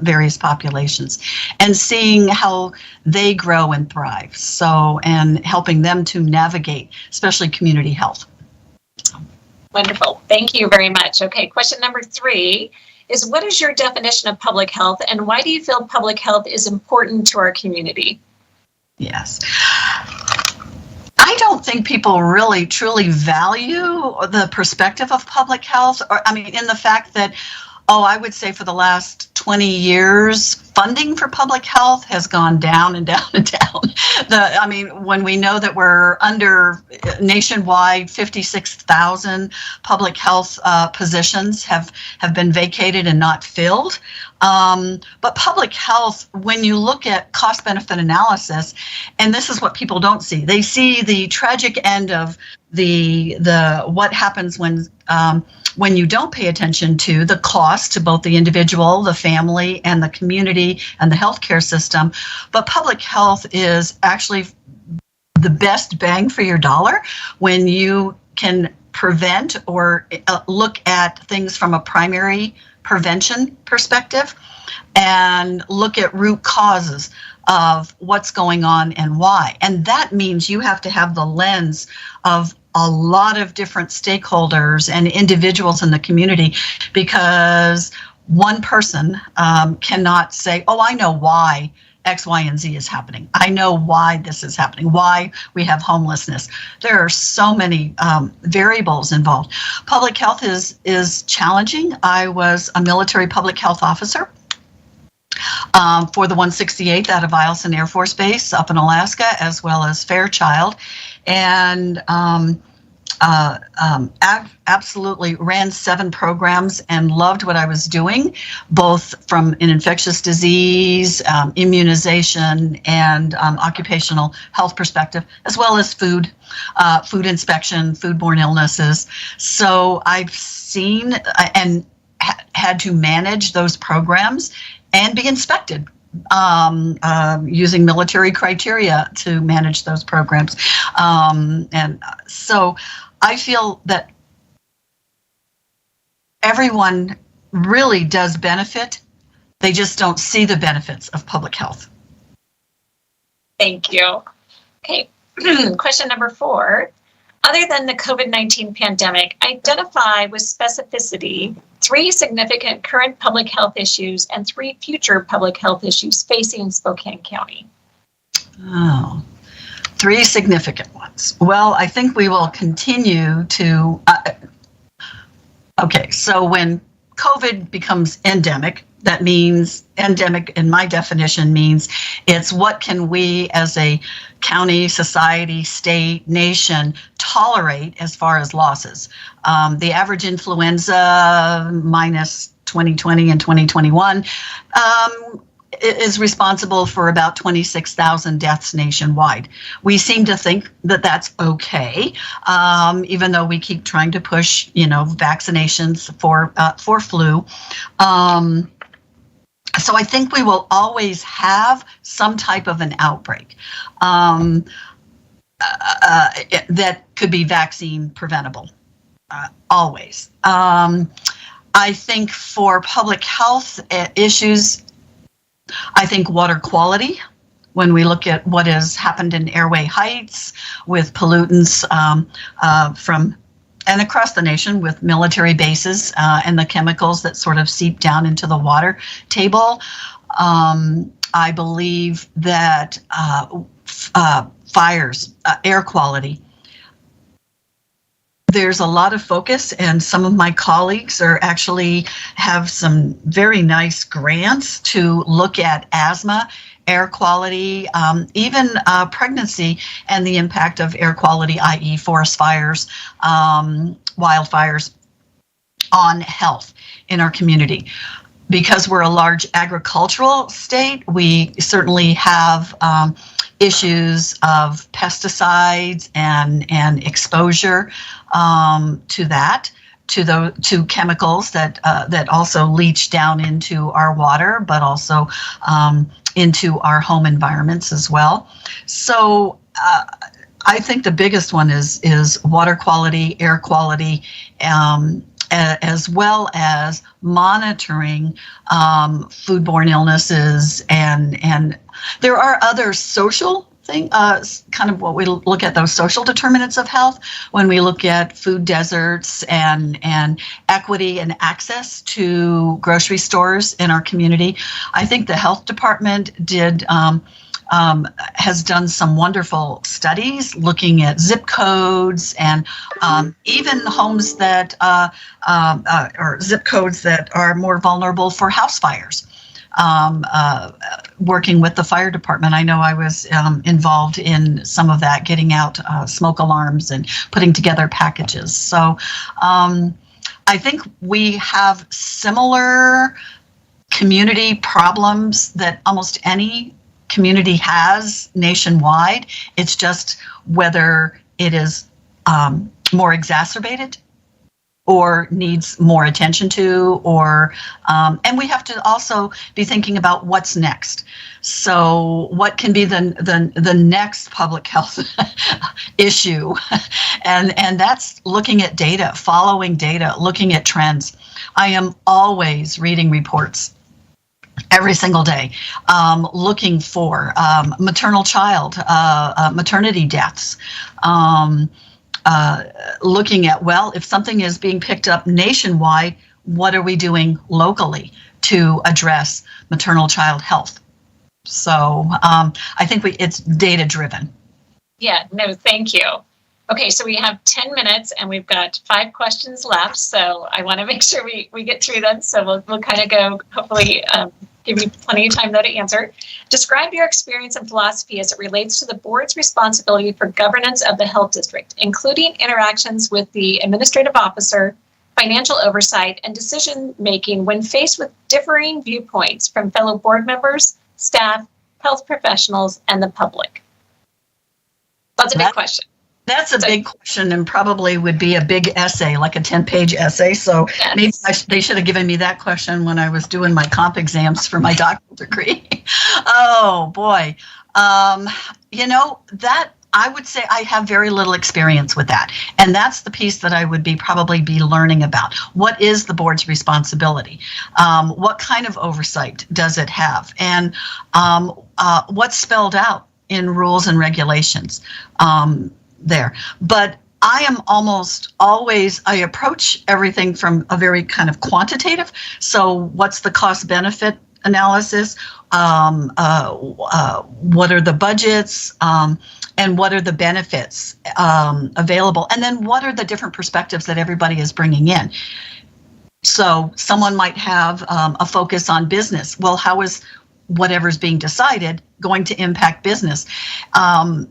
various populations, and seeing how they grow and thrive. So, and helping them to navigate, especially community health. Wonderful. Thank you very much. Okay, question number 3 is, what is your definition of public health, and why do you feel public health is important to our community? Yes. I don't think people really truly value the perspective of public health, or I mean, in the fact that, I would say for the last 20 years, funding for public health has gone down and down and down. When we know that we're under nationwide 56,000 public health positions have been vacated and not filled. But public health, when you look at cost benefit analysis, and this is what people don't see, they see the tragic end of the what happens when you don't pay attention to the cost to both the individual, the family, and the community and the healthcare system. But public health is actually the best bang for your dollar when you can prevent or look at things from a primary prevention perspective and look at root causes of what's going on and why. And that means you have to have the lens of a lot of different stakeholders and individuals in the community, because one person cannot say, I know why X, Y, and Z is happening. I know why this is happening, why we have homelessness. There are so many variables involved. Public health is challenging. I was a military public health officer for the 168th out of Eielson Air Force Base up in Alaska, as well as Fairchild, and absolutely ran 7 programs and loved what I was doing, both from an infectious disease, immunization, and occupational health perspective, as well as food inspection, foodborne illnesses. So I've seen and had to manage those programs and be inspected using military criteria to manage those programs. And so I feel that everyone really does benefit. They just don't see the benefits of public health. Thank you. Okay, question number 4. Other than the COVID-19 pandemic, identify with specificity 3 significant current public health issues and 3 future public health issues facing Spokane County. 3 significant ones. Well, I think we will continue to, so when COVID becomes endemic, that means endemic in my definition means it's what can we as a county, society, state, nation tolerate as far as losses. The average influenza minus 2020 and 2021 is responsible for about 26,000 deaths nationwide. We seem to think that that's okay, even though we keep trying to push, vaccinations for flu. So I think we will always have some type of an outbreak that could be vaccine preventable, always. I think for public health issues, I think water quality, when we look at what has happened in Airway Heights with pollutants from and across the nation with military bases and the chemicals that sort of seep down into the water table. I believe that fires, air quality, there's a lot of focus, and some of my colleagues are actually have some very nice grants to look at asthma, air quality, even pregnancy and the impact of air quality, i.e. forest fires, wildfires on health in our community. Because we're a large agricultural state, we certainly have issues of pesticides and exposure to that, to chemicals that also leach down into our water, but also into our home environments as well. So I think the biggest one is water quality, air quality, as well as monitoring foodborne illnesses, and there are other social kind of what we look at, those social determinants of health when we look at food deserts and equity and access to grocery stores in our community. I think the health department has done some wonderful studies looking at zip codes and even homes that or zip codes that are more vulnerable for house fires. Working with the fire department, I know I was involved in some of that, getting out smoke alarms and putting together packages. So I think we have similar community problems that almost any community has nationwide. It's just whether it is more exacerbated or needs more attention to, or and we have to also be thinking about what's next. So what can be the next public health issue, and that's looking at data, following data, looking at trends. I am always reading reports every single day, looking for maternity deaths, looking at, well, if something is being picked up nationwide, what are we doing locally to address maternal child health? So I think it's data driven. Yeah, no, thank you. Okay, so we have 10 minutes and we've got 5 questions left. So I want to make sure we get through them. So we'll kind of go, hopefully give you plenty of time though to answer. Describe your experience and philosophy as it relates to the board's responsibility for governance of the health district, including interactions with the administrative officer, financial oversight, and decision-making when faced with differing viewpoints from fellow board members, staff, health professionals, and the public. That's a big question. That's a big question, and probably would be a big essay, like a 10-page essay. So yes. Maybe they should have given me that question when I was doing my comp exams for my doctoral degree. Oh, boy. That I would say I have very little experience with that. And that's the piece that I would probably be learning about. What is the board's responsibility? What kind of oversight does it have? And what's spelled out in rules and regulations there? But I am almost always, I approach everything from a very kind of quantitative. So what's the cost benefit analysis? What are the budgets? And what are the benefits available? And then what are the different perspectives that everybody is bringing in? So someone might have a focus on business. Well, how is whatever's being decided going to impact business? I'm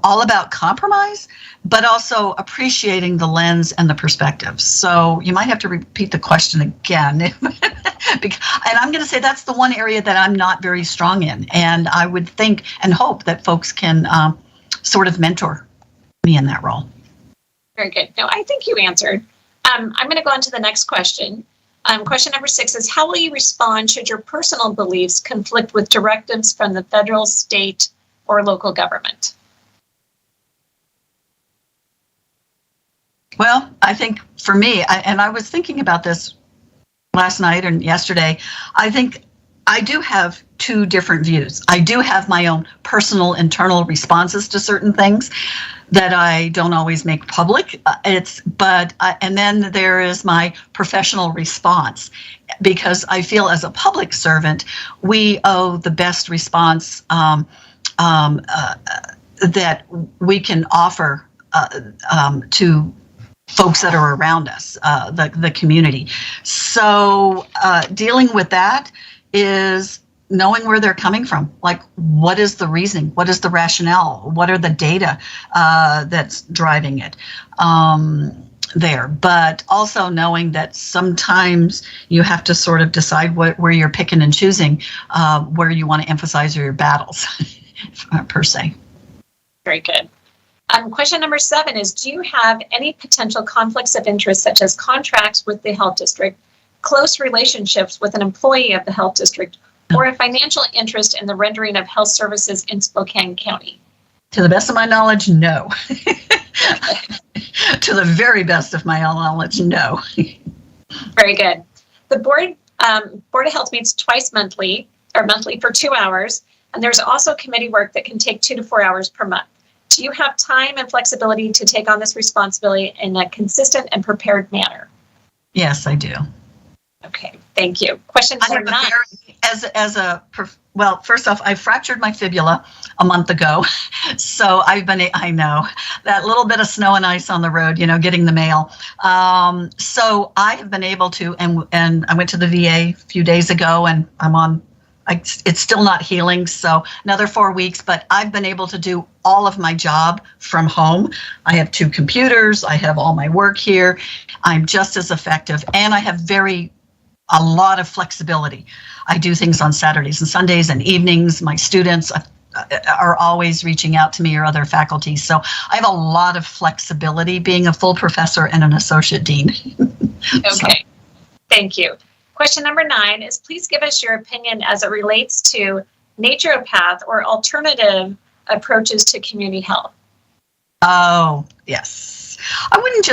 all about compromise, but also appreciating the lens and the perspective. So you might have to repeat the question again. And I'm going to say that's the one area that I'm not very strong in. And I would think and hope that folks can sort of mentor me in that role. Very good. No, I think you answered. I'm going to go on to the next question. Question number 6 is, how will you respond should your personal beliefs conflict with directives from the federal, state, or local government? Well, I think for me, and I was thinking about this last night and yesterday, I think I do have 2 different views. I do have my own personal internal responses to certain things that I don't always make public. And then there is my professional response, because I feel as a public servant, we owe the best response that we can offer to folks that are around us, the community. So dealing with that is knowing where they're coming from. Like, what is the reasoning? What is the rationale? What are the data that's driving it there? But also knowing that sometimes you have to sort of decide where you're picking and choosing, where you want to emphasize your battles, per se. Very good. Question number 7 is, do you have any potential conflicts of interest, such as contracts with the health district, close relationships with an employee of the health district, or a financial interest in the rendering of health services in Spokane County? To the best of my knowledge, no. To the very best of my knowledge, no. Very good. The Board of Health meets twice monthly for 2 hours, and there's also committee work that can take 2 to 4 hours per month. Do you have time and flexibility to take on this responsibility in a consistent and prepared manner? Yes, I do. Okay, thank you. Question number 9. Well, first off, I fractured my fibula a month ago. So I know that little bit of snow and ice on the road, getting the mail. So I have been able to, and I went to the VA a few days ago, and it's still not healing. So another 4 weeks, but I've been able to do all of my job from home. I have 2 computers. I have all my work here. I'm just as effective, and I have a lot of flexibility. I do things on Saturdays and Sundays and evenings. My students are always reaching out to me or other faculty. So I have a lot of flexibility being a full professor and an associate dean. Okay, thank you. Question number 9 is, please give us your opinion as it relates to naturopath or alternative approaches to community health. Oh, yes. I would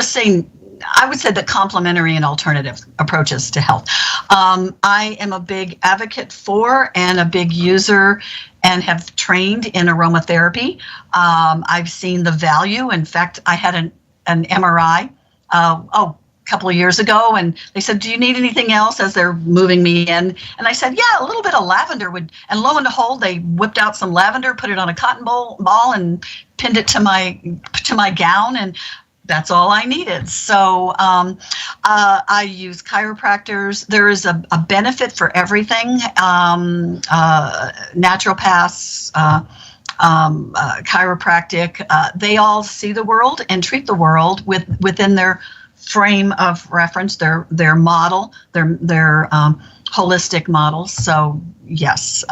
say the complementary and alternative approaches to health. I am a big advocate for and a big user and have trained in aromatherapy. I've seen the value. In fact, I had an MRI a couple of years ago, and they said, do you need anything else, as they're moving me in? And I said, yeah, a little bit of lavender would, and lo and behold, they whipped out some lavender, put it on a cotton ball and pinned it to my gown, and that's all I needed. So I use chiropractors. There is a benefit for everything. Naturopaths, chiropractic, they all see the world and treat the world within their frame of reference, their model, their holistic models. So yes,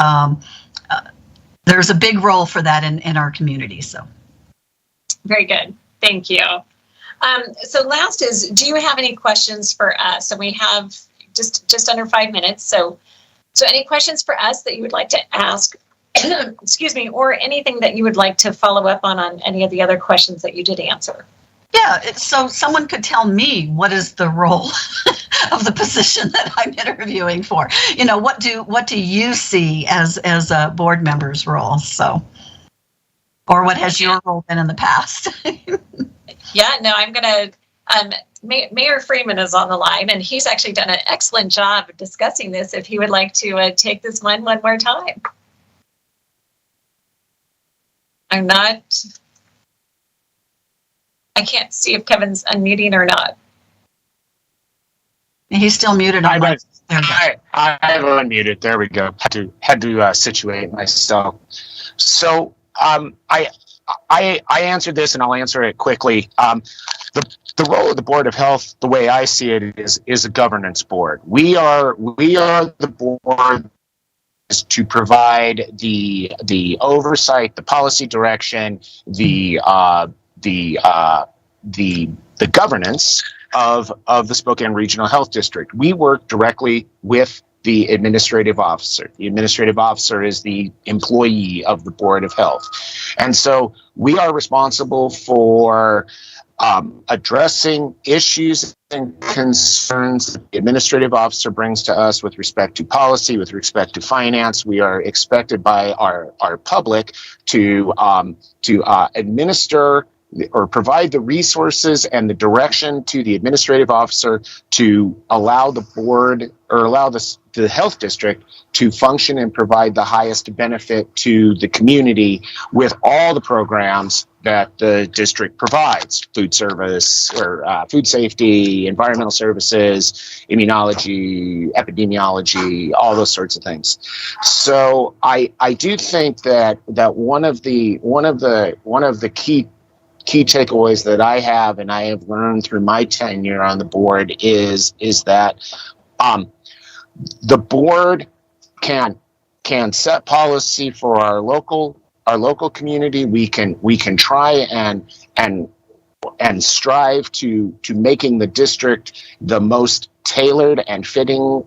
there's a big role for that in our community. So very good. Thank you. So last is, do you have any questions for us? And we have just under 5 minutes. So any questions for us that you would like to ask, excuse me, or anything that you would like to follow up on any of the other questions that you did answer? Yeah, so someone could tell me, what is the role of the position that I'm interviewing for? What do you see as a board member's role? So, or what has your role been in the past? Yeah, no, I'm going to, Mayor Freeman is on the line, and he's actually done an excellent job of discussing this, if he would like to take this one more time. I can't see if Kevin's unmuting or not. He's still muted. I've unmuted. There we go. Had to situate myself. So I answered this, and I'll answer it quickly. The role of the Board of Health, the way I see it, is a governance board. We are the board to provide the oversight, the policy direction, the governance of the Spokane Regional Health District. We work directly with the administrative officer. The administrative officer is the employee of the Board of Health. And so we are responsible for addressing issues and concerns that the administrative officer brings to us with respect to policy, with respect to finance. We are expected by our public to administer or provide the resources and the direction to the administrative officer to allow the board or allow the health district to function and provide the highest benefit to the community with all the programs that the district provides: food service or food safety, environmental services, immunology, epidemiology, all those sorts of things. So I do think that one of the key takeaways that I have, and I have learned through my tenure on the board, is that the board can set policy for our local community. We can try and strive to making the district the most tailored and fitting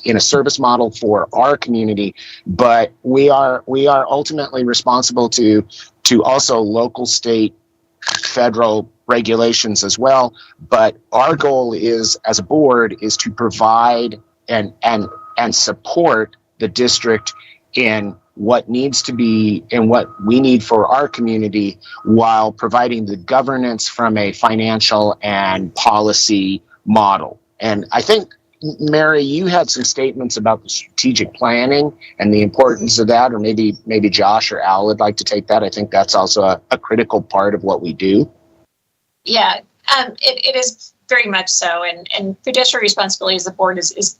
in a service model for our community, but we are ultimately responsible to to also local, state, federal regulations as well. But our goal is, as a board, is to provide and support the district in what needs to be and what we need for our community, while providing the governance from a financial and policy model. And I think, Mary, you had some statements about the strategic planning and the importance of that, or maybe Josh or Al would like to take that. I think that's also a critical part of what we do. Yeah, it is very much so. And fiduciary responsibility as a board is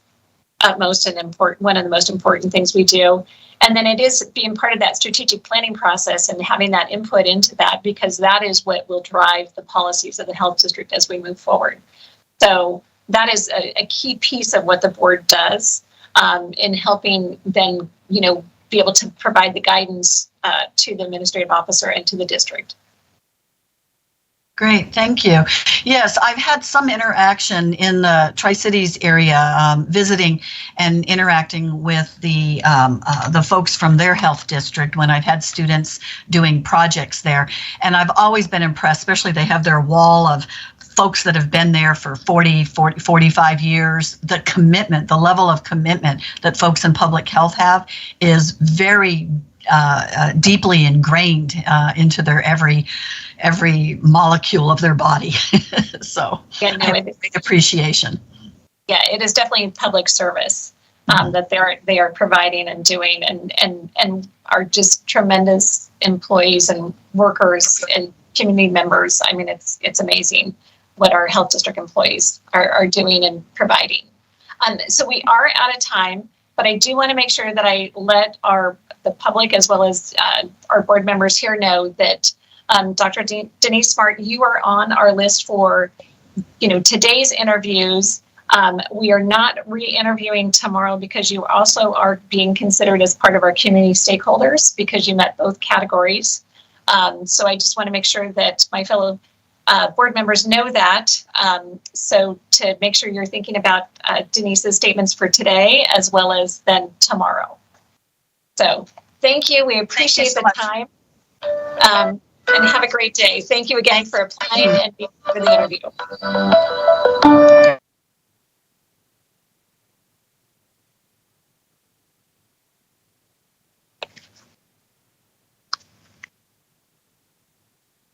utmost and important, one of the most important things we do. And then it is being part of that strategic planning process and having that input into that, because that is what will drive the policies of the health district as we move forward. So that is a key piece of what the board does in helping then, be able to provide the guidance to the administrative officer and to the district. Great, thank you. Yes, I've had some interaction in the Tri-Cities area, visiting and interacting with the folks from their health district when I've had students doing projects there. And I've always been impressed, especially they have their wall of folks that have been there for 45 years. The commitment, the level of commitment that folks in public health have is very deeply ingrained into their every molecule of their body. So yeah, no, I have great appreciation. Yeah, it is definitely public service that they are providing and doing, and are just tremendous employees and workers and community members. I mean, it's amazing what our health district employees are doing and providing. So we are out of time, but I do want to make sure that I let the public as well as our board members here know that Dr. Denise Smart, you are on our list for, today's interviews. We are not re-interviewing tomorrow because you also are being considered as part of our community stakeholders because you met both categories. So I just want to make sure that my fellow board members know that. So to make sure you're thinking about Denise's statements for today as well as then tomorrow. So thank you. We appreciate the time. And have a great day. Thank you again for applying and being part of the interview.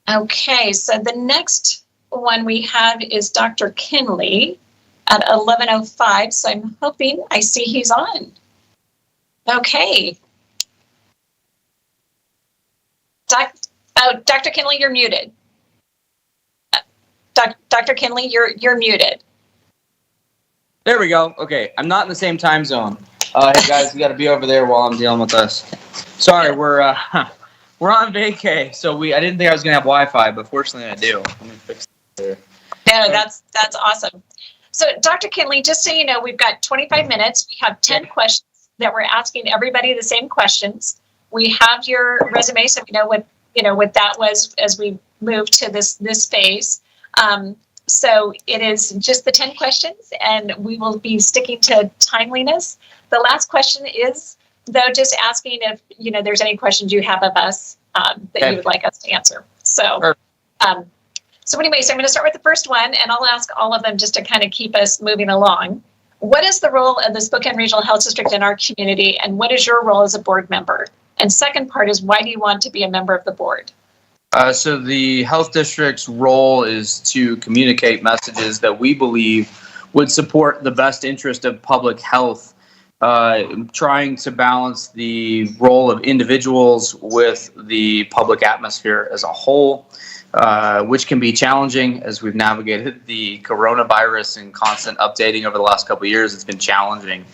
Okay, so the next one we have is Dr. Kinley at 11:05. So I'm hoping I see he's on. Okay. Dr. Kinley, you're muted. Dr. Kinley, you're muted. There we go. Okay, I'm not in the same time zone. Hey guys, you got to be over there while I'm dealing with this. Sorry, we're on vacay, so I didn't think I was gonna have Wi-Fi, but fortunately I do. Let me fix it there. No, that's awesome. So, Dr. Kinley, just so you know, we've got 25 minutes. We have 10 questions that we're asking everybody the same questions. We have your resume, so we know what that was as we move to this phase. So it is just the 10 questions, and we will be sticking to timeliness. The last question is, though, just asking if there's any questions you have of us that you would like us to answer. So, so anyways, I'm going to start with the first one, and I'll ask all of them just to kind of keep us moving along. What is the role of the Spokane Regional Health District in our community, and what is your role as a board member? And second part is, why do you want to be a member of the board? So the health district's role is to communicate messages that we believe would support the best interest of public health, trying to balance the role of individuals with the public atmosphere as a whole, which can be challenging as we've navigated the coronavirus and constant updating over the last couple of years. It's been challenging.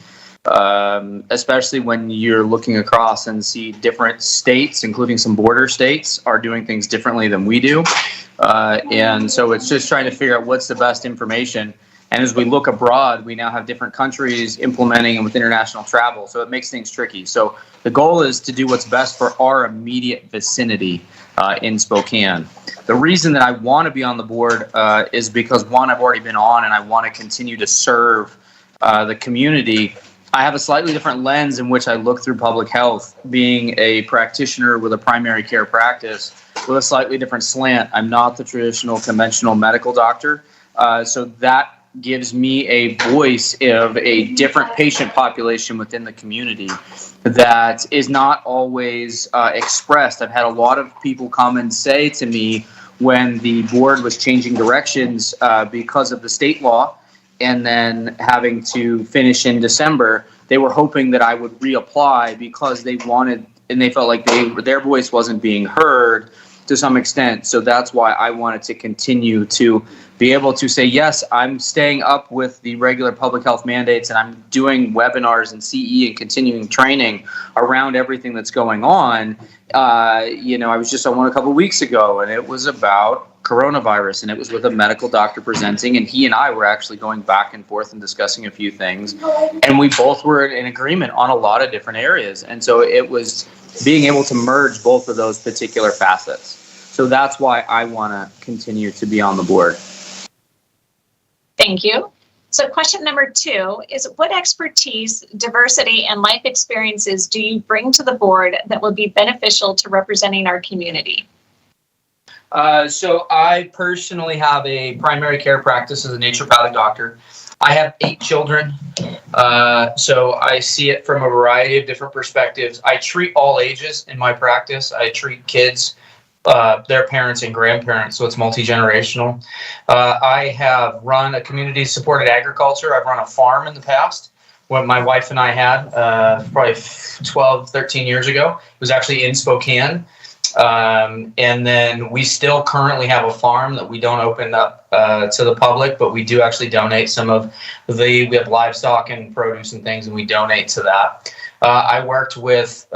Especially when you're looking across and see different states, including some border states, are doing things differently than we do. And so it's just trying to figure out what's the best information. And as we look abroad, we now have different countries implementing with international travel. So it makes things tricky. So the goal is to do what's best for our immediate vicinity in Spokane. The reason that I want to be on the board is because, one, I've already been on and I want to continue to serve the community. I have a slightly different lens in which I look through public health, being a practitioner with a primary care practice with a slightly different slant. I'm not the traditional conventional medical doctor. So that gives me a voice of a different patient population within the community that is not always expressed. I've had a lot of people come and say to me when the board was changing directions because of the state law and then having to finish in December, they were hoping that I would reapply because they wanted and they felt like their voice wasn't being heard to some extent. So that's why I wanted to continue to be able to say, yes, I'm staying up with the regular public health mandates and I'm doing webinars and CE and continuing training around everything that's going on. I was just on one a couple of weeks ago and it was about coronavirus and it was with a medical doctor presenting, and he and I were actually going back and forth and discussing a few things, and we both were in agreement on a lot of different areas. And so it was being able to merge both of those particular facets. So that's why I want to continue to be on the board. Thank you. So question number 2 is, what expertise, diversity, and life experiences do you bring to the board that will be beneficial to representing our community? So I personally have a primary care practice as a naturopathic doctor. I have 8 children, so I see it from a variety of different perspectives. I treat all ages in my practice. I treat kids, their parents and grandparents, so it's multi-generational. I have run a community-supported agriculture. I've run a farm in the past. What my wife and I had probably 12, 13 years ago. It was actually in Spokane. And then we still currently have a farm that we don't open up to the public, but we do actually donate some of we have livestock and produce and things, and we donate to that. I worked with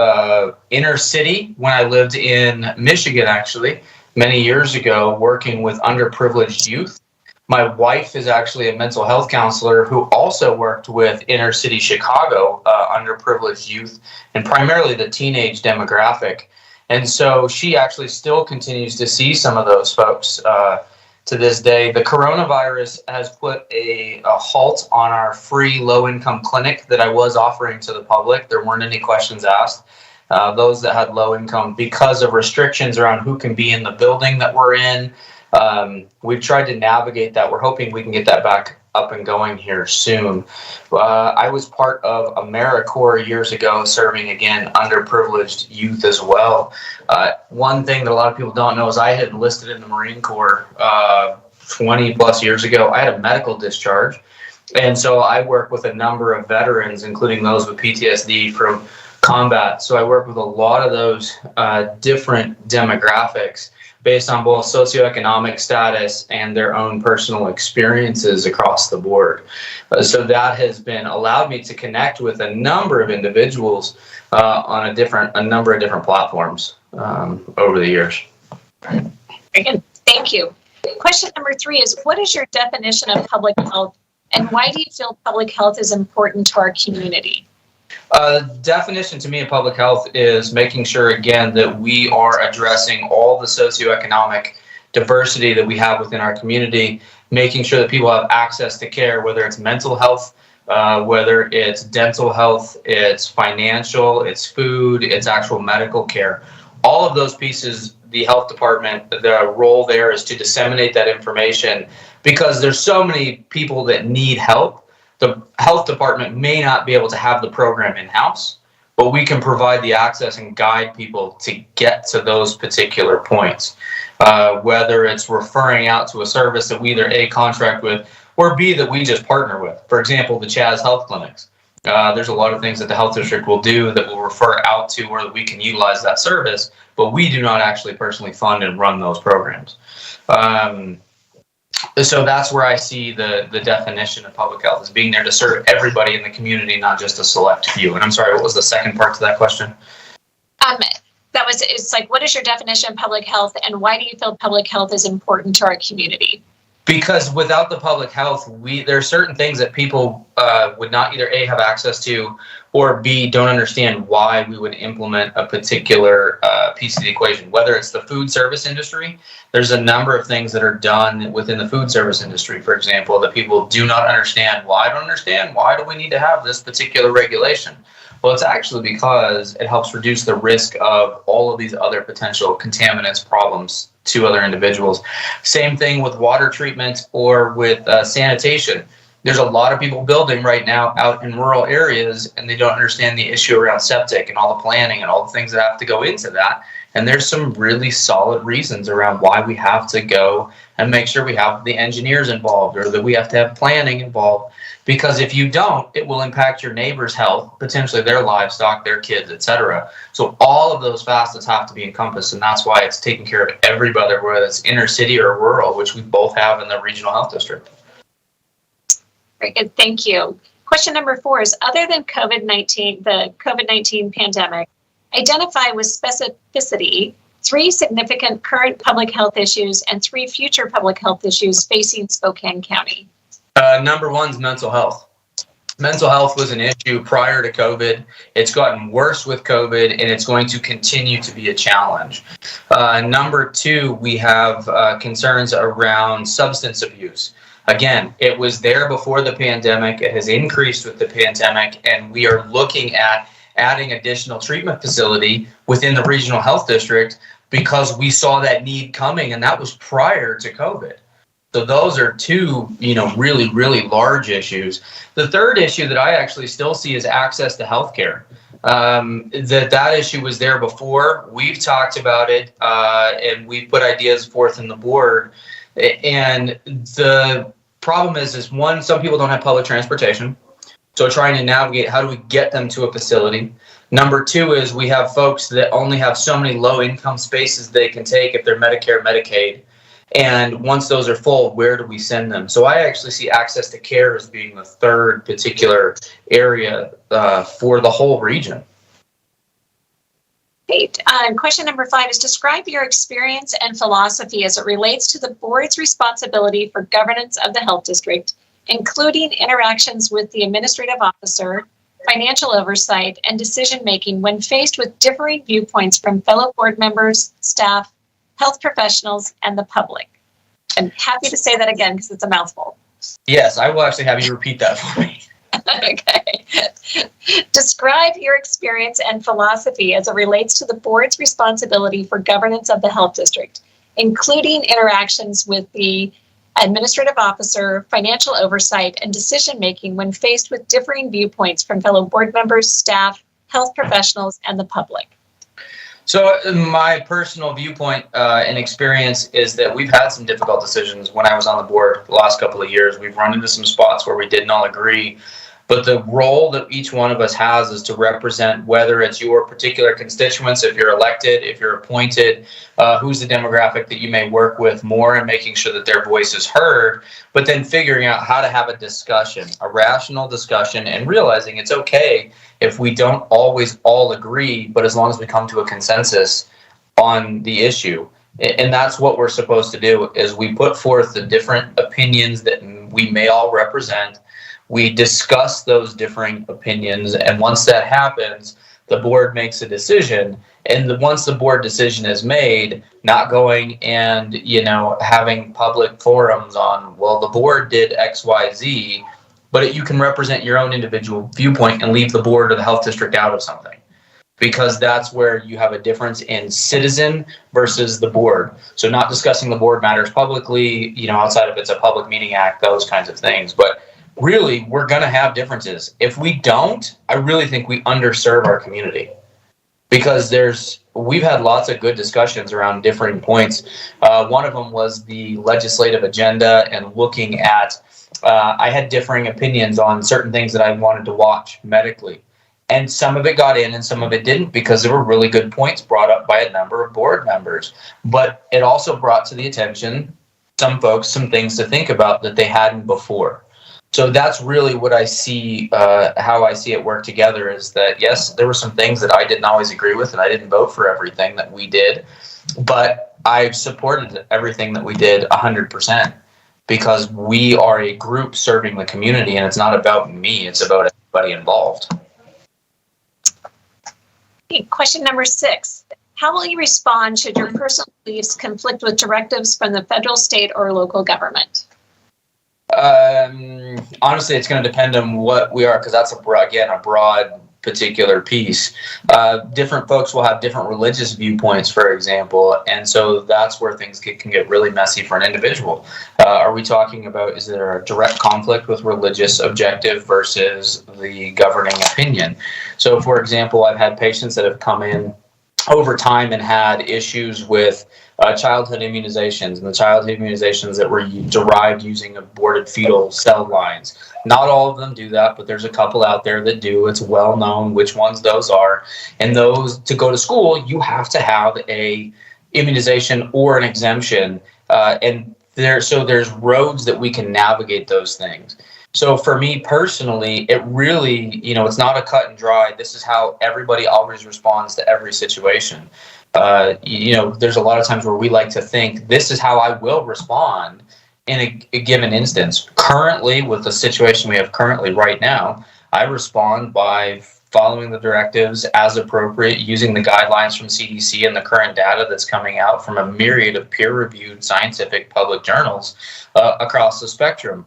inner city when I lived in Michigan, actually, many years ago, working with underprivileged youth. My wife is actually a mental health counselor who also worked with inner city Chicago, underprivileged youth, and primarily the teenage demographic. And so she actually still continues to see some of those folks to this day. The coronavirus has put a halt on our free low-income clinic that I was offering to the public. There weren't any questions asked. Those that had low income, because of restrictions around who can be in the building that we're in, we've tried to navigate that. We're hoping we can get that back up and going here soon. I was part of AmeriCorps years ago, serving, again, underprivileged youth as well. One thing that a lot of people don't know is I had enlisted in the Marine Corps 20 plus years ago. I had a medical discharge. And so I work with a number of veterans, including those with PTSD from combat. So I work with a lot of those different demographics based on both socioeconomic status and their own personal experiences across the board. So that has allowed me to connect with a number of individuals on a number of different platforms over the years. Very good. Thank you. Question number 3 is, what is your definition of public health, and why do you feel public health is important to our community? Definition to me of public health is making sure, again, that we are addressing all the socioeconomic diversity that we have within our community, making sure that people have access to care, whether it's mental health, whether it's dental health, it's financial, it's food, it's actual medical care. All of those pieces, the health department, the role there is to disseminate that information, because there's so many people that need help. The health department may not be able to have the program in-house, but we can provide the access and guide people to get to those particular points, whether it's referring out to a service that we either A, contract with, or B, that we just partner with. For example, the Chaz Health Clinics. There's a lot of things that the health district will do that will refer out to where we can utilize that service, but we do not actually personally fund and run those programs. So that's where I see the definition of public health, as being there to serve everybody in the community, not just a select few. And I'm sorry, what was the second part to that question? It's like, what is your definition of public health, and why do you feel public health is important to our community? Because without the public health, there are certain things that people would not either A, have access to, or B, don't understand why we would implement a particular piece of the equation. Whether it's the food service industry, there's a number of things that are done within the food service industry, for example, that people do not understand. Well, I don't understand. Why do we need to have this particular regulation? Well, it's actually because it helps reduce the risk of all of these other potential contaminants, problems to other individuals. Same thing with water treatment or with sanitation. There's a lot of people building right now out in rural areas, and they don't understand the issue around septic and all the planning and all the things that have to go into that. And there's some really solid reasons around why we have to go and make sure we have the engineers involved, or that we have to have planning involved. Because if you don't, it will impact your neighbor's health, potentially their livestock, their kids, etc. So all of those facets have to be encompassed, and that's why it's taking care of everybody, whether it's inner city or rural, which we both have in the regional health district. Very good, thank you. Question number 4 is, other than the COVID-19 pandemic, identify with specificity 3 significant current public health issues and 3 future public health issues facing Spokane County. Number 1 is mental health. Mental health was an issue prior to COVID. It's gotten worse with COVID, and it's going to continue to be a challenge. Number 2, we have concerns around substance abuse. Again, it was there before the pandemic. It has increased with the pandemic, and we are looking at adding additional treatment facility within the regional health district because we saw that need coming, and that was prior to COVID. So those are 2, really, really large issues. The third issue that I actually still see is access to healthcare. That issue was there before. We've talked about it, and we've put ideas forth in the board. And the problem is one, some people don't have public transportation. So trying to navigate, how do we get them to a facility? Number 2 is we have folks that only have so many low income spaces they can take if they're Medicare, Medicaid. And once those are full, where do we send them? So I actually see access to care as being the third particular area for the whole region. Great. Question number 5 is, describe your experience and philosophy as it relates to the board's responsibility for governance of the health district, including interactions with the administrative officer, financial oversight, and decision-making when faced with differing viewpoints from fellow board members, staff, health professionals, and the public. I'm happy to say that again because it's a mouthful. Yes, I will actually have you repeat that for me. Okay. Describe your experience and philosophy as it relates to the board's responsibility for governance of the health district, including interactions with the administrative officer, financial oversight, and decision-making when faced with differing viewpoints from fellow board members, staff, health professionals, and the public. So my personal viewpoint and experience is that we've had some difficult decisions when I was on the board the last couple of years. We've run into some spots where we didn't all agree. But the role that each one of us has is to represent whether it's your particular constituents, if you're elected, if you're appointed, who's the demographic that you may work with more, and making sure that their voice is heard, but then figuring out how to have a discussion, a rational discussion, and realizing it's okay if we don't always all agree, but as long as we come to a consensus on the issue. And that's what we're supposed to do, is we put forth the different opinions that we may all represent. We discuss those differing opinions, and once that happens, the board makes a decision. And once the board decision is made, not going and, having public forums on, well, the board did X, Y, Z, but you can represent your own individual viewpoint and leave the board or the health district out of something. Because that's where you have a difference in citizen versus the board. So not discussing the board matters publicly, outside of it's a public meeting act, those kinds of things. But really, we're going to have differences. If we don't, I really think we underserve our community, because we've had lots of good discussions around differing points. One of them was the legislative agenda and looking at, I had differing opinions on certain things that I wanted to watch medically. And some of it got in and some of it didn't, because there were really good points brought up by a number of board members. But it also brought to the attention some folks some things to think about that they hadn't before. So that's really what I see, how I see it work together, is that, yes, there were some things that I didn't always agree with, and I didn't vote for everything that we did, but I've supported everything that we did 100%. because we are a group serving the community, and it's not about me, it's about everybody involved. Okay, question number 6. How will you respond should your personal beliefs conflict with directives from the federal, state, or local government? Honestly, it's going to depend on what we are, because that's a broad particular piece. Different folks will have different religious viewpoints, for example, and so that's where things can get really messy for an individual. Are we talking about, is there a direct conflict with religious objective versus the governing opinion? So, for example, I've had patients that have come in over time and had issues with childhood immunizations, and the childhood immunizations that were derived using aborted fetal cell lines. Not all of them do that, but there's a couple out there that do. It's well known which ones those are. And those, to go to school, you have to have a immunization or an exemption. So there's roads that we can navigate those things. So for me personally, it really, it's not a cut and dry. This is how everybody always responds to every situation. There's a lot of times where we like to think this is how I will respond in a given instance. Currently, with the situation we have currently right now, I respond by following the directives as appropriate, using the guidelines from CDC and the current data that's coming out from a myriad of peer-reviewed scientific public journals across the spectrum.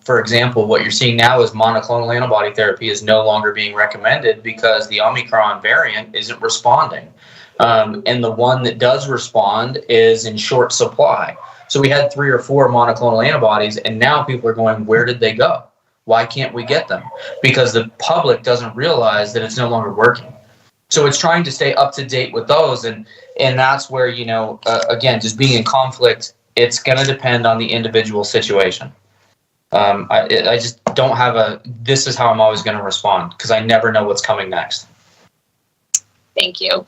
For example, what you're seeing now is monoclonal antibody therapy is no longer being recommended because the Omicron variant isn't responding. And the one that does respond is in short supply. So we had 3 or 4 monoclonal antibodies, and now people are going, where did they go? Why can't we get them? Because the public doesn't realize that it's no longer working. So it's trying to stay up to date with those. And that's where, again, just being in conflict, it's going to depend on the individual situation. I just don't have this is how I'm always going to respond, because I never know what's coming next. Thank you.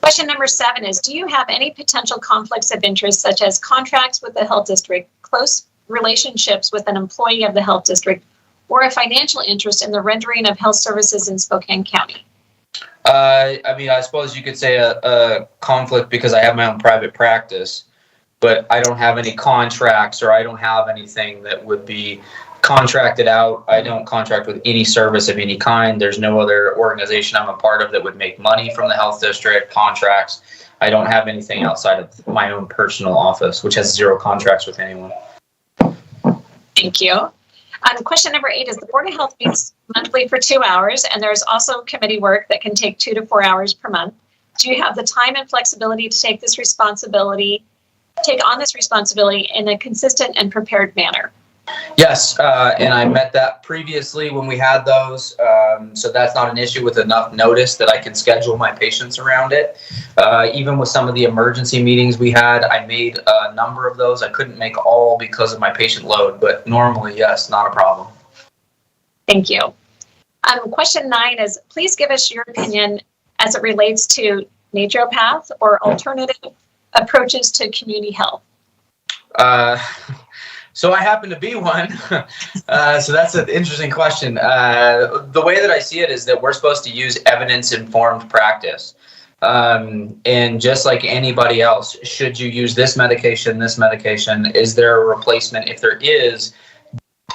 Question number 7 is, do you have any potential conflicts of interest, such as contracts with the health district, close relationships with an employee of the health district, or a financial interest in the rendering of health services in Spokane County? I suppose you could say a conflict because I have my own private practice, but I don't have any contracts, or I don't have anything that would be contracted out. I don't contract with any service of any kind. There's no other organization I'm a part of that would make money from the health district contracts. I don't have anything outside of my own personal office, which has 0 contracts with anyone. Thank you. Question number 8 is, the Board of Health meets monthly for 2 hours, and there's also committee work that can take 2 to 4 hours per month. Do you have the time and flexibility to take on this responsibility in a consistent and prepared manner? Yes, and I met that previously when we had those, so that's not an issue with enough notice that I can schedule my patients around it. Even with some of the emergency meetings we had, I made a number of those. I couldn't make all because of my patient load, but normally, yes, not a problem. Thank you. Question 9 is, please give us your opinion as it relates to naturopath or alternative approaches to community health. So I happen to be one. So that's an interesting question. The way that I see it is that we're supposed to use evidence-informed practice. And just like anybody else, should you use this medication? Is there a replacement? If there is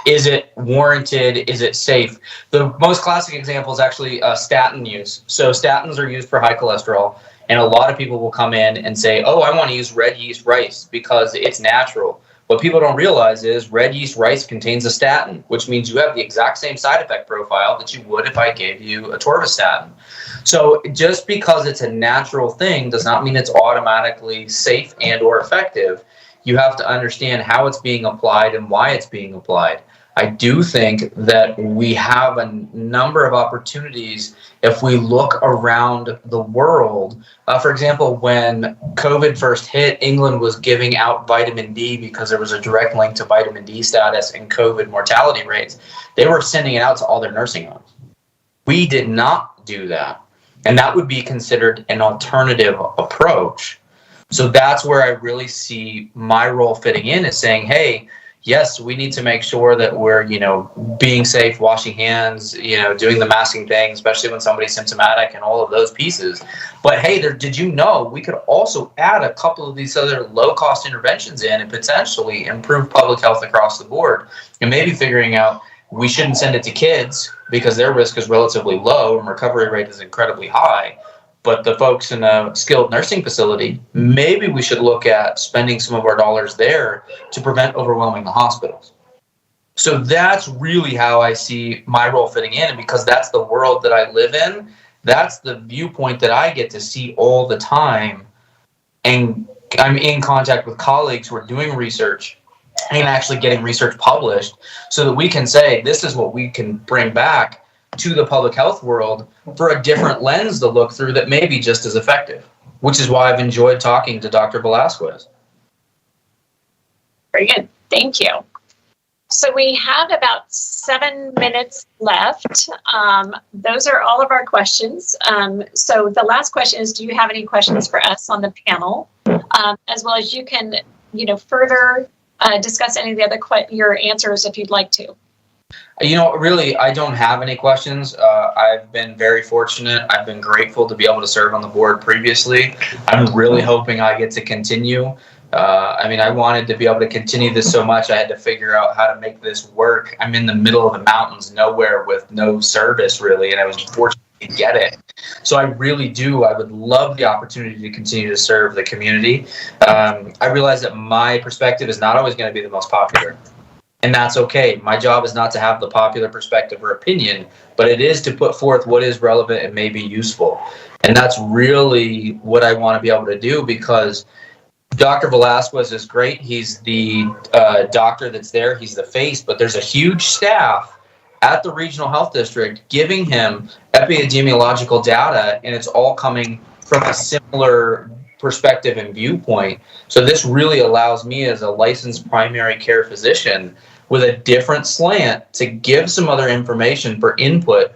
it warranted? Is it safe? The most classic example is actually statin use. So statins are used for high cholesterol. And a lot of people will come in and say, oh, I want to use red yeast rice because it's natural. What people don't realize is red yeast rice contains a statin, which means you have the exact same side effect profile that you would if I gave you atorvastatin. So just because it's a natural thing does not mean it's automatically safe and or effective. You have to understand how it's being applied and why it's being applied. I do think that we have a number of opportunities if we look around the world. For example, when COVID first hit, England was giving out vitamin D because there was a direct link to vitamin D status and COVID mortality rates. They were sending it out to all their nursing homes. We did not do that. And that would be considered an alternative approach. So that's where I really see my role fitting in, is saying, hey, yes, we need to make sure that we're, being safe, washing hands, doing the masking thing, especially when somebody's symptomatic and all of those pieces. But hey, did you know we could also add a couple of these other low-cost interventions in and potentially improve public health across the board? And maybe figuring out we shouldn't send it to kids because their risk is relatively low and recovery rate is incredibly high. But the folks in a skilled nursing facility, maybe we should look at spending some of our dollars there to prevent overwhelming the hospitals. So that's really how I see my role fitting in. And because that's the world that I live in, that's the viewpoint that I get to see all the time. And I'm in contact with colleagues who are doing research and actually getting research published so that we can say, this is what we can bring back to the public health world for a different lens to look through that may be just as effective, which is why I've enjoyed talking to Dr. Velasquez. Very good. Thank you. So we have about 7 minutes left. Those are all of our questions. So the last question is, do you have any questions for us on the panel? As well as you can, further discuss any of the other your answers if you'd like to. Really, I don't have any questions. I've been very fortunate. I've been grateful to be able to serve on the board previously. I'm really hoping I get to continue. I wanted to be able to continue this so much, I had to figure out how to make this work. I'm in the middle of the mountains, nowhere with no service really, and I was fortunate to get it. So I really do. I would love the opportunity to continue to serve the community. I realize that my perspective is not always going to be the most popular. And that's okay. My job is not to have the popular perspective or opinion, but it is to put forth what is relevant and may be useful. And that's really what I want to be able to do, because Dr. Velasquez is great. He's the doctor that's there. He's the face, but there's a huge staff at the regional health district giving him epidemiological data, and it's all coming from a similar perspective and viewpoint. So this really allows me as a licensed primary care physician with a different slant to give some other information for input,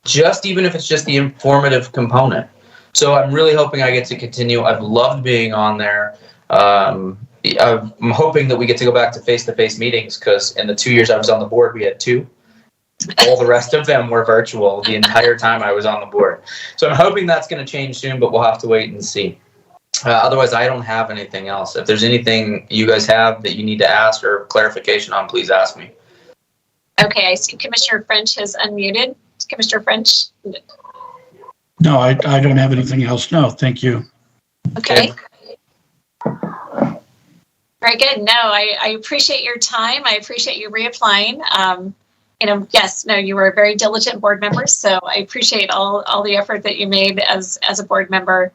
just even if it's just the informative component. So I'm really hoping I get to continue. I've loved being on there. I'm hoping that we get to go back to face-to-face meetings, because in the 2 years I was on the board, we had 2. All the rest of them were virtual the entire time I was on the board. So I'm hoping that's going to change soon, but we'll have to wait and see. Otherwise, I don't have anything else. If there's anything you guys have that you need to ask or clarification on, please ask me. Okay, I see Commissioner French has unmuted. Commissioner French? No, I don't have anything else. No, thank you. Okay. Very good. No, I appreciate your time. I appreciate you reapplying. Yes, no, you were a very diligent board member, so I appreciate all the effort that you made as a board member.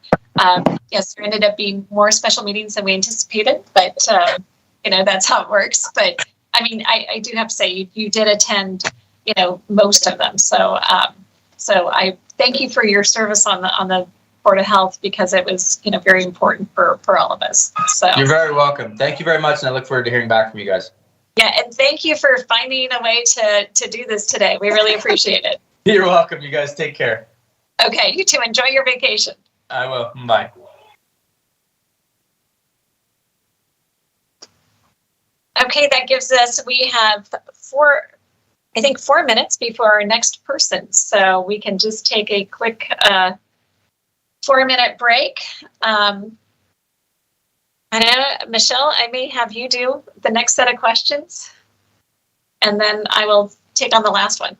Yes, there ended up being more special meetings than we anticipated, but that's how it works. But I do have to say you did attend, most of them. So I thank you for your service on the Board of Health, because it was, very important for all of us. So you're very welcome. Thank you very much, and I look forward to hearing back from you guys. Yeah, and thank you for finding a way to do this today. We really appreciate it. You're welcome. You guys take care. Okay, you too. Enjoy your vacation. I will. Bye. Okay, that gives us, we have 4 minutes before our next person. So we can just take a quick 4-minute break. I know, Michelle, I may have you do the next set of questions, and then I will take on the last one.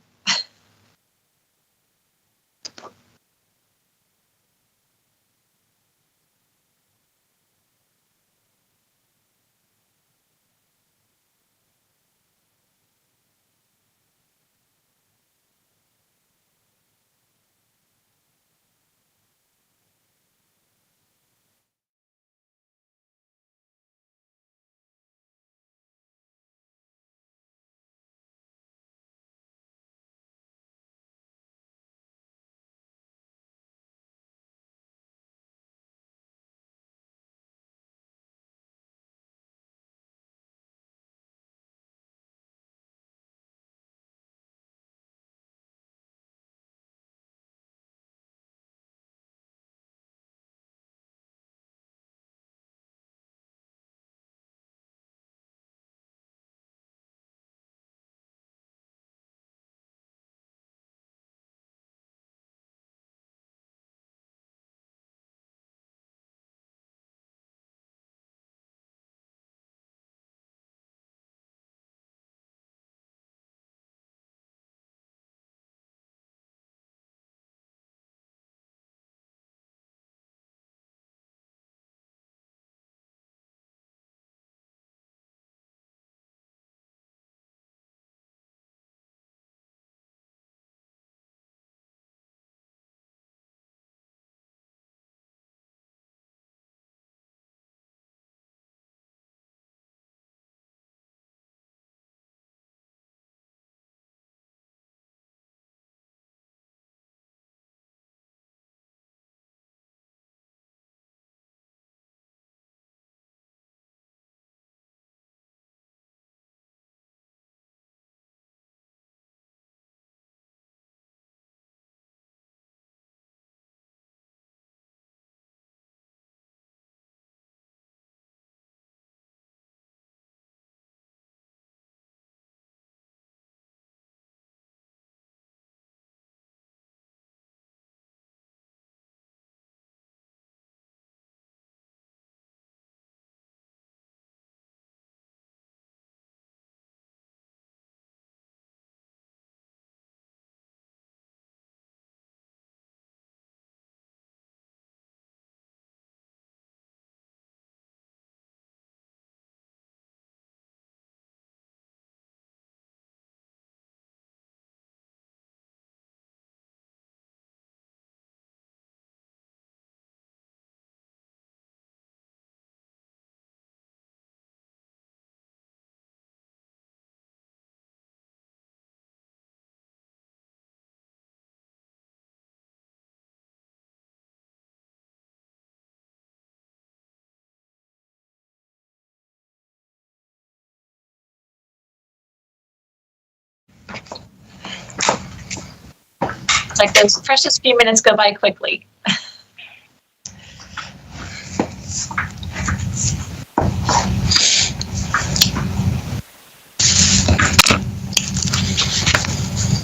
Like those precious few minutes go by quickly.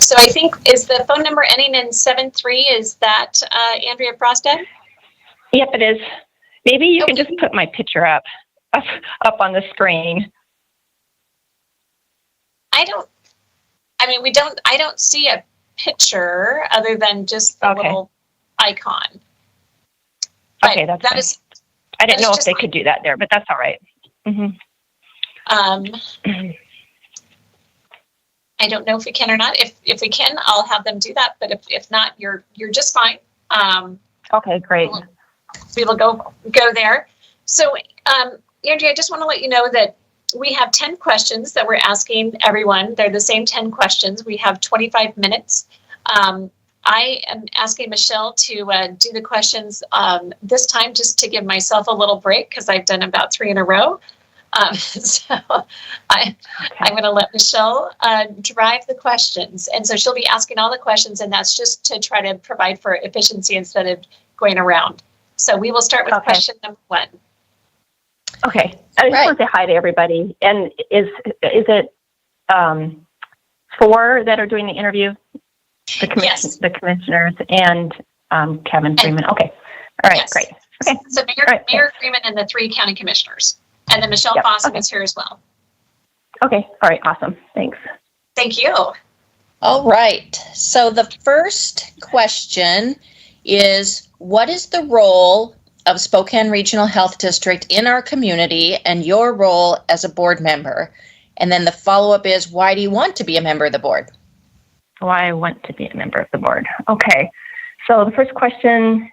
So I think, is the phone number ending in 73? Is that Andrea Frostad? Yep, it is. Maybe you can just put my picture up on the screen. I don't see a picture other than just the little icon. But okay, that's fine. I didn't know if they could do that there, but that's all right. Mm-hmm. I don't know if we can or not. If we can, I'll have them do that. But if not, you're just fine. Okay, great. We will go there. So, Andrea, I just want to let you know that we have 10 questions that we're asking everyone. They're the same 10 questions. We have 25 minutes. I am asking Michelle to do the questions this time just to give myself a little break because I've done about 3 in a row. So I'm going to let Michelle drive the questions. And so she'll be asking all the questions, and that's just to try to provide for efficiency instead of going around. So we will start with question number 1. Okay. I just want to say hi to everybody. And is it 4 that are doing the interview? Yes. The commissioners and Kevin Freeman. Okay. All right, great. Okay. So Mayor Freeman and the 3 county commissioners. And then Michelle Fossum is here as well. Okay. All right. Awesome. Thanks. Thank you. All right. So the first question is, what is the role of Spokane Regional Health District in our community and your role as a board member? And then the follow-up is, why do you want to be a member of the board? Why I want to be a member of the board. Okay. So the first question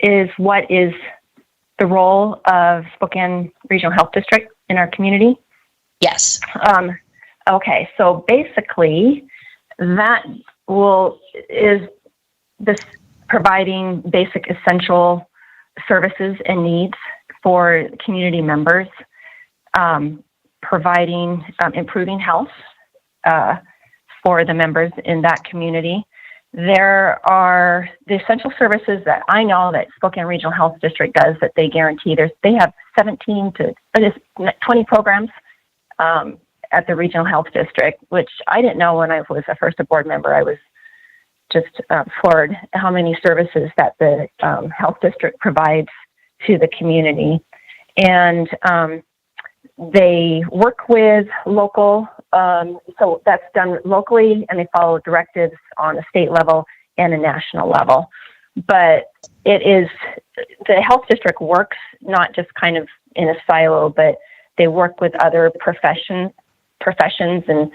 is, what is the role of Spokane Regional Health District in our community? Yes. Okay. So basically, that is this providing basic essential services and needs for community members, providing improving health for the members in that community. There are the essential services that I know that Spokane Regional Health District does that they guarantee. They have 17 to 20 programs at the Regional Health District, which I didn't know when I was a board member. I was just floored how many services that the health district provides to the community. And they work with local, so that's done locally, and they follow directives on a state level and a national level. But the health district works not just kind of in a silo, but they work with other professions, and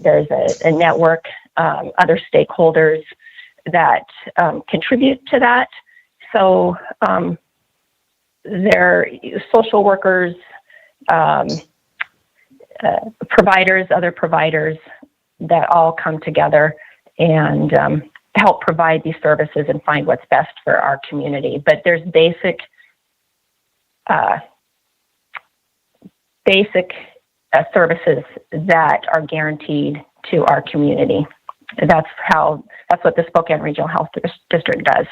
there's a network, other stakeholders that contribute to that. So they're social workers, providers, other providers that all come together and help provide these services and find what's best for our community. But there's basic services that are guaranteed to our community. That's what the Spokane Regional Health District does.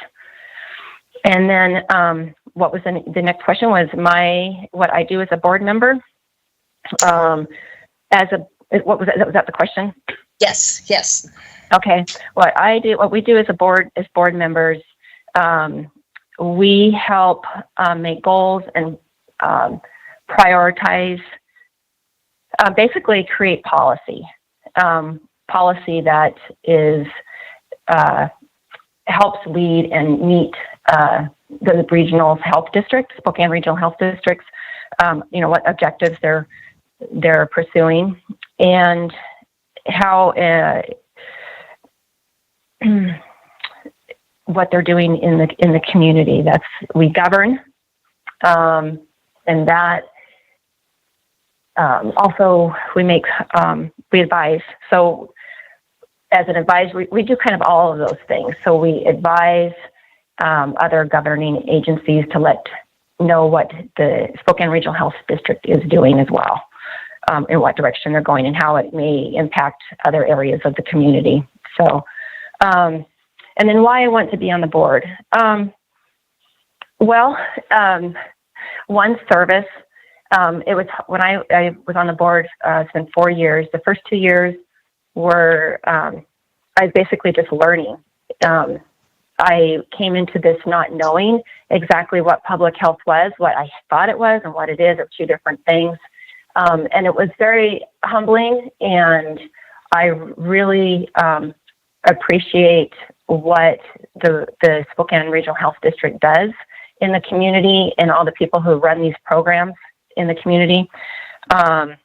And then what was the next question was what I do as a board member. Was that the question? Yes. Okay. What we do as board members, we help make goals and prioritize, basically create policy that is helps lead and meet the regional health districts, Spokane Regional Health Districts, what objectives they're pursuing, and how what they're doing in the community. We govern, and that also we advise. So as an advisor, we do kind of all of those things. So we advise other governing agencies to let know what the Spokane Regional Health District is doing as well, in what direction they're going and how it may impact other areas of the community. So And then why I want to be on the board. One, service. It was when I was on the board, it's been 4 years. The first 2 years were, I was basically just learning. I came into this not knowing exactly what public health was, what I thought it was and what it is. It were two different things. And it was very humbling, and I really appreciate what the Spokane Regional Health District does in the community and all the people who run these programs in the community. That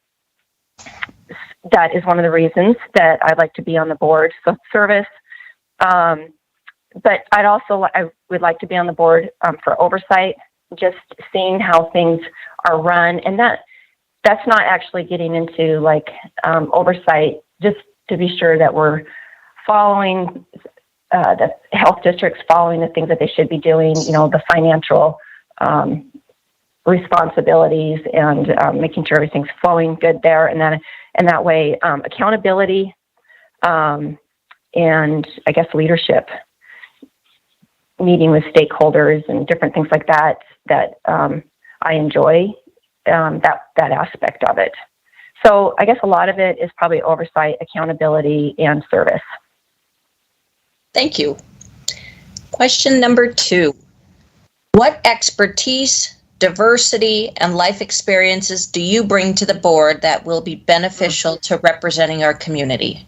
is one of the reasons that I'd like to be on the board. So service. But I would like to be on the board for oversight, just seeing how things are run. And that's not actually getting into like oversight, just to be sure that we're following the health districts, following the things that they should be doing, the financial responsibilities, and making sure everything's flowing good there. And that way, accountability and I guess leadership, meeting with stakeholders and different things like that I enjoy that aspect of it. So I guess a lot of it is probably oversight, accountability, and service. Thank you. Question number 2. What expertise, diversity, and life experiences do you bring to the board that will be beneficial to representing our community?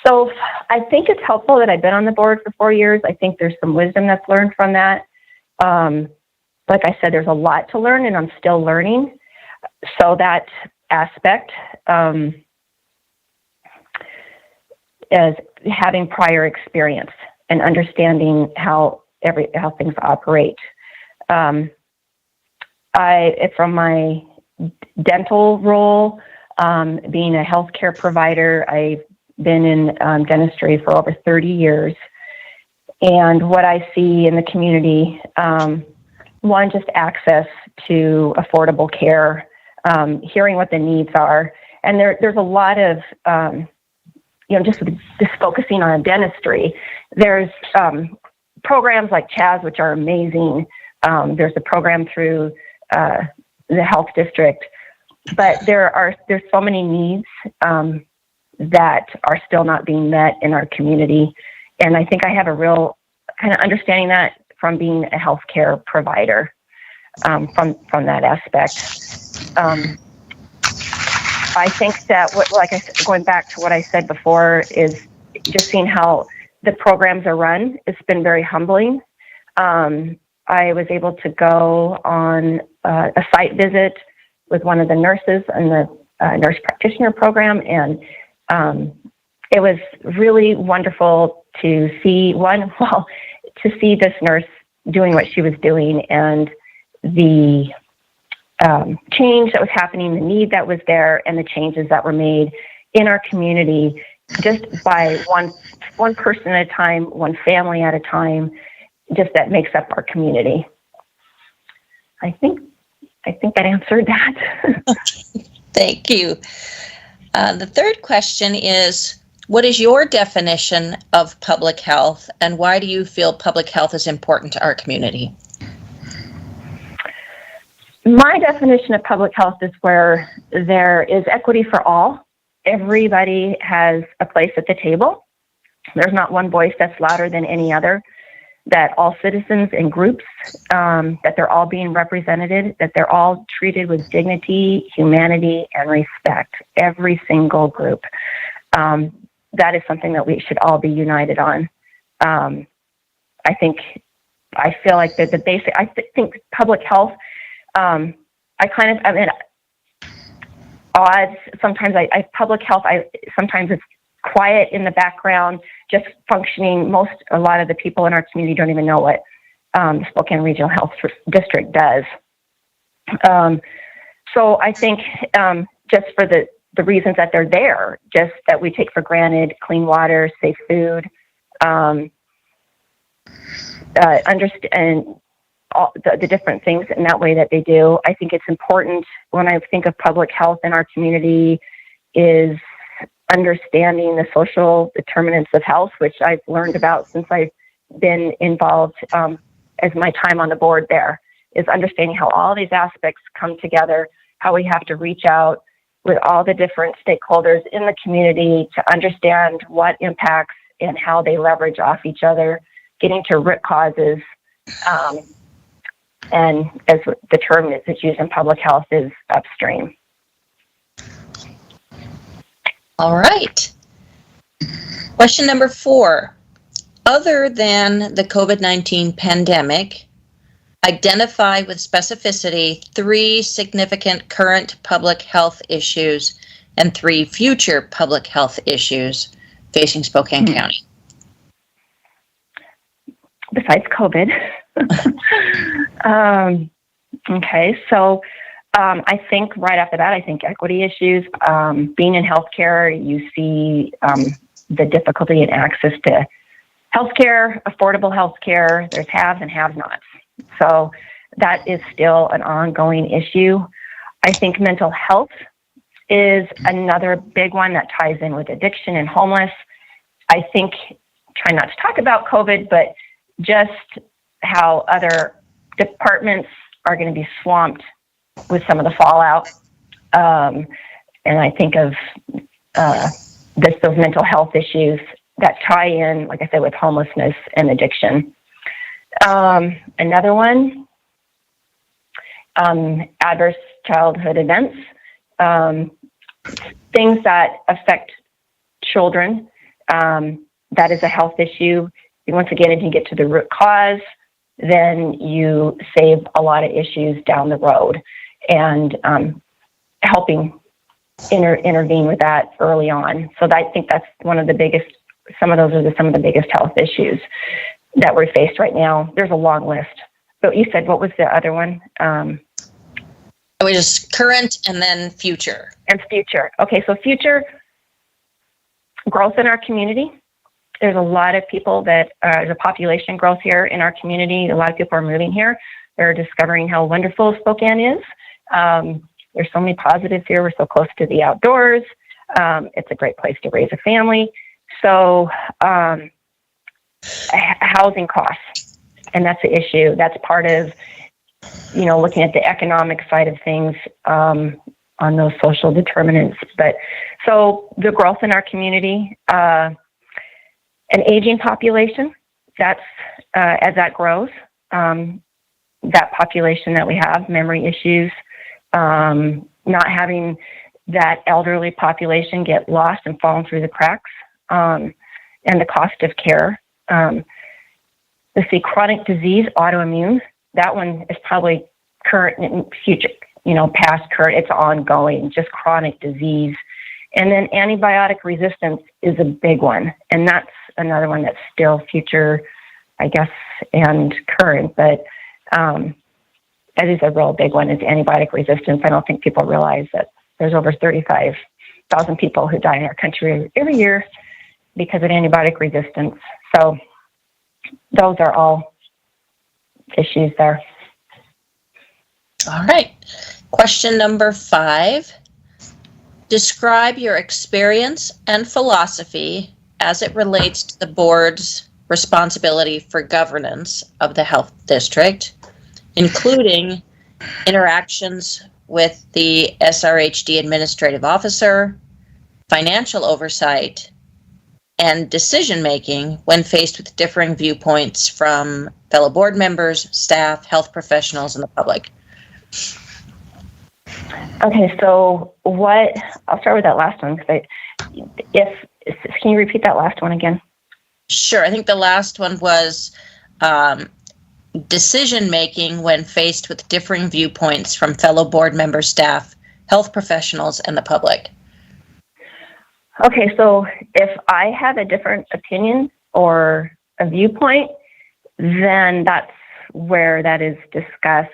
So I think it's helpful that I've been on the board for 4 years. I think there's some wisdom that's learned from that. Like I said, there's a lot to learn, and I'm still learning. So that aspect, is having prior experience and understanding how things operate. From my dental role, being a healthcare provider, I've been in dentistry for over 30 years. And what I see in the community, one, just access to affordable care, hearing what the needs are. And there's a lot of, just focusing on dentistry. There's programs like CHAS, which are amazing. There's a program through the health district, but there's so many needs that are still not being met in our community. And I think I have a real kind of understanding that from being a healthcare provider, from that aspect. I think that going back to what I said before, is just seeing how the programs are run. It's been very humbling. I was able to go on a site visit with one of the nurses in the nurse practitioner program, and it was really wonderful to see this nurse doing what she was doing, and the change that was happening, the need that was there, and the changes that were made in our community, just by one person at a time, one family at a time, just that makes up our community. I think that answered that. Thank you. The third question is, what is your definition of public health, and why do you feel public health is important to our community? My definition of public health is where there is equity for all. Everybody has a place at the table. There's not one voice that's louder than any other, that all citizens and groups, that they're all being represented, that they're all treated with dignity, humanity, and respect. Every single group. That is something that we should all be united on. I feel like the basic, I think public health, odds, sometimes public health, sometimes it's quiet in the background, just functioning. A lot of the people in our community don't even know what the Spokane Regional Health District does. So I think just for the reasons that they're there, just that we take for granted, clean water, safe food, understand all the different things in that way that they do. I think it's important when I think of public health in our community is understanding the social determinants of health, which I've learned about since I've been involved as my time on the board there, is understanding how all these aspects come together, how we have to reach out with all the different stakeholders in the community to understand what impacts and how they leverage off each other, getting to root causes. And as the term is used in public health is upstream. All right. Question number 4. Other than the COVID-19 pandemic, identify with specificity 3 significant current public health issues and 3 future public health issues facing Spokane County. Besides COVID. Okay, so I think right off the bat, I think equity issues. Being in healthcare, you see the difficulty in access to healthcare, affordable healthcare. There's haves and have-nots. So that is still an ongoing issue. I think mental health is another big one that ties in with addiction and homeless. I think, try not to talk about COVID, but just how other departments are going to be swamped with some of the fallout. And I think of those mental health issues that tie in, like I said, with homelessness and addiction. Another one, adverse childhood events, things that affect children. That is a health issue. Once again, if you get to the root cause, then you save a lot of issues down the road, and helping intervene with that early on. So I think that's one of the biggest. Some of those are some of the biggest health issues that we're faced right now. There's a long list. But you said, what was the other one? It was current and then future. And future. Okay, so future growth in our community. There's a lot of people that, there's a population growth here in our community. A lot of people are moving here. They're discovering how wonderful Spokane is. There's so many positives here. We're so close to the outdoors. It's a great place to raise a family. So housing costs, and that's the issue. That's part of, looking at the economic side of things on those social determinants. But so the growth in our community, an aging population, that's as that grows, that population that we have, memory issues, not having that elderly population get lost and falling through the cracks, and the cost of care. Let's see, chronic disease, autoimmune, that one is probably current and future, past, current, it's ongoing, just chronic disease. And then antibiotic resistance is a big one. And that's another one that's still future, I guess, and current. But that is a real big one, is antibiotic resistance. I don't think people realize that there's over 35,000 people who die in our country every year because of antibiotic resistance. So those are all issues there. All right. Question number 5. Describe your experience and philosophy as it relates to the board's responsibility for governance of the health district, including interactions with the SRHD administrative officer, financial oversight, and decision-making when faced with differing viewpoints from fellow board members, staff, health professionals, and the public. Okay, so I'll start with that last one. Can you repeat that last one again? Sure. I think the last one was decision-making when faced with differing viewpoints from fellow board members, staff, health professionals, and the public. Okay, so if I have a different opinion or a viewpoint, then that's where that is discussed.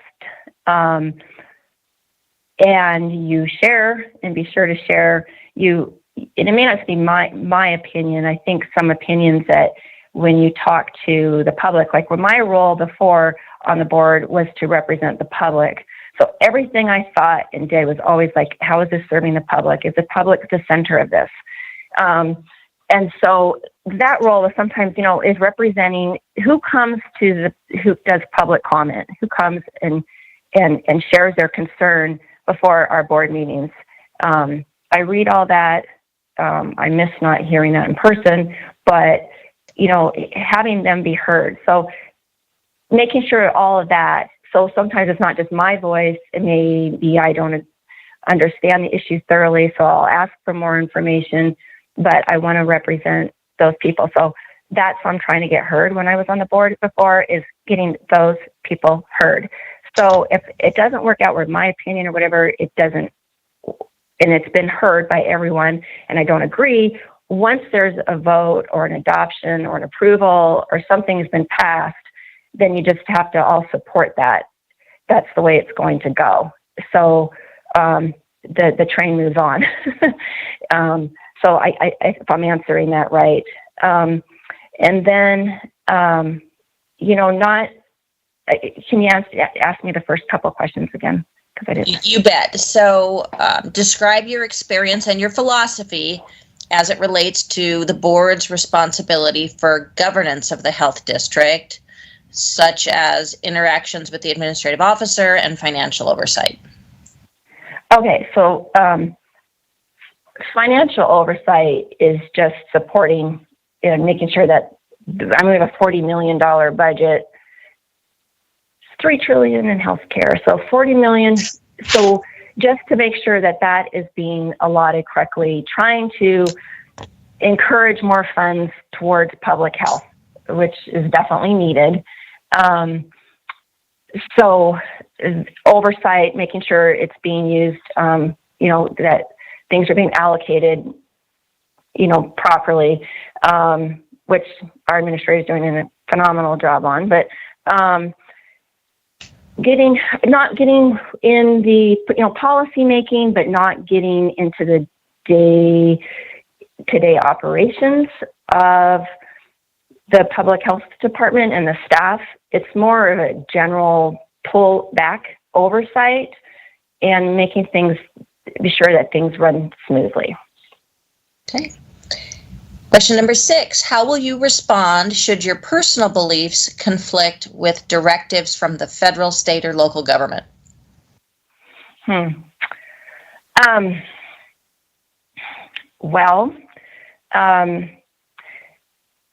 And you share, and be sure to share. And it may not be my opinion. I think some opinions that when you talk to the public, like when my role before on the board was to represent the public. So everything I thought and did was always like, how is this serving the public? Is the public the center of this? And so that role is sometimes, is representing who does public comment, who comes and shares their concern before our board meetings. I read all that. I miss not hearing that in person, but, having them be heard. So making sure all of that. So sometimes it's not just my voice. It may be I don't understand the issues thoroughly, so I'll ask for more information, but I want to represent those people. So that's what I'm trying to get heard when I was on the board before, is getting those people heard. So if it doesn't work out with my opinion or whatever, it doesn't, and it's been heard by everyone, and I don't agree, once there's a vote or an adoption or an approval or something has been passed, then you just have to all support that. That's the way it's going to go. So the train moves on. So I if I'm answering that right. And then, can you ask me the first couple questions again? Because I didn't. You bet. So describe your experience and your philosophy as it relates to the board's responsibility for governance of the health district, such as interactions with the administrative officer and financial oversight. Okay, so financial oversight is just supporting and making sure that we have a $40 million budget, $3 trillion in healthcare, so $40 million. So just to make sure that that is being allotted correctly, trying to encourage more funds towards public health, which is definitely needed. So oversight, making sure it's being used, that things are being allocated, properly, which our administrator is doing a phenomenal job on. But not getting in the policy making, but not getting into the day-to-day operations of the public health department and the staff. It's more of a general pull back oversight and making be sure that things run smoothly. Okay. Question number 6, how will you respond should your personal beliefs conflict with directives from the federal, state, or local government? Well,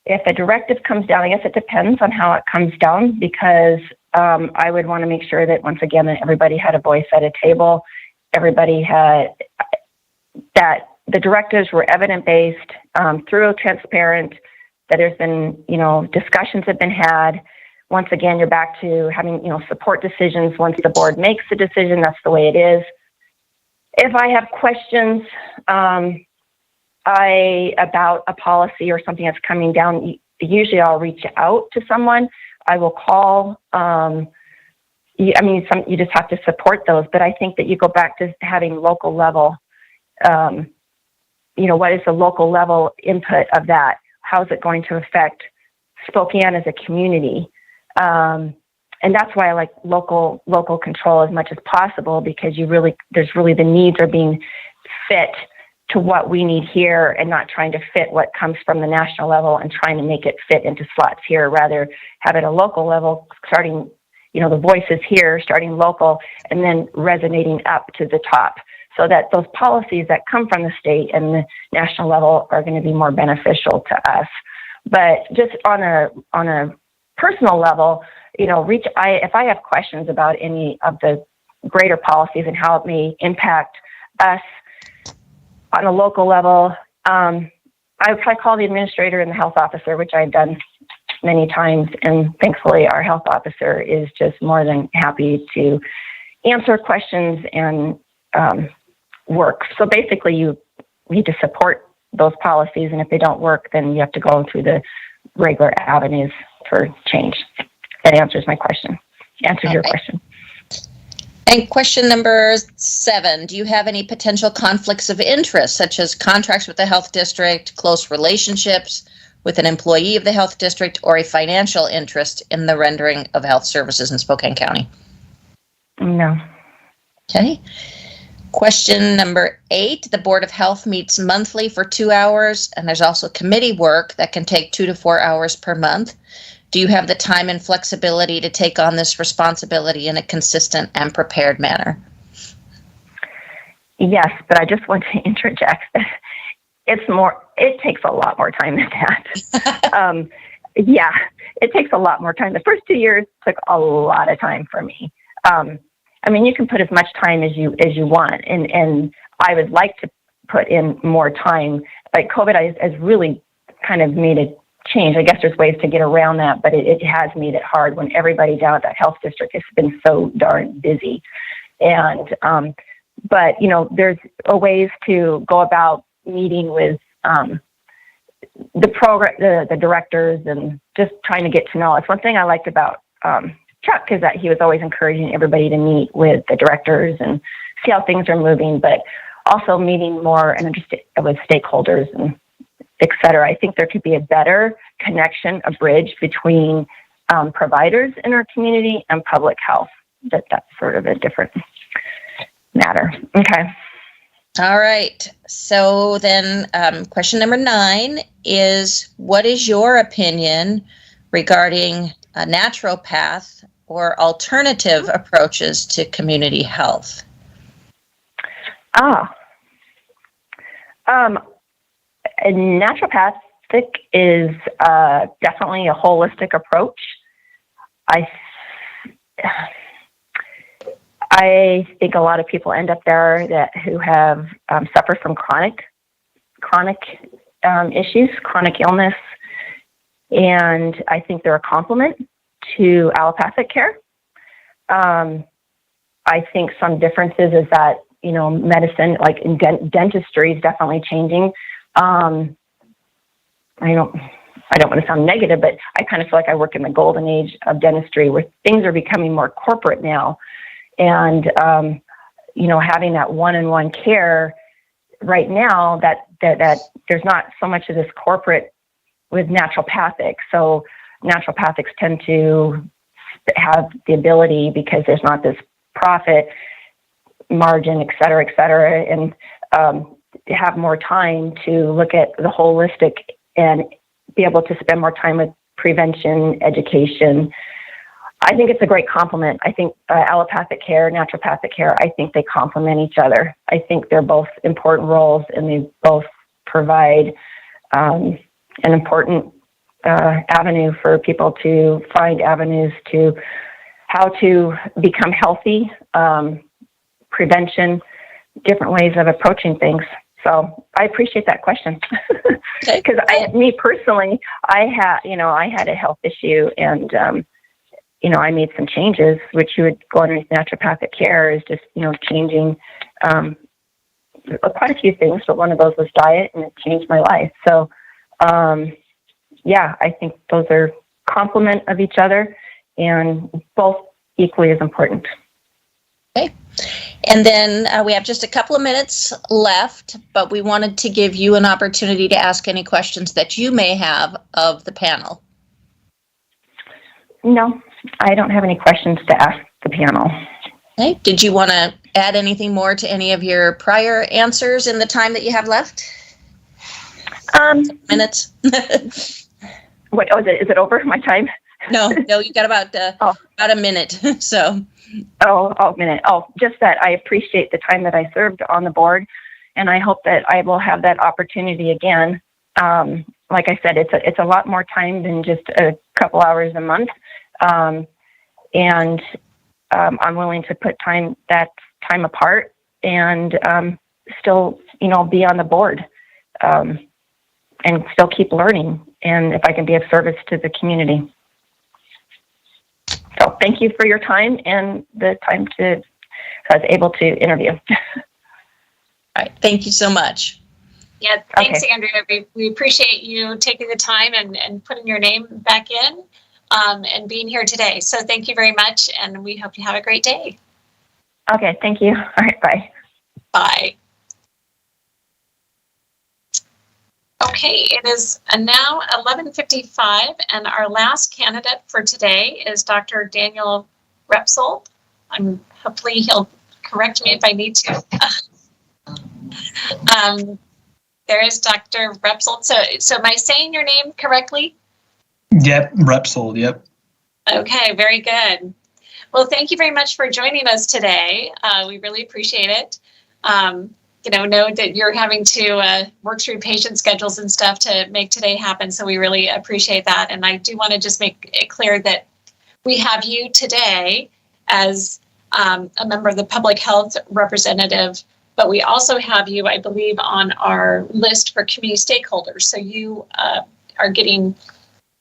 if a directive comes down, I guess it depends on how it comes down, because I would want to make sure that, once again, that everybody had a voice at a table. Everybody had that the directives were evidence-based, thorough, transparent, that there's been, discussions have been had. Once again, you're back to having, support decisions. Once the board makes the decision, that's the way it is. If I have questions, about a policy or something that's coming down, usually I'll reach out to someone. I will call. You just have to support those. But I think that you go back to having local level. What is the local level input of that? How is it going to affect Spokane as a community? And that's why I like local control as much as possible, because the needs are being fit to what we need here, and not trying to fit what comes from the national level and trying to make it fit into slots here. Rather have it a local level, starting, the voices here, starting local, and then resonating up to the top, so that those policies that come from the state and the national level are going to be more beneficial to us. But just on a personal level, if I have questions about any of the greater policies and how it may impact us on a local level, I would probably call the administrator and the health officer, which I've done many times. And thankfully, our health officer is just more than happy to answer questions and work. So basically, you need to support those policies. And if they don't work, then you have to go through the regular avenues for change. That answers my question. Answers your question. And question number 7, do you have any potential conflicts of interest, such as contracts with the health district, close relationships with an employee of the health district, or a financial interest in the rendering of health services in Spokane County? No. Okay. Question number 8, the Board of Health meets monthly for 2 hours, and there's also committee work that can take 2 to 4 hours per month. Do you have the time and flexibility to take on this responsibility in a consistent and prepared manner? Yes, but I just want to interject. It takes a lot more time than that. Yeah, it takes a lot more time. The first 2 years took a lot of time for me. I mean, you can put as much time as you want, and I would like to put in more time. Like COVID has really kind of made a change. I guess there's ways to get around that, but it has made it hard when everybody down at that health district has been so darn busy. And but there's ways to go about meeting with the directors and just trying to get to know. It's one thing I liked about Chuck is that he was always encouraging everybody to meet with the directors and see how things are moving, but also meeting more and with stakeholders and et cetera. I think there could be a better connection, a bridge between providers in our community and public health. That's sort of a different matter. Okay. All right. So then question number 9 is, what is your opinion regarding a naturopath or alternative approaches to community health? A naturopathic is definitely a holistic approach. I think a lot of people end up there who have suffered from chronic issues, chronic illness, and I think they're a complement to allopathic care. I think some differences is that medicine, like in dentistry, is definitely changing. I don't want to sound negative, but I kind of feel like I work in the golden age of dentistry where things are becoming more corporate now. And, having that one-on-one care right now that there's not so much of this corporate with naturopathic. So naturopathics tend to have the ability, because there's not this profit margin, et cetera, and have more time to look at the holistic and be able to spend more time with prevention, education. I think it's a great complement. I think allopathic care, naturopathic care, I think they complement each other. I think they're both important roles, and they both provide an important avenue for people to find avenues to how to become healthy, prevention, different ways of approaching things. So I appreciate that question. Because me personally, I had a health issue, and I made some changes, which you would go underneath naturopathic care is just, changing quite a few things, but one of those was diet, and it changed my life. So, I think those are complement of each other and both equally as important. Okay. And then we have just a couple of minutes left, but we wanted to give you an opportunity to ask any questions that you may have of the panel. No, I don't have any questions to ask the panel. Okay. Did you want to add anything more to any of your prior answers in the time that you have left? Minutes. What? Oh, is it over my time? No, you got about a minute. So. A minute. Just that I appreciate the time that I served on the board, and I hope that I will have that opportunity again. Like I said, it's a lot more time than just a couple hours a month, and I'm willing to put that time apart and still, be on the board and still keep learning. And if I can be of service to the community. So thank you for your time and the time I was able to interview. All right. Thank you so much. Yeah, thanks, okay. Andrea. We appreciate you taking the time and putting your name back in and being here today. So thank you very much, and we hope you have a great day. Okay, thank you. All right, bye. Bye. Okay, it is now 11:55, and our last candidate for today is Dr. Daniel Repsold. Hopefully he'll correct me if I need to. There is Dr. Repsold. So am I saying your name correctly? Yep, Repsold, yep. Okay, very good. Well, thank you very much for joining us today. We really appreciate it. Know that you're having to work through patient schedules and stuff to make today happen. So we really appreciate that. And I do want to just make it clear that we have you today as a member of the public health representative, but we also have you, I believe, on our list for community stakeholders. So you are getting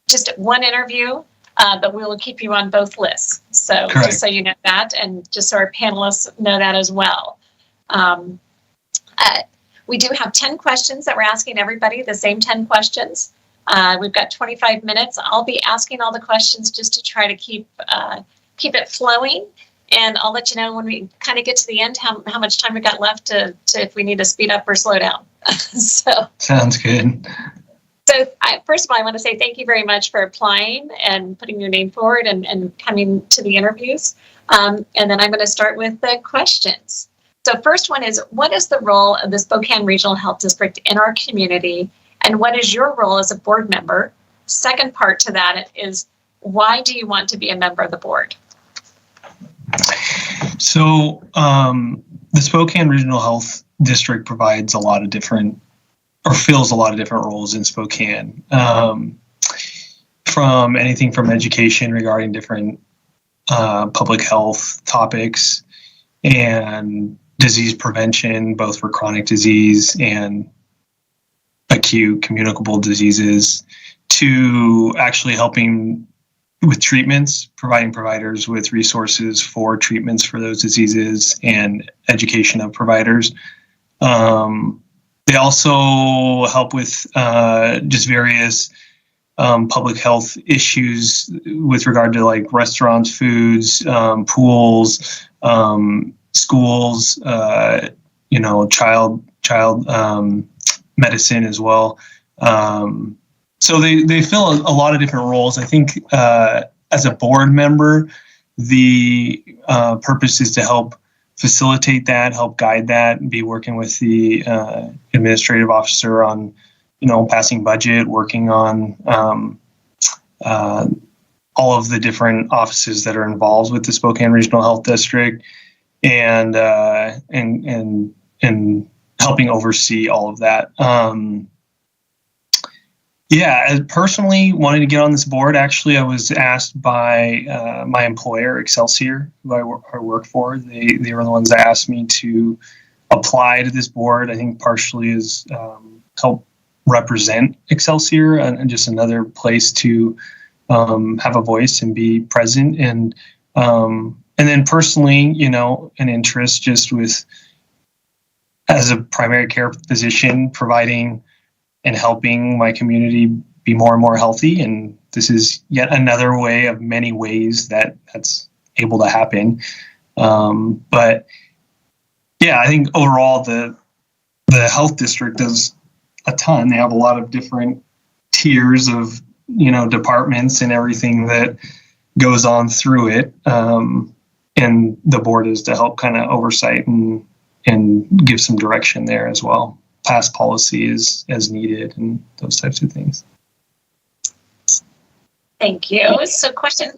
just one interview, but we will keep you on both lists. So Correct. Just so you know that, and just so our panelists know that as well. We do have 10 questions that we're asking everybody, the same 10 questions. We've got 25 minutes. I'll be asking all the questions just to try to keep it flowing. And I'll let you know when we kind of get to the end how much time we got left to if we need to speed up or slow down. Sounds good. So first of all, I want to say thank you very much for applying and putting your name forward and coming to the interviews. And then I'm going to start with the questions. So first one is, what is the role of the Spokane Regional Health District in our community? And what is your role as a board member? Second part to that is, why do you want to be a member of the board? So the Spokane Regional Health District provides a lot of different, or fills a lot of different roles in Spokane. From anything from education regarding different public health topics and disease prevention, both for chronic disease and acute communicable diseases, to actually helping with treatments, providing providers with resources for treatments for those diseases and education of providers. They also help with just various public health issues with regard to like restaurants, foods, pools, schools, child medicine as well. So they fill a lot of different roles. I think as a board member, the purpose is to help facilitate that, help guide that, and be working with the administrative officer on, passing budget, working on all of the different offices that are involved with the Spokane Regional Health District, and helping oversee all of that. As personally wanting to get on this board, actually, I was asked by my employer, Excelsior, who I work for. They were the ones that asked me to apply to this board. I think partially is help represent Excelsior and just another place to have a voice and be present. And then personally, an interest just with, as a primary care physician, providing and helping my community be more and more healthy. And this is yet another way of many ways that's able to happen. But I think overall the health district does a ton. They have a lot of different tiers of, departments and everything that goes on through it. And the board is to help kind of oversight and give some direction there as well. Pass policy as needed and those types of things. Thank you. So question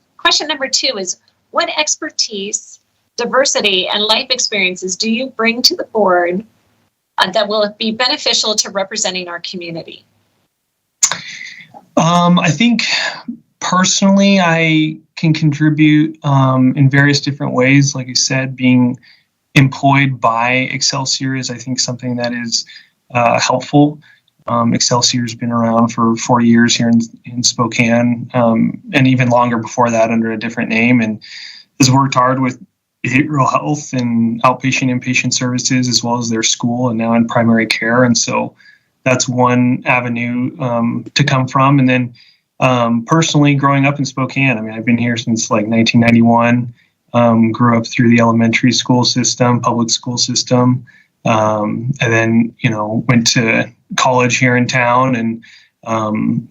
number 2 is, what expertise, diversity, and life experiences do you bring to the board that will be beneficial to representing our community? I think personally I can contribute in various different ways. Like you said, being employed by Excelsior is, I think, something that is helpful. Excelsior's been around for 40 years here in Spokane, and even longer before that under a different name, and has worked hard with behavioral health and outpatient inpatient services, as well as their school and now in primary care. And so that's one avenue to come from. And then personally, growing up in Spokane, I've been here since like 1991, grew up through the elementary school system, public school system, and then, went to college here in town and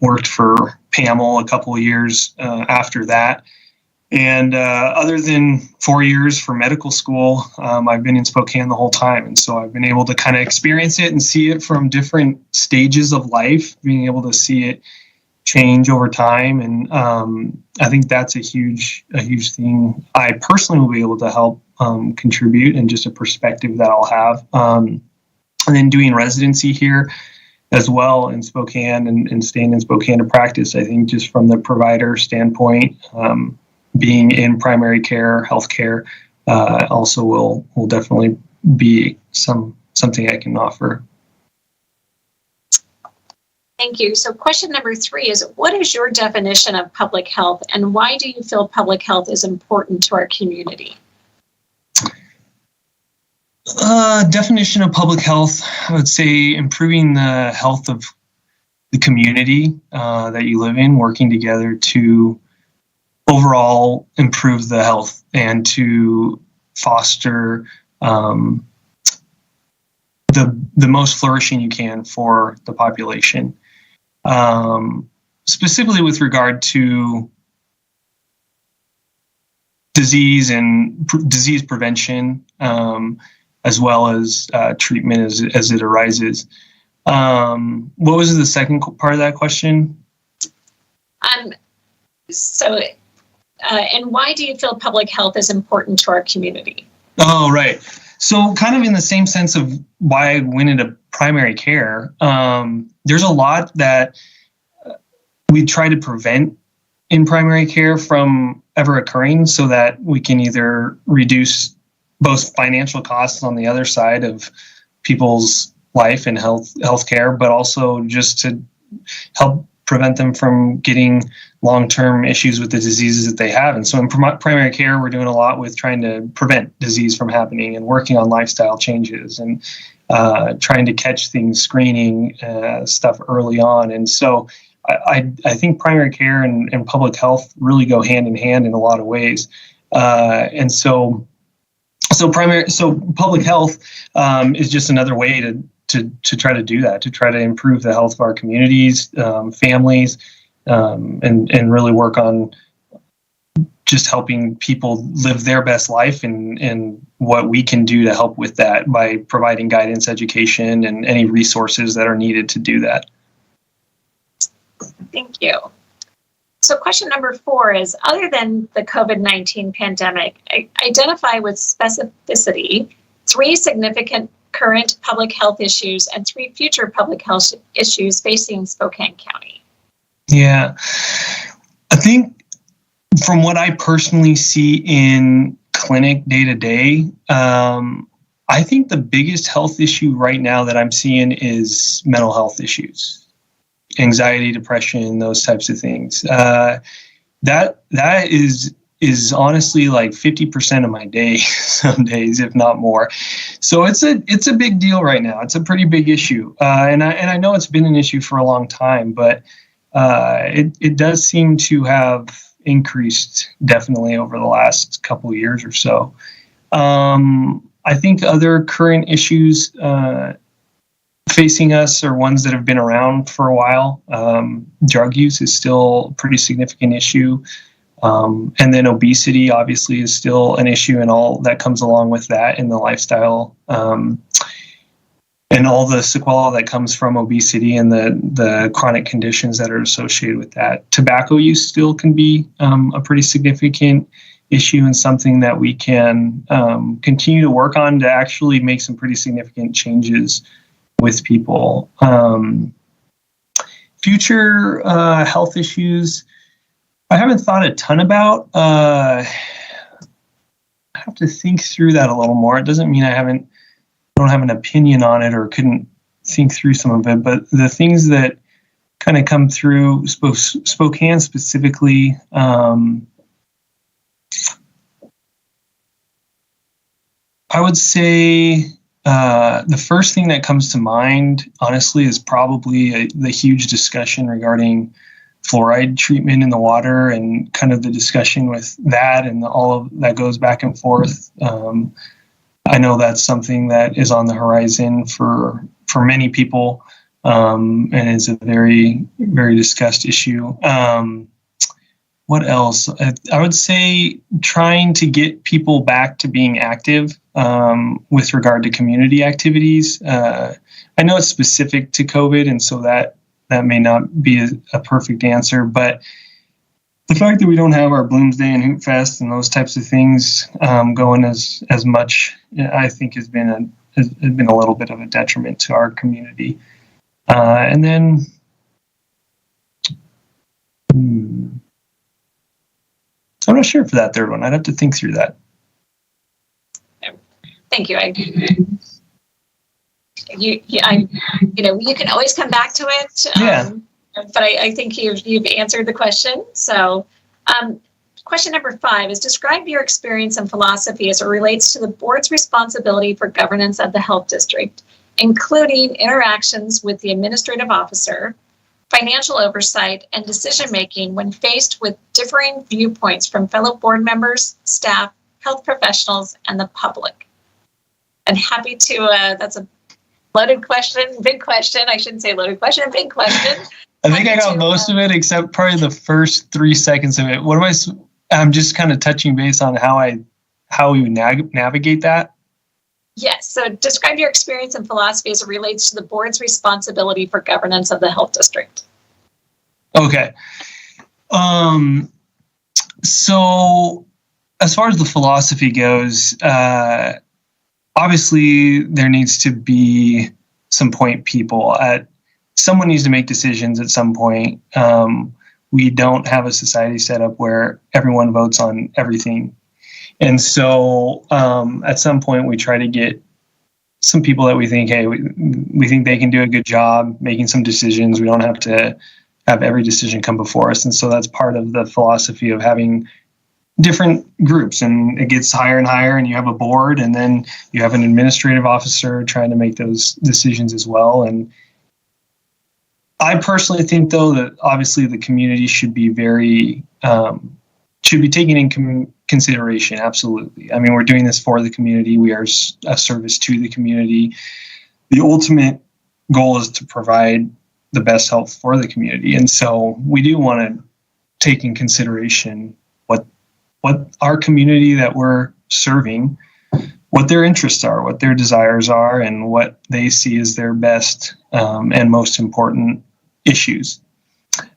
worked for PAML a couple of years after that. And other than 4 years for medical school, I've been in Spokane the whole time. And so I've been able to kind of experience it and see it from different stages of life, being able to see it change over time. And I think that's a huge thing. I personally will be able to help contribute, and just a perspective that I'll have. And then doing residency here as well in Spokane, and staying in Spokane to practice, I think just from the provider standpoint, being in primary care, healthcare, also will definitely be something I can offer. Thank you. So question number 3 is, what is your definition of public health, and why do you feel public health is important to our community? Definition of public health, I would say improving the health of the community that you live in, working together to overall improve the health and to foster the most flourishing you can for the population. Specifically with regard to disease and disease prevention, as well as treatment as it arises. What was the second part of that question? And why do you feel public health is important to our community? Oh, right. So kind of in the same sense of why I went into primary care, there's a lot that we try to prevent in primary care from ever occurring, so that we can either reduce both financial costs on the other side of people's life and healthcare, but also just to help prevent them from getting long-term issues with the diseases that they have. And so in primary care, we're doing a lot with trying to prevent disease from happening, and working on lifestyle changes, and trying to catch things, screening stuff early on. And so I think primary care and public health really go hand in hand in a lot of ways. And so public health is just another way to try to do that, to try to improve the health of our communities, families, and really work on just helping people live their best life, and what we can do to help with that by providing guidance, education, and any resources that are needed to do that. Thank you. So question number 4 is, other than the COVID-19 pandemic, identify with specificity 3 significant current public health issues and 3 future public health issues facing Spokane County. Yeah, I think from what I personally see in clinic day to day, I think the biggest health issue right now that I'm seeing is mental health issues. Anxiety, depression, those types of things. That is honestly like 50% of my day, some days, if not more. So it's a big deal right now. It's a pretty big issue, and I know it's been an issue for a long time, but it does seem to have increased definitely over the last couple of years or so. I think other current issues facing us are ones that have been around for a while. Drug use is still a pretty significant issue. And then obesity obviously is still an issue, and all that comes along with that, and the lifestyle, and all the sequelae that comes from obesity, and the chronic conditions that are associated with that. Tobacco use still can be a pretty significant issue, and something that we can continue to work on to actually make some pretty significant changes with people. Future health issues, I haven't thought a ton about. I have to think through that a little more. It doesn't mean I don't have an opinion on it or couldn't think through some of it, but the things that kind of come through Spokane specifically, I would say the first thing that comes to mind, honestly, is probably the huge discussion regarding fluoride treatment in the water, and kind of the discussion with that, and all of that goes back and forth. I know that's something that is on the horizon for many people, and is a very, very discussed issue. what else? I would say trying to get people back to being active with regard to community activities. I know it's specific to COVID, and so that may not be a perfect answer, but the fact that we don't have our Bloomsday and Hoot Fest and those types of things going as much, I think has been a little bit of a detriment to our community. And then I'm not sure for that third one. I'd have to think through that. Thank you. You can always come back to it. Yeah. But I think you've answered the question. So, question number 5 is describe your experience and philosophy as it relates to the board's responsibility for governance of the health district, including interactions with the administrative officer, financial oversight, and decision-making when faced with differing viewpoints from fellow board members, staff, health professionals, and the public. I'm happy to, that's a loaded question, big question. I shouldn't say loaded question, big question. I think I got most of it except probably the first 3 seconds of it. I'm just kind of touching base on how we navigate that. Yes. So describe your experience and philosophy as it relates to the board's responsibility for governance of the health district. Okay. So as far as the philosophy goes, obviously there needs to be some point people. Someone needs to make decisions at some point. We don't have a society set up where everyone votes on everything. And so at some point we try to get some people that we think, hey, we think they can do a good job making some decisions. We don't have to have every decision come before us. And so that's part of the philosophy of having different groups, and it gets higher and higher, and you have a board, and then you have an administrative officer trying to make those decisions as well. And I personally think, though, that obviously the community should be should be taken in consideration. Absolutely. I mean, we're doing this for the community. We are a service to the community. The ultimate goal is to provide the best health for the community. And so we do want to take in consideration what our community that we're serving, what their interests are, what their desires are, and what they see as their best and most important issues.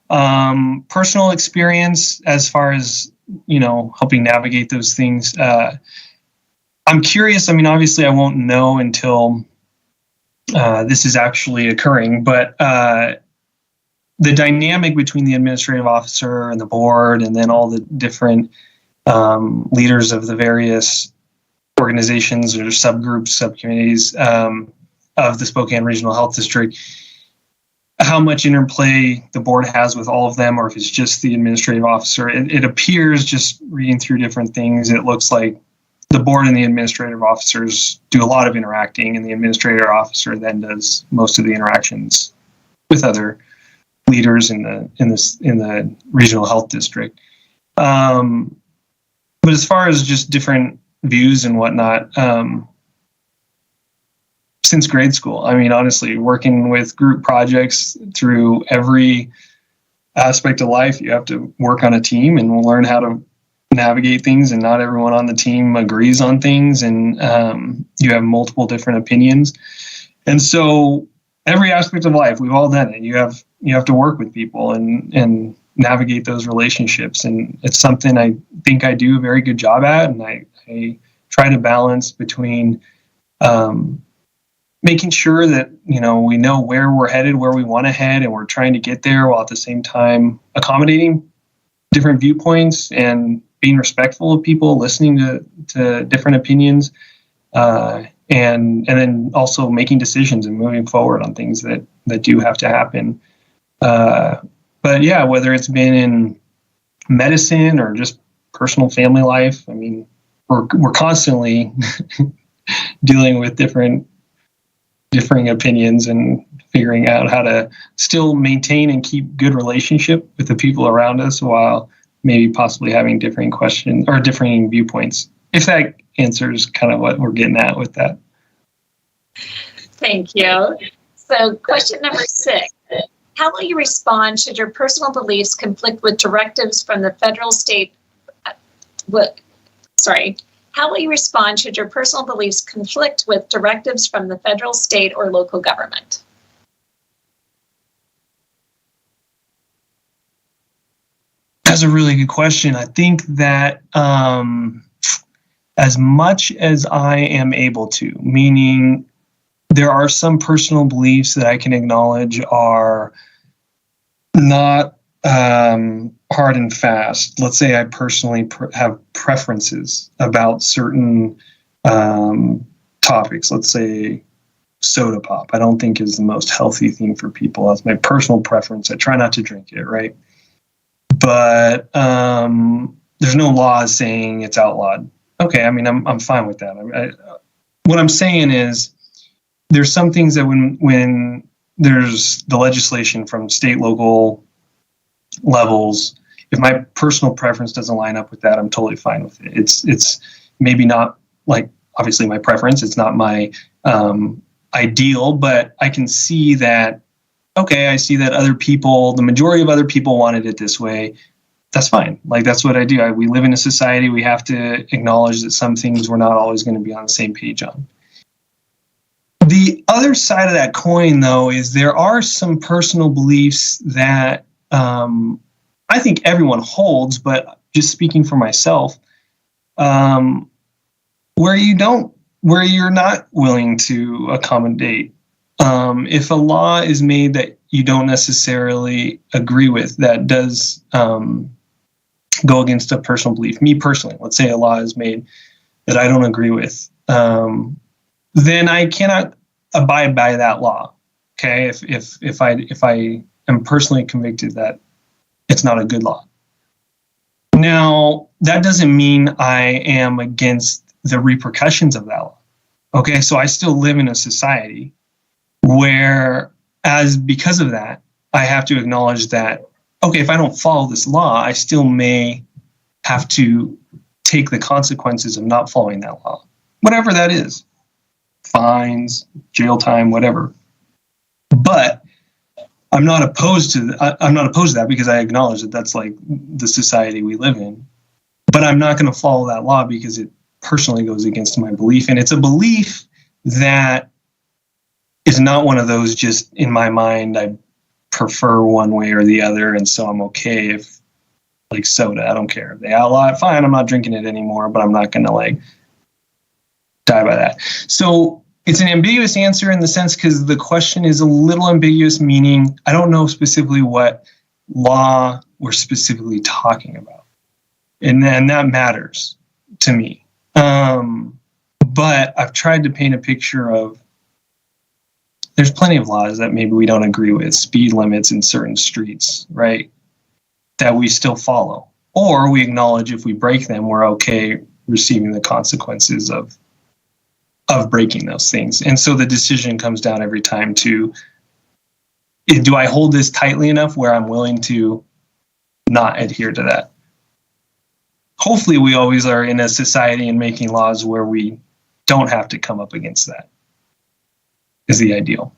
Personal experience as far as, helping navigate those things. I'm curious. I mean, obviously I won't know until this is actually occurring, but the dynamic between the administrative officer and the board, and then all the different leaders of the various organizations or subgroups, subcommittees of the Spokane Regional Health District, how much interplay the board has with all of them, or if it's just the administrative officer. It appears, just reading through different things, it looks like the board and the administrative officers do a lot of interacting, and the administrative officer then does most of the interactions with other leaders in the regional health district. But as far as just different views and whatnot, since grade school, I mean, honestly, working with group projects through every aspect of life, you have to work on a team and learn how to navigate things, and not everyone on the team agrees on things, and you have multiple different opinions. And so every aspect of life, we've all done it. You have to work with people and navigate those relationships. And it's something I think I do a very good job at. And I try to balance between making sure that, we know where we're headed, where we want to head, and we're trying to get there, while at the same time accommodating different viewpoints and being respectful of people, listening to different opinions, and then also making decisions and moving forward on things that do have to happen. But yeah, whether it's been in medicine or just personal family life, I mean, we're constantly dealing with differing opinions and figuring out how to still maintain and keep good relationship with the people around us, while maybe possibly having differing questions or differing viewpoints. If that answers kind of what we're getting at with that. Thank you. So question number 6. How will you respond should your personal beliefs conflict with directives from the federal, state, How will you respond should your personal beliefs conflict with directives from the federal, state, or local government? That's a really good question. I think that as much as I am able to, meaning there are some personal beliefs that I can acknowledge are not hard and fast. Let's say I personally have preferences about certain topics. Let's say soda pop, I don't think is the most healthy thing for people. That's my personal preference. I try not to drink it, right? But there's no laws saying it's outlawed. Okay, I mean, I'm fine with that. What I'm saying is there's some things that when there's the legislation from state, local levels, if my personal preference doesn't line up with that, I'm totally fine with it. It's maybe not like obviously my preference. It's not my ideal, but I can see that. Okay, I see that other people, the majority of other people wanted it this way. That's fine. Like, that's what I do. We live in a society. We have to acknowledge that some things we're not always going to be on the same page on. The other side of that coin, though, is there are some personal beliefs that I think everyone holds, but just speaking for myself, where you're not willing to accommodate. If a law is made that you don't necessarily agree with, that does go against a personal belief. Me personally, let's say a law is made that I don't agree with, then I cannot abide by that law. Okay, if I am personally convicted that it's not a good law. Now, that doesn't mean I am against the repercussions of that law. Okay, so I still live in a society where, because of that, I have to acknowledge that, okay, if I don't follow this law, I still may have to take the consequences of not following that law, whatever that is, fines, jail time, whatever. But I'm not opposed to that because I acknowledge that that's like the society we live in. But I'm not going to follow that law because it personally goes against my belief, and it's a belief that is not one of those just in my mind, I prefer one way or the other, and so I'm okay if, like soda, I don't care. If they outlaw it, fine, I'm not drinking it anymore, but I'm not going to like die by that. So it's an ambiguous answer in the sense because the question is a little ambiguous, meaning I don't know specifically what law we're specifically talking about. And then that matters to me. But I've tried to paint a picture of there's plenty of laws that maybe we don't agree with, speed limits in certain streets, right, that we still follow. Or we acknowledge if we break them, we're okay receiving the consequences of breaking those things. And so the decision comes down every time to, do I hold this tightly enough where I'm willing to not adhere to that? Hopefully we always are in a society and making laws where we don't have to come up against that. Is the ideal.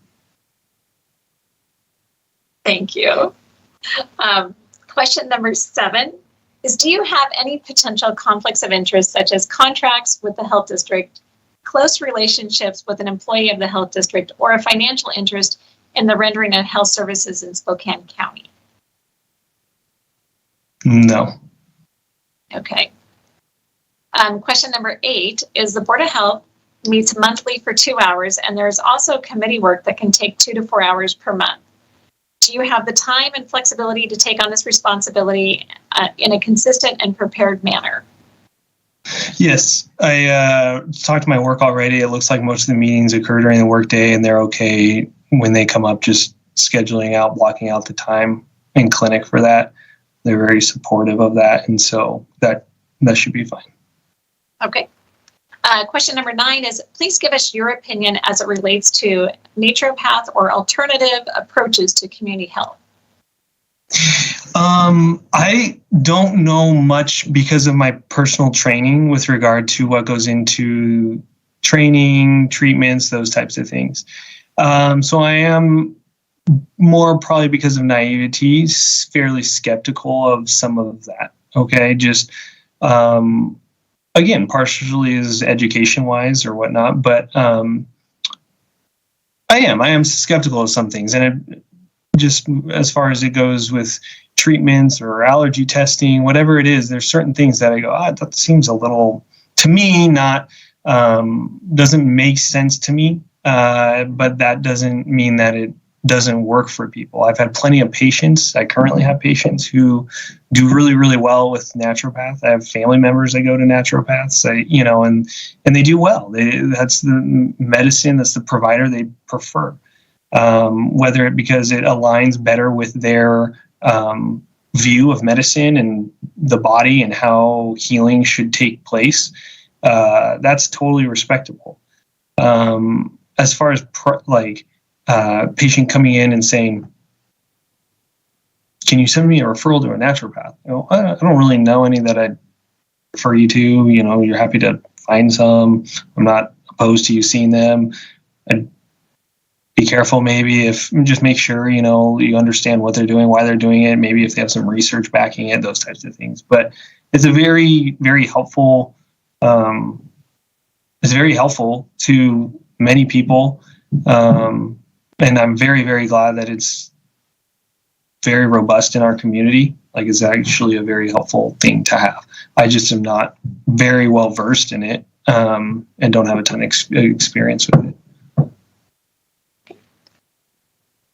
Thank you. Question number 7 is, do you have any potential conflicts of interest, such as contracts with the health district, close relationships with an employee of the health district, or a financial interest in the rendering of health services in Spokane County? No. Okay. Question number 8 is, the Board of Health meets monthly for 2 hours, and there's also committee work that can take 2 to 4 hours per month. Do you have the time and flexibility to take on this responsibility in a consistent and prepared manner? Yes, I talked to my work already. It looks like most of the meetings occur during the workday, and they're okay when they come up, just scheduling out, blocking out the time in clinic for that. They're very supportive of that, and so that should be fine. Okay. Question number 9 is, please give us your opinion as it relates to naturopath or alternative approaches to community health. I don't know much because of my personal training with regard to what goes into training, treatments, those types of things. So I am more probably because of naivety, fairly skeptical of some of that. Okay, just again, partially is education wise or whatnot, but I am skeptical of some things, and it, just as far as it goes with treatments or allergy testing, whatever it is, there's certain things that I go, that seems a little, to me, not doesn't make sense to me. But that doesn't mean that it doesn't work for people. I've had plenty of patients. I currently have patients who do really, really well with naturopath. I have family members that go to naturopaths, and they do well. That's the medicine, that's the provider they prefer. Whether it because it aligns better with their view of medicine and the body and how healing should take place, that's totally respectable. As far as patient coming in and saying, can you send me a referral to a naturopath? I don't really know any that I'd refer you to. You're happy to find some. I'm not opposed to you seeing them. I'd be careful maybe if just make sure, you understand what they're doing, why they're doing it, maybe if they have some research backing it, those types of things. But it's a very, very helpful, it's very helpful to many people. And I'm very, very glad that it's very robust in our community. Like, it's actually a very helpful thing to have. I just am not very well versed in it, and don't have a ton of experience with it.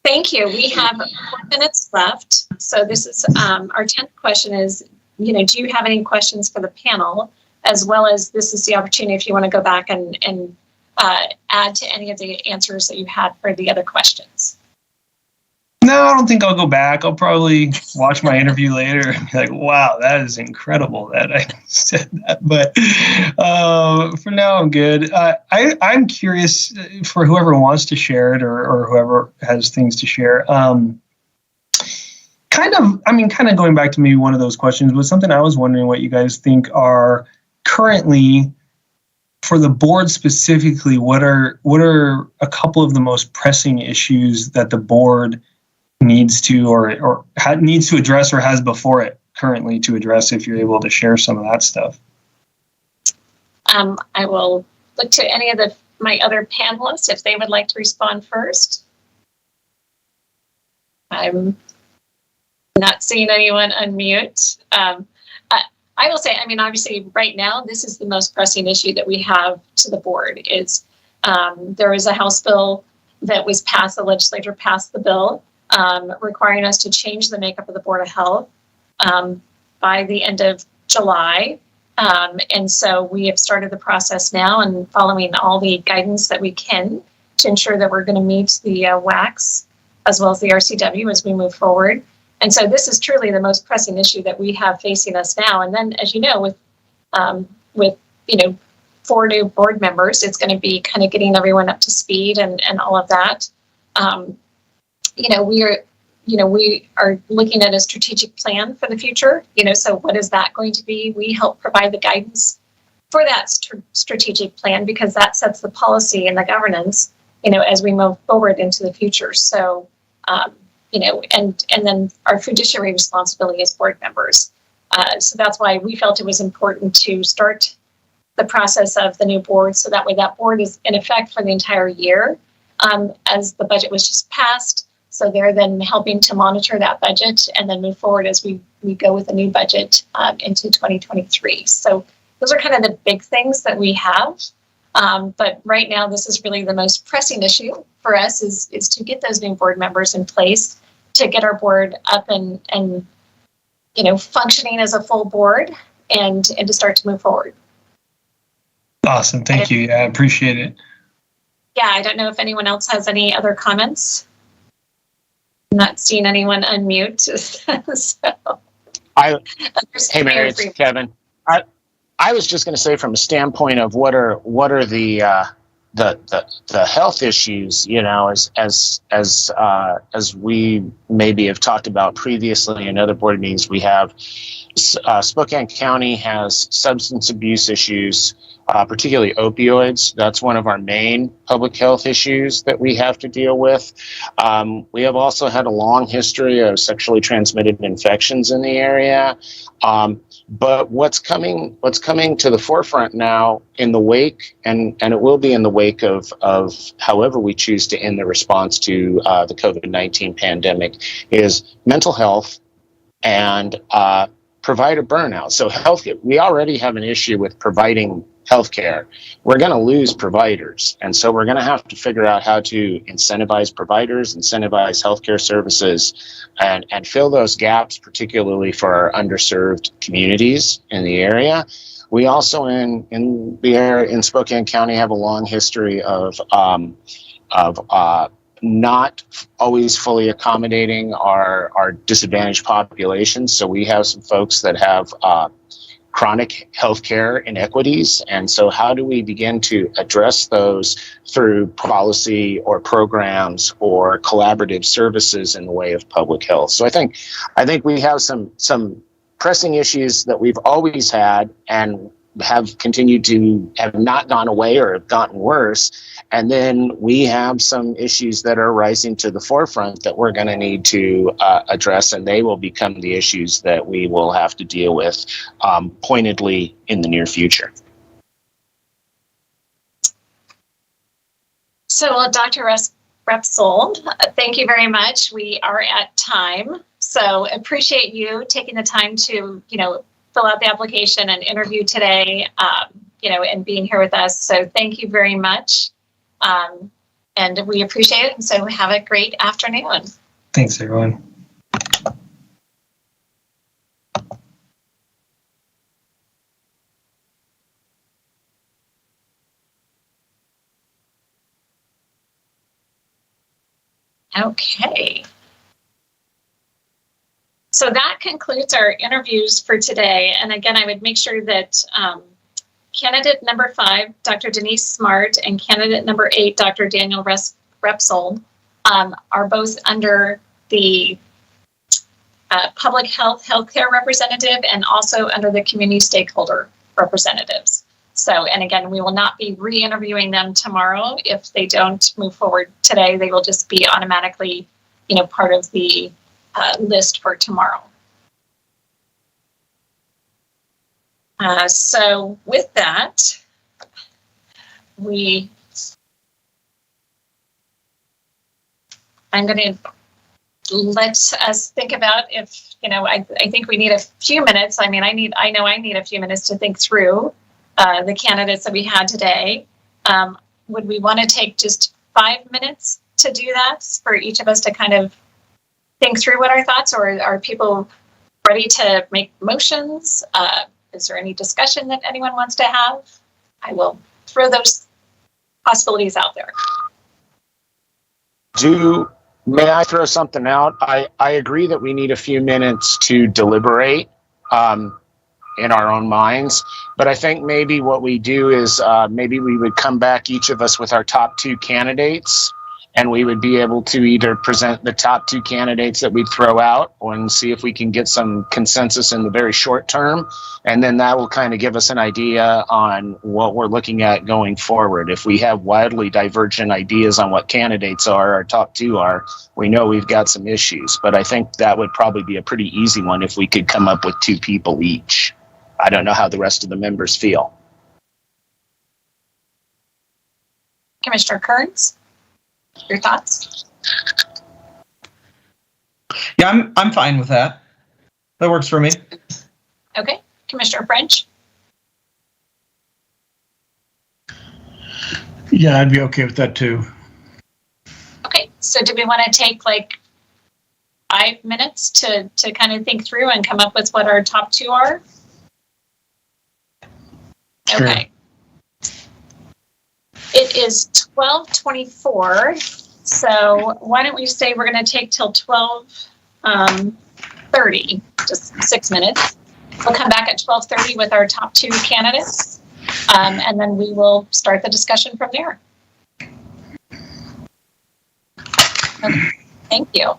Thank you. We have 4 minutes left. So this is our 10th question is, do you have any questions for the panel? As well as this is the opportunity if you want to go back and add to any of the answers that you had for the other questions. No, I don't think I'll go back. I'll probably watch my interview later and be like, wow, that is incredible that I said that. But for now, I'm good. I'm curious for whoever wants to share it or whoever has things to share. Kind of going back to maybe one of those questions was something I was wondering what you guys think are currently, for the board specifically, what are a couple of the most pressing issues that the board needs to needs to address or has before it currently to address, if you're able to share some of that stuff? I will look to any of my other panelists if they would like to respond first. I'm not seeing anyone unmute. I will say, obviously right now, this is the most pressing issue that we have to the board is there is a House bill that was passed, the legislature passed the bill requiring us to change the makeup of the Board of Health by the end of July. And so we have started the process now and following all the guidance that we can to ensure that we're going to meet the WACs as well as the RCW as we move forward. And so this is truly the most pressing issue that we have facing us now. And then, as you know, with 4 new board members, it's going to be kind of getting everyone up to speed and all of that. We are looking at a strategic plan for the future. So what is that going to be? We help provide the guidance for that strategic plan because that sets the policy and the governance, as we move forward into the future. So, and then our fiduciary responsibility as board members. So that's why we felt it was important to start the process of the new board so that way that board is in effect for the entire year as the budget was just passed. So they're then helping to monitor that budget and then move forward as we go with a new budget into 2023. So those are kind of the big things that we have. But right now, this is really the most pressing issue for us is to get those new board members in place, to get our board up and functioning as a full board and to start to move forward. Awesome. Thank you. Yeah, I appreciate it. Yeah, I don't know if anyone else has any other comments. I'm not seeing anyone unmute. Hey, Mary, it's Kevin. I was just going to say, from a standpoint of what are the health issues, as we maybe have talked about previously in other board meetings, we have Spokane County has substance abuse issues. particularly opioids. That's one of our main public health issues that we have to deal with. We have also had a long history of sexually transmitted infections in the area. But what's coming to the forefront now in the wake, and it will be in the wake of however we choose to end the response to the COVID-19 pandemic, is mental health and provider burnout. So healthcare, we already have an issue with providing healthcare. We're going to lose providers. And so we're going to have to figure out how to incentivize providers, incentivize healthcare services, and fill those gaps, particularly for our underserved communities in the area. We also in Spokane County have a long history of not always fully accommodating our disadvantaged populations. So we have some folks that have chronic healthcare inequities. And so how do we begin to address those through policy or programs or collaborative services in the way of public health? So I think we have some pressing issues that we've always had and have continued to have not gone away or have gotten worse. And then we have some issues that are rising to the forefront that we're going to need to address, and they will become the issues that we will have to deal with pointedly in the near future. So, Dr. Repsold, thank you very much. We are at time, so appreciate you taking the time to, fill out the application and interview today, and being here with us. So thank you very much. And we appreciate it. And so have a great afternoon. Thanks, everyone. Okay. So that concludes our interviews for today. And again, I would make sure that candidate number 5, Dr. Denise Smart, and candidate number 8, Dr. Daniel Repsold, are both under the public healthcare representative and also under the community stakeholder representatives. So, and again, we will not be re-interviewing them tomorrow. If they don't move forward today, they will just be automatically, part of the list for tomorrow. So with that, I'm going to let us think about if, I think we need a few minutes. I know I need a few minutes to think through the candidates that we had today. Would we want to take just 5 minutes to do that for each of us to kind of think through what our thoughts, or are people ready to make motions? Is there any discussion that anyone wants to have? I will throw those possibilities out there. May I throw something out? I agree that we need a few minutes to deliberate in our own minds, but I think maybe what we do is maybe we would come back, each of us, with our top 2 candidates, and we would be able to either present the top 2 candidates that we'd throw out and see if we can get some consensus in the very short term. And then that will kind of give us an idea on what we're looking at going forward. If we have wildly divergent ideas on what candidates are, our top 2 are, we know we've got some issues. But I think that would probably be a pretty easy one if we could come up with 2 people each. I don't know how the rest of the members feel. Commissioner Kearns? Your thoughts? Yeah, I'm fine with that. That works for me. Okay. Commissioner French? Yeah, I'd be okay with that too. Okay. So do we want to take like 5 minutes to kind of think through and come up with what our top 2 are? Sure. Okay. It is 12:24, so why don't we say we're going to take till 12:30, just 6 minutes. We'll come back at 12:30 with our top 2 candidates, and then we will start the discussion from there. Okay. Thank you.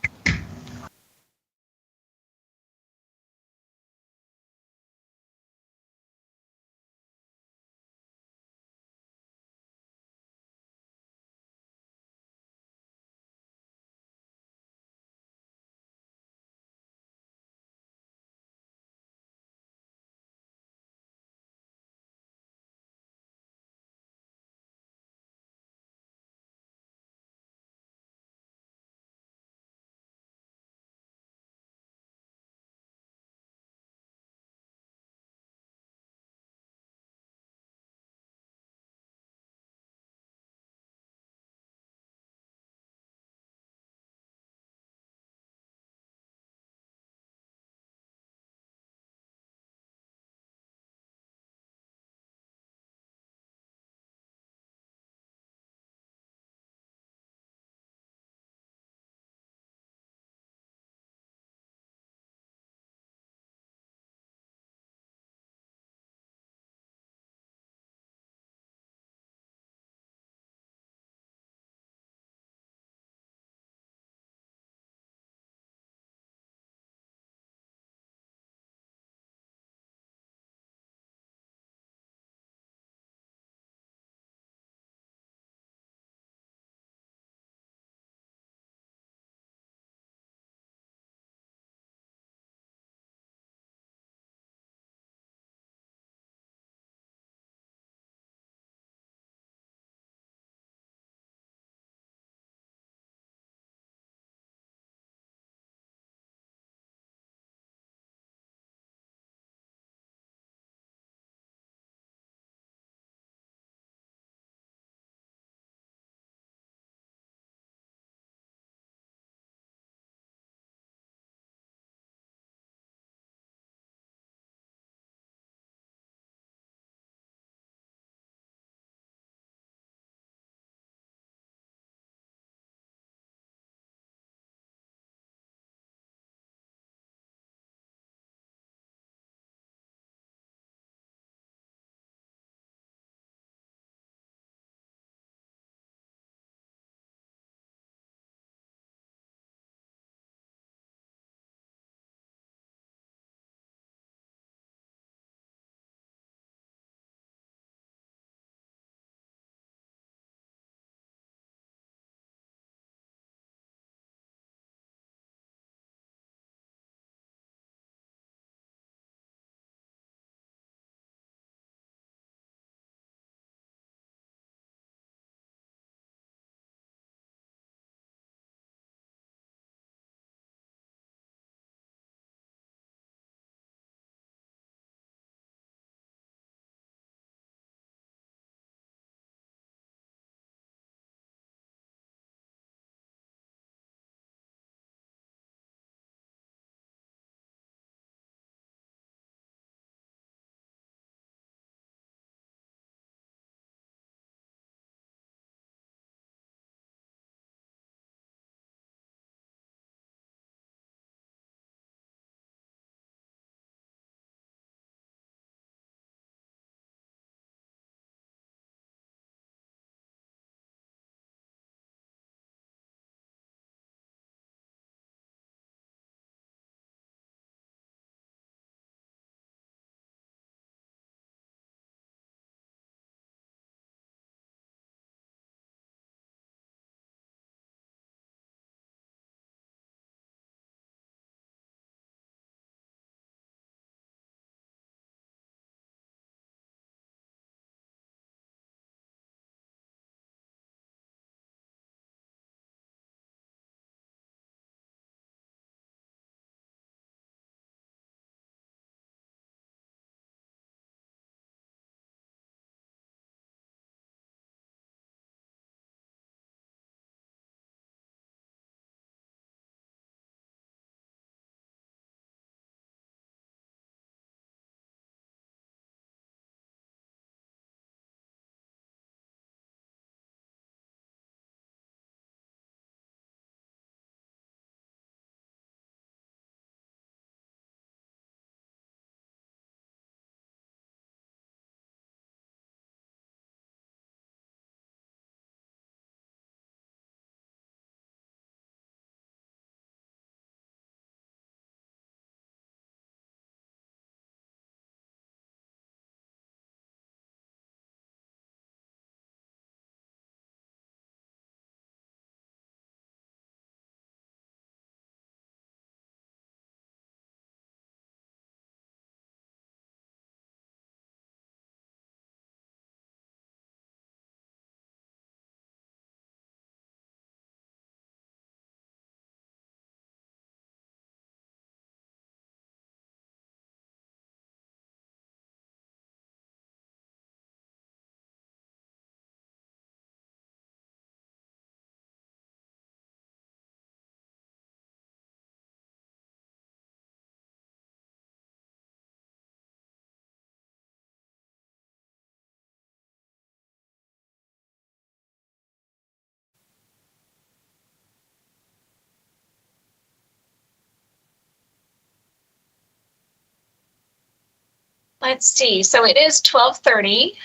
let's see. So it is 12:30.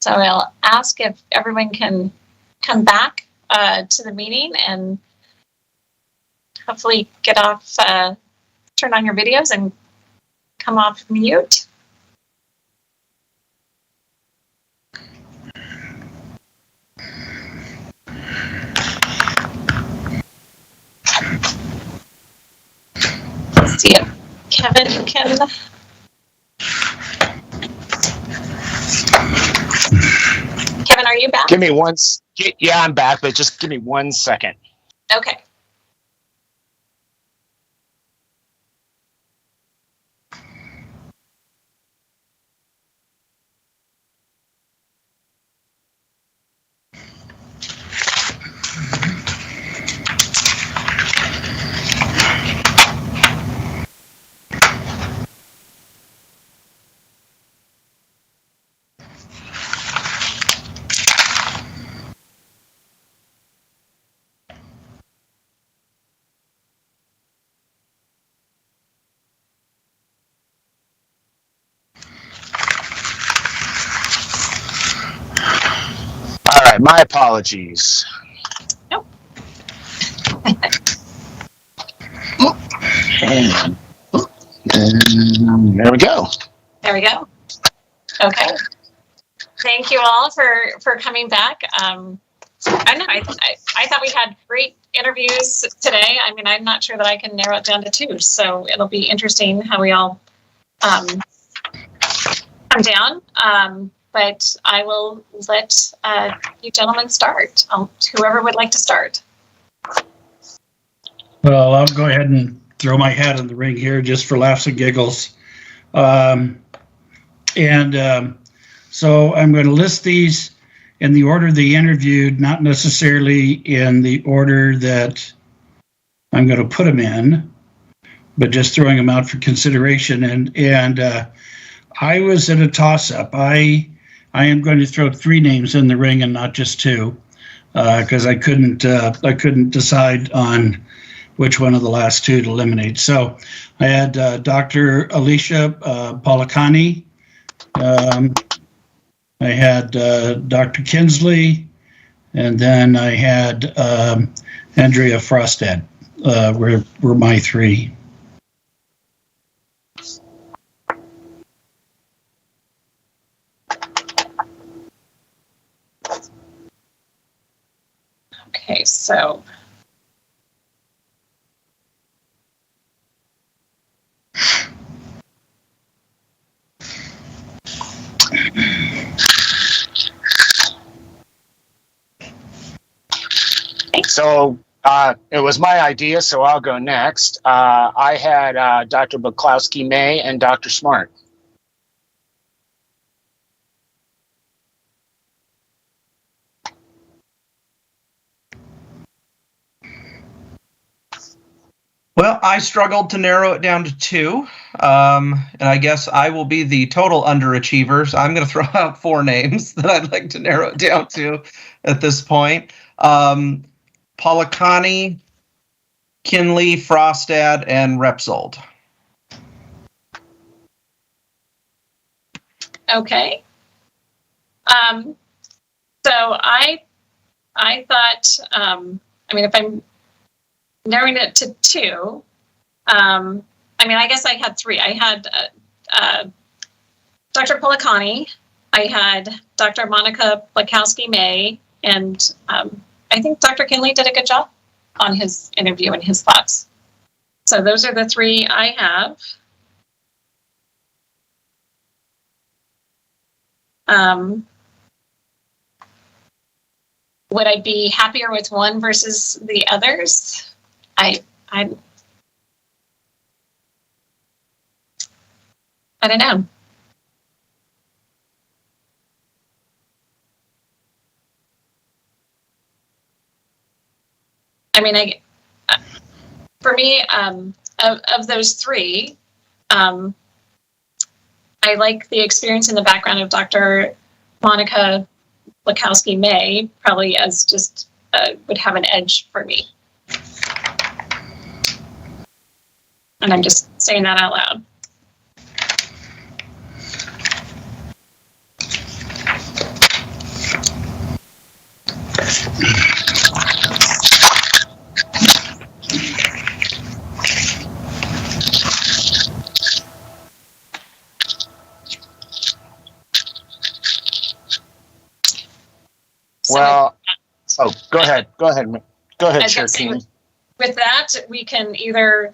So I'll ask if everyone can come back to the meeting and hopefully get off, turn on your videos and come off mute. Let's see if Kevin can. Kevin, are you back? Give me one. Yeah, I'm back, but just give me 1 second. Okay. All right, my apologies. Nope. And there we go. There we go. Okay. Thank you all for coming back. I know I thought we had great interviews today. I mean, I'm not sure that I can narrow it down to 2, so it'll be interesting how we all come down. But I will let you gentlemen start. Whoever would like to start. Well, I'll go ahead and throw my hat in the ring here just for laughs and giggles. So I'm going to list these in the order they interviewed, not necessarily in the order that I'm going to put them in, but just throwing them out for consideration. And I was in a toss-up. I am going to throw 3 names in the ring and not just 2, because I couldn't decide on which one of the last 2 to eliminate. So I had Dr. Alicia Polakani. I had Dr. Kinsley, and then I had Andrea Frostad. Were my 3. Okay, so So it was my idea, so I'll go next. I had Dr. Buklowski May and Dr. Smart. Well, I struggled to narrow it down to 2, and I guess I will be the total underachiever. So I'm going to throw out 4 names that I'd like to narrow it down to at this point. Polakani, Kinley, Frostad, and Repsold. okay. So I thought, I mean, if I'm narrowing it to 2, I mean, I guess I had 3. I had Dr. Polakani, I had Dr. Monica Blakowski-May, and I think Dr. Kinley did a good job on his interview and his thoughts. So those are the 3 I have. Would I be happier with one versus the others? I don't know. I mean, for me, of those 3, I like the experience in the background of Dr. Monica Blakowski-May, probably as just would have an edge for me. And I'm just saying that out loud. Well, go ahead, Chair So Keenan. with that, we can either,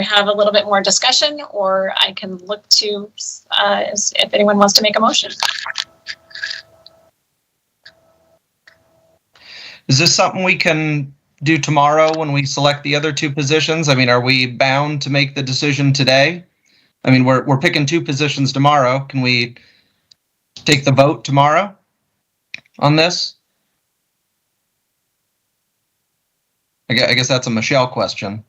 have a little bit more discussion, or I can look to if anyone wants to make a motion. Is this something we can do tomorrow when we select the other two positions? I mean, are we bound to make the decision today? I mean, we're picking two positions tomorrow. Can we take the vote tomorrow on this? I guess that's a Michelle question.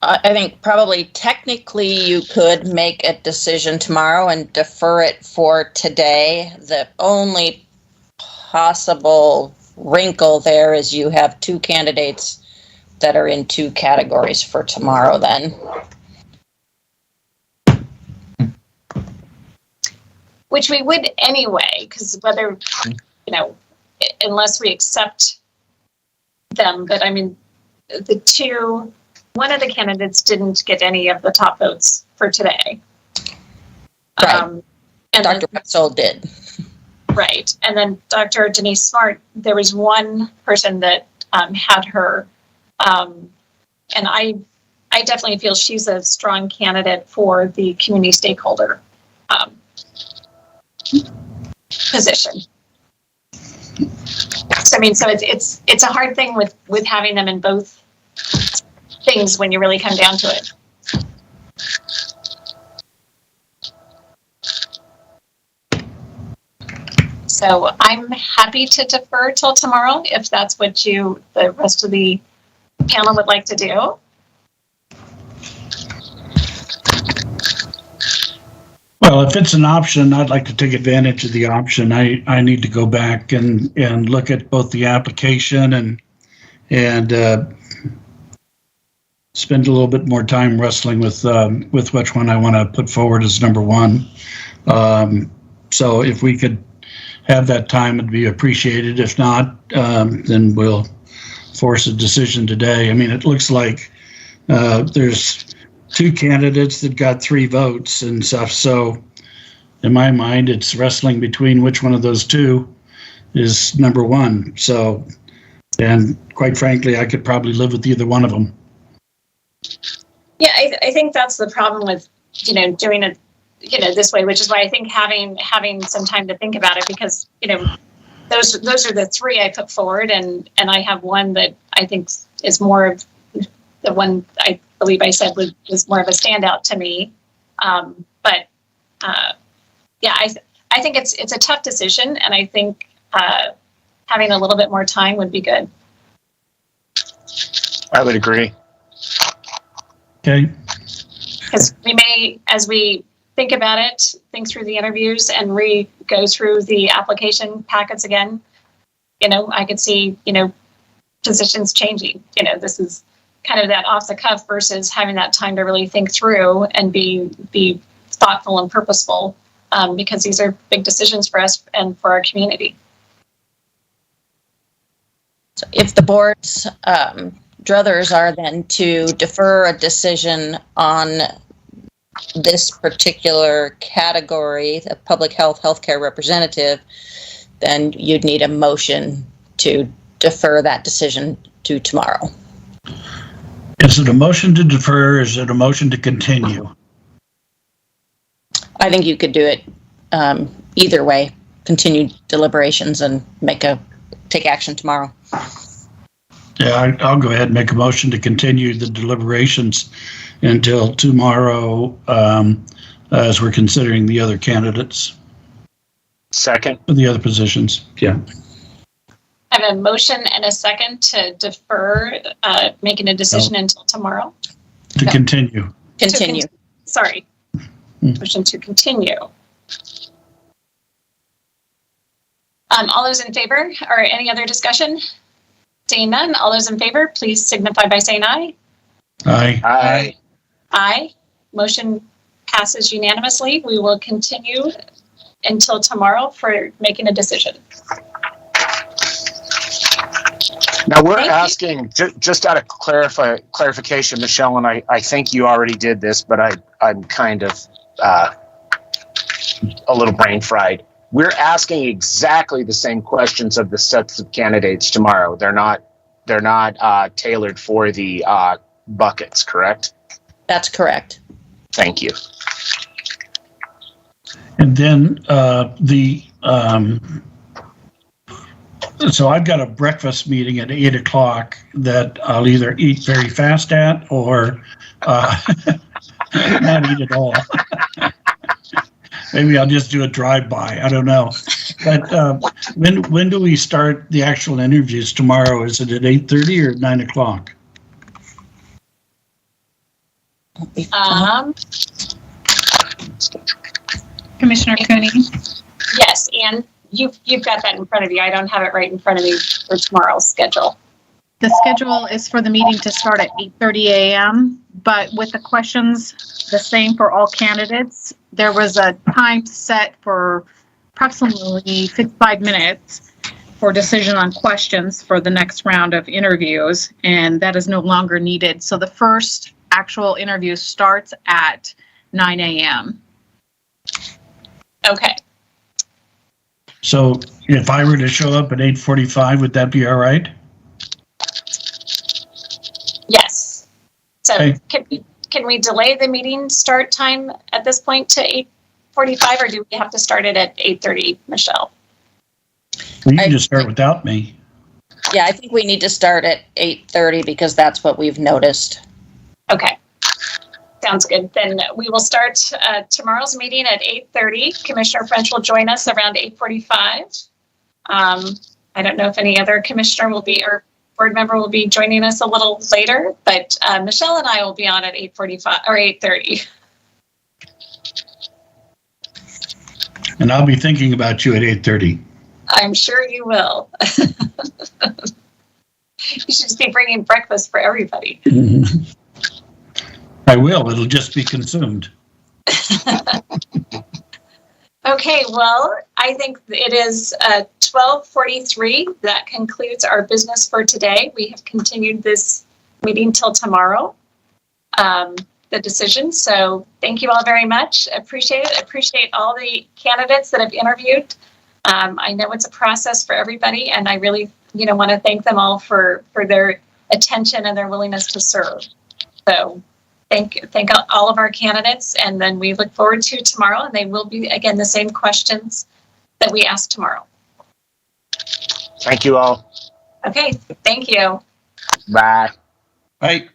I think probably technically you could make a decision tomorrow and defer it for today. The only possible wrinkle there is you have two candidates that are in two categories for tomorrow then. Which we would anyway, because whether, unless we accept them, but I mean, one of the candidates didn't get any of the top votes for today. Right. And Dr. Petzold did. Right. And then Dr. Denise Smart, there was one person that had her, and I definitely feel she's a strong candidate for the community stakeholder position. So I mean, so it's a hard thing with having them in both things when you really come down to it. So I'm happy to defer till tomorrow if that's what the rest of the panel would like to do. Well, if it's an option, I'd like to take advantage of the option. I need to go back and look at both the application and spend a little bit more time wrestling with which one I want to put forward as number one. So if we could have that time, it'd be appreciated. If not, then we'll force a decision today. I mean, it looks like there's two candidates that got 3 votes and stuff. So in my mind, it's wrestling between which one of those two is number one. So, and quite frankly, I could probably live with either one of them. Yeah, I think that's the problem with, doing it, this way, which is why I think having some time to think about it, because, those are the 3 I put forward, and I have one that I think is more of the one I believe I said was more of a standout to me. Yeah, I think it's a tough decision, and I think having a little bit more time would be good. I would agree. Okay. Because we may, as we think about it, think through the interviews and go through the application packets again, I could see, positions changing. This is kind of that off the cuff versus having that time to really think through and be thoughtful and purposeful, because these are big decisions for us and for our community. So if the board's druthers are then to defer a decision on this particular category, the public health healthcare representative, then you'd need a motion to defer that decision to tomorrow. Is it a motion to defer? Is it a motion to continue? I think you could do it either way, continue deliberations and take action tomorrow. Yeah, I'll go ahead and make a motion to continue the deliberations until tomorrow, as we're considering the other candidates. Second. The other positions, yeah. I have a motion and a second to defer making a decision until tomorrow. To continue. Continue. Sorry. Motion to continue. All those in favor, or any other discussion? Seeing none, all those in favor, please signify by saying aye. Aye. Aye. Aye. Motion passes unanimously. We will continue until tomorrow for making a decision. Now we're Thank you. asking, just out of clarification, Michelle, and I think you already did this, but I'm kind of a little brain fried. We're asking exactly the same questions of the sets of candidates tomorrow. They're not tailored for the buckets, correct? That's correct. Thank you. And then so I've got a breakfast meeting at 8 o'clock that I'll either eat very fast at or not eat at all. Maybe I'll just do a drive-by. I don't know. But when do we start the actual interviews tomorrow? Is it at 8:30 or 9 o'clock? Commissioner Cooney. Yes, Anne, you've got that in front of you. I don't have it right in front of me for tomorrow's schedule. The schedule is for the meeting to start at 8:30 a.m., but with the questions the same for all candidates, there was a time set for approximately 55 minutes for decision on questions for the next round of interviews, and that is no longer needed. So the first actual interview starts at 9 a.m. Okay. So if I were to show up at 8:45, would that be all right? Yes. So Okay. can we delay the meeting start time at this point to 8:45, or do we have to start it at 8:30, Michelle? Well, you can just start without me. Yeah, I think we need to start at 8:30 because that's what we've noticed. Okay. Sounds good. Then we will start tomorrow's meeting at 8:30. Commissioner French will join us around 8:45. I don't know if any other commissioner will be or board member will be joining us a little later, but Michelle and I will be on at 8:45 or 8:30. And I'll be thinking about you at 8:30. I'm sure you will. You should just be bringing breakfast for everybody. I will. It'll just be consumed. Okay, well, I think it is 12:43. That concludes our business for today. We have continued this meeting till tomorrow, the decision. So thank you all very much. Appreciate it. Appreciate all the candidates that have interviewed. I know it's a process for everybody, and I really, want to thank them all for their attention and their willingness to serve. So thank all of our candidates, and then we look forward to tomorrow, and they will be, again, the same questions that we ask tomorrow. Thank you all. Okay, thank you. Bye. Bye.